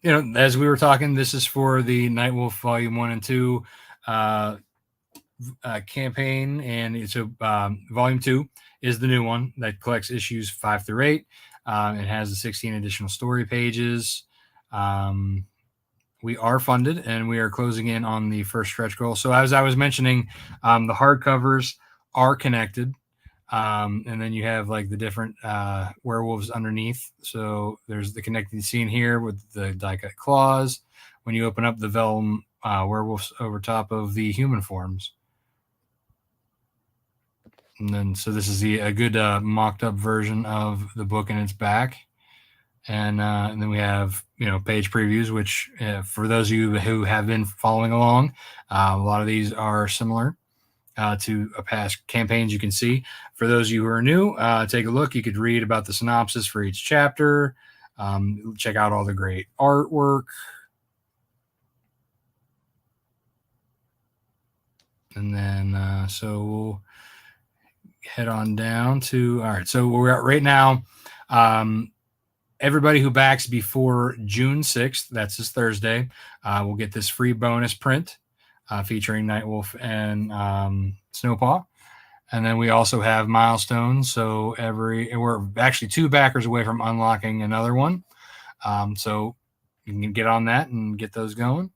as we were talking, this is for the Night Wolf Volume 1 and 2 campaign. And so Volume 2 is the new one that collects issues 5 through 8. It has the 16 additional story pages. We are funded, and we are closing in on the first stretch goal. So as I was mentioning, the hardcovers are connected. And then you have like the different werewolves underneath. So there's the connecting scene here with the die-cut claws. When you open up the vellum werewolves over top of the human forms. And then, so this is a good mocked up version of the book in its back. And then we have, page previews, which for those of you who have been following along, a lot of these are similar to past campaigns you can see. For those of you who are new, take a look. You could read about the synopsis for each chapter. Check out all the great artwork. And then, so we'll head on down to, all right, so we're at right now, everybody who backs before June 6th, that's this Thursday, will get this free bonus print featuring Night Wolf and Snowpaw. And then we also have milestones. So we're actually 2 backers away from unlocking another one. So you can get on that and get those going.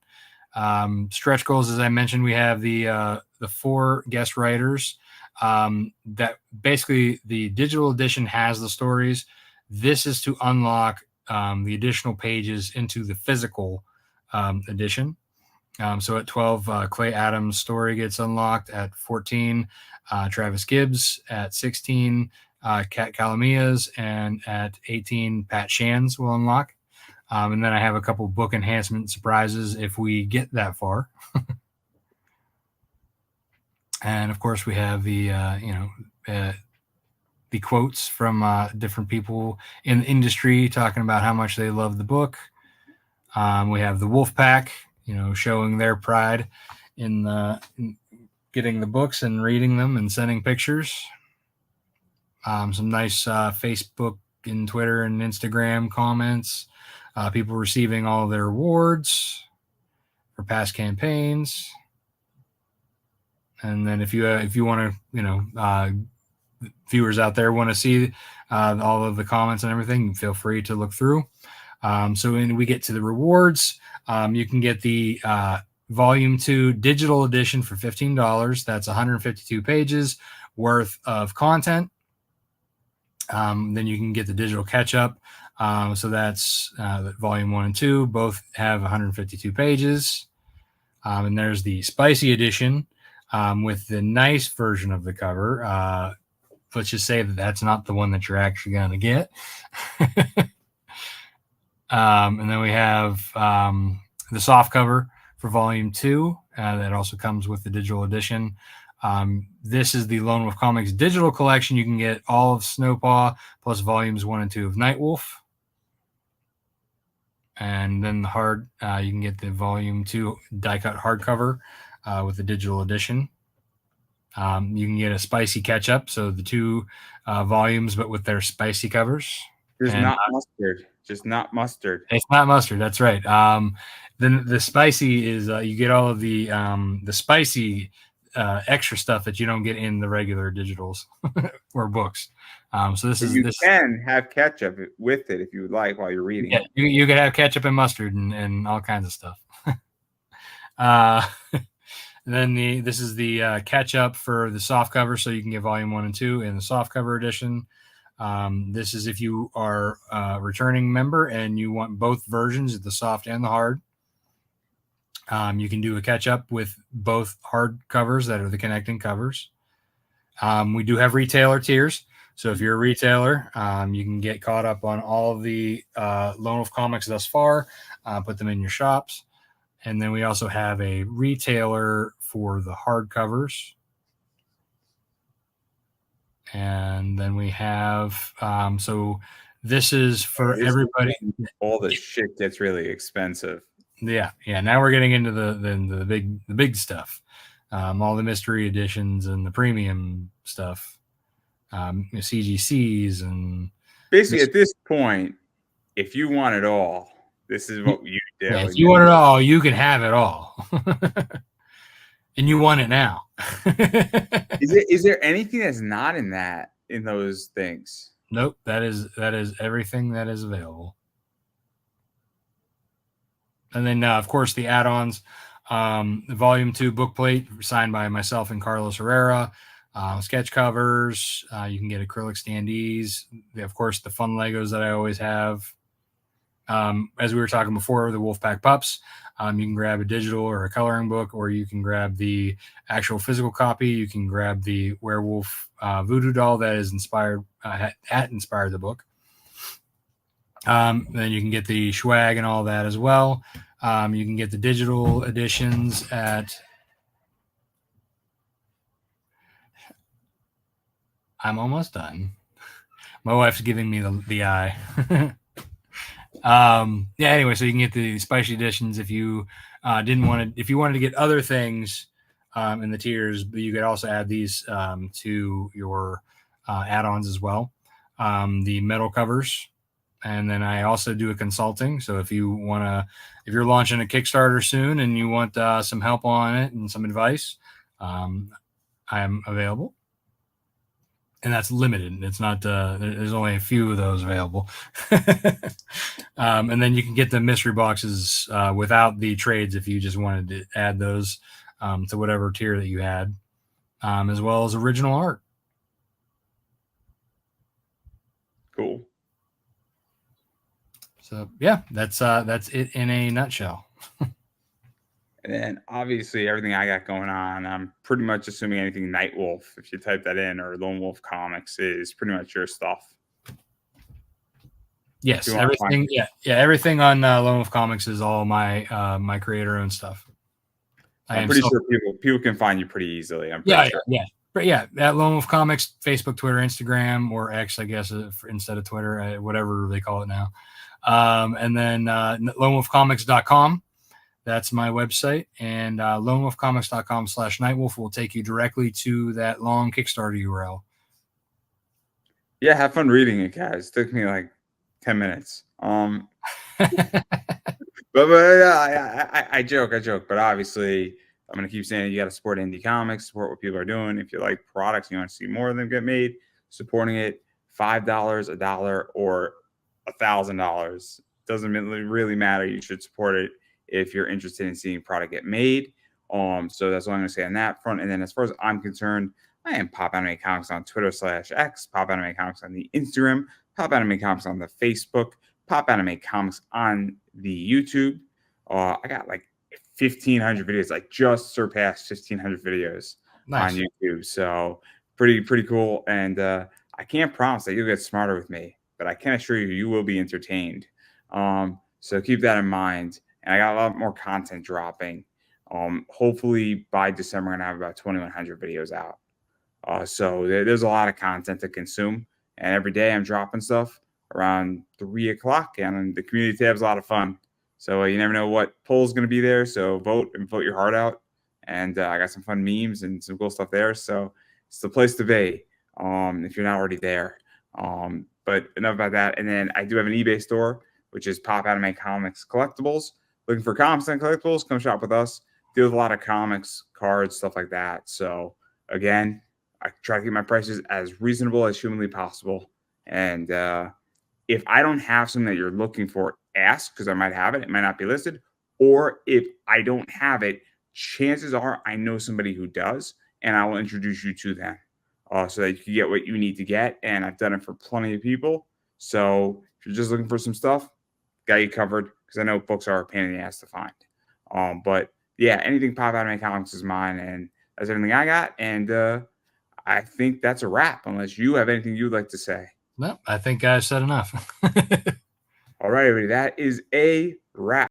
Stretch goals, as I mentioned, we have the 4 guest writers that basically the digital edition has the stories. This is to unlock the additional pages into the physical edition. So at 12, Clay Adams' story gets unlocked. At 14, Travis Gibbs. At 16, Kat Calamia's. And at 18, Pat Shan's will unlock. And then I have a couple book enhancement surprises if we get that far. And of course, we have the quotes from different people in the industry talking about how much they love the book. We have the Wolf Pack, showing their pride in getting the books and reading them and sending pictures. Some nice Facebook and Twitter and Instagram comments. People receiving all their awards for past campaigns. And then if you want to, viewers out there want to see all of the comments and everything, feel free to look through. So when we get to the rewards, you can get the Volume 2 digital edition for $15. That's 152 pages worth of content. Then you can get the digital catch-up. So that's Volume 1 and 2. Both have 152 pages. And there's the Spicy Edition with the nice version of the cover. Let's just say that that's not the one that you're actually going to get. And then we have the soft cover for Volume 2 that also comes with the digital edition. This is the Lone Wolf Comics digital collection. You can get all of Snowpaw plus Volumes 1 and 2 of Night Wolf. And then the hard, you can get the Volume 2 die-cut hardcover with the digital edition. You can get a spicy catch-up, so the 2 volumes, but with their spicy covers. There's not mustard. Just not mustard. It's not mustard. That's right. Then the spicy is you get all of the spicy extra stuff that you don't get in the regular digitals or books. So you can have ketchup with it if you would like while you're reading. Yeah, you could have ketchup and mustard and all kinds of stuff. Then this is the catch-up for the soft cover, so you can get Volume 1 and 2 in the soft cover edition. This is if you are a returning member and you want both versions, the soft and the hard. You can do a catch-up with both hard covers that are the connecting covers. We do have retailer tiers. So if you're a retailer, you can get caught up on all of the Lone Wolf comics thus far, put them in your shops. And then we also have a retailer for the hard covers. And then we have, so this is for everybody. All the shit gets really expensive. Yeah. Now we're getting into the big stuff. All the mystery editions and the premium stuff. CGCs and basically at this point, if you want it all, this is what you do. Yeah, if you want it all, you can have it all. And you want it now. Is there anything that's not in those things? Nope. That is everything that is available. And then of course the add-ons, the Volume 2 bookplate signed by myself and Carlos Herrera, sketch covers, you can get acrylic standees, of course the fun Legos that I always have. As we were talking before, the Wolfpack pups, you can grab a digital or a coloring book, or you can grab the actual physical copy. You can grab the werewolf voodoo doll that is inspired the book. Then you can get the swag and all that as well. You can get the digital editions at. I'm almost done. My wife's giving me the eye. Anyway, so you can get the spicy editions if you if you wanted to get other things in the tiers, but you could also add these to your add-ons as well. The metal covers, and then I also do a consulting. So if you're launching a Kickstarter soon and you want some help on it and some advice, I am available. And that's limited. It's not, there's only a few of those available. And then you can get the mystery boxes without the trades if you just wanted to add those to whatever tier that you had, as well as original art. Cool. So yeah, that's it in a nutshell. And then obviously everything I got going on, I'm pretty much assuming anything Night Wolf, if you type that in, or Lone Wolf Comics is pretty much your stuff. Yes, everything. Yeah, everything on Lone Wolf Comics is all my my creator-owned stuff. I'm pretty sure people can find you pretty easily. I'm pretty sure. But yeah, at Lone Wolf Comics, Facebook, Twitter, Instagram, or X, I guess, instead of Twitter, whatever they call it now. And then lonewolfcomics.com. That's my website, and lonewolfcomics.com/nightwolf will take you directly to that long Kickstarter URL. Yeah, have fun reading it, guys. It took me like 10 minutes. But I joke, but obviously I'm gonna keep saying you got to support indie comics, support what people are doing. If you like products, you want to see more of them get made, supporting it, $5, $1, or $1,000 doesn't really matter. You should support it if you're interested in seeing product get made. So that's all I'm going to say on that front. And then as far as I'm concerned, I am Pop Anime Comics on Twitter/X, Pop Anime Comics on the Instagram, Pop Anime Comics on the Facebook, Pop Anime Comics on the YouTube. I got like 1,500 videos. I just surpassed 1,500 videos on YouTube. So pretty cool. And I can't promise that you'll get smarter with me, but I can assure you will be entertained. So keep that in mind. And I got a lot more content dropping. Hopefully by December, I'm gonna have about 2,100 videos out. So there's a lot of content to consume, and every day I'm dropping stuff around 3 o'clock, and the community tab's a lot of fun. So you never know what poll's going to be there. So vote your heart out. And I got some fun memes and some cool stuff there. So it's the place to be if you're not already there. But enough about that. And then I do have an eBay store, which is Pop Anime Comics Collectibles. Looking for comics and collectibles, come shop with us. Deal with a lot of comics, cards, stuff like that. So again, I try to keep my prices as reasonable as humanly possible. And if I don't have something that you're looking for, ask, because I might have it. It might not be listed. Or if I don't have it, chances are I know somebody who does, and I will introduce you to them so that you can get what you need to get. And I've done it for plenty of people. So if you're just looking for some stuff, got you covered, because I know books are a pain in the ass to find. But yeah, anything Pop Anime Comics is mine, and that's everything I got. And I think that's a wrap, unless you have anything you'd like to say. No, I think I've said enough. All right, everybody, that is a wrap.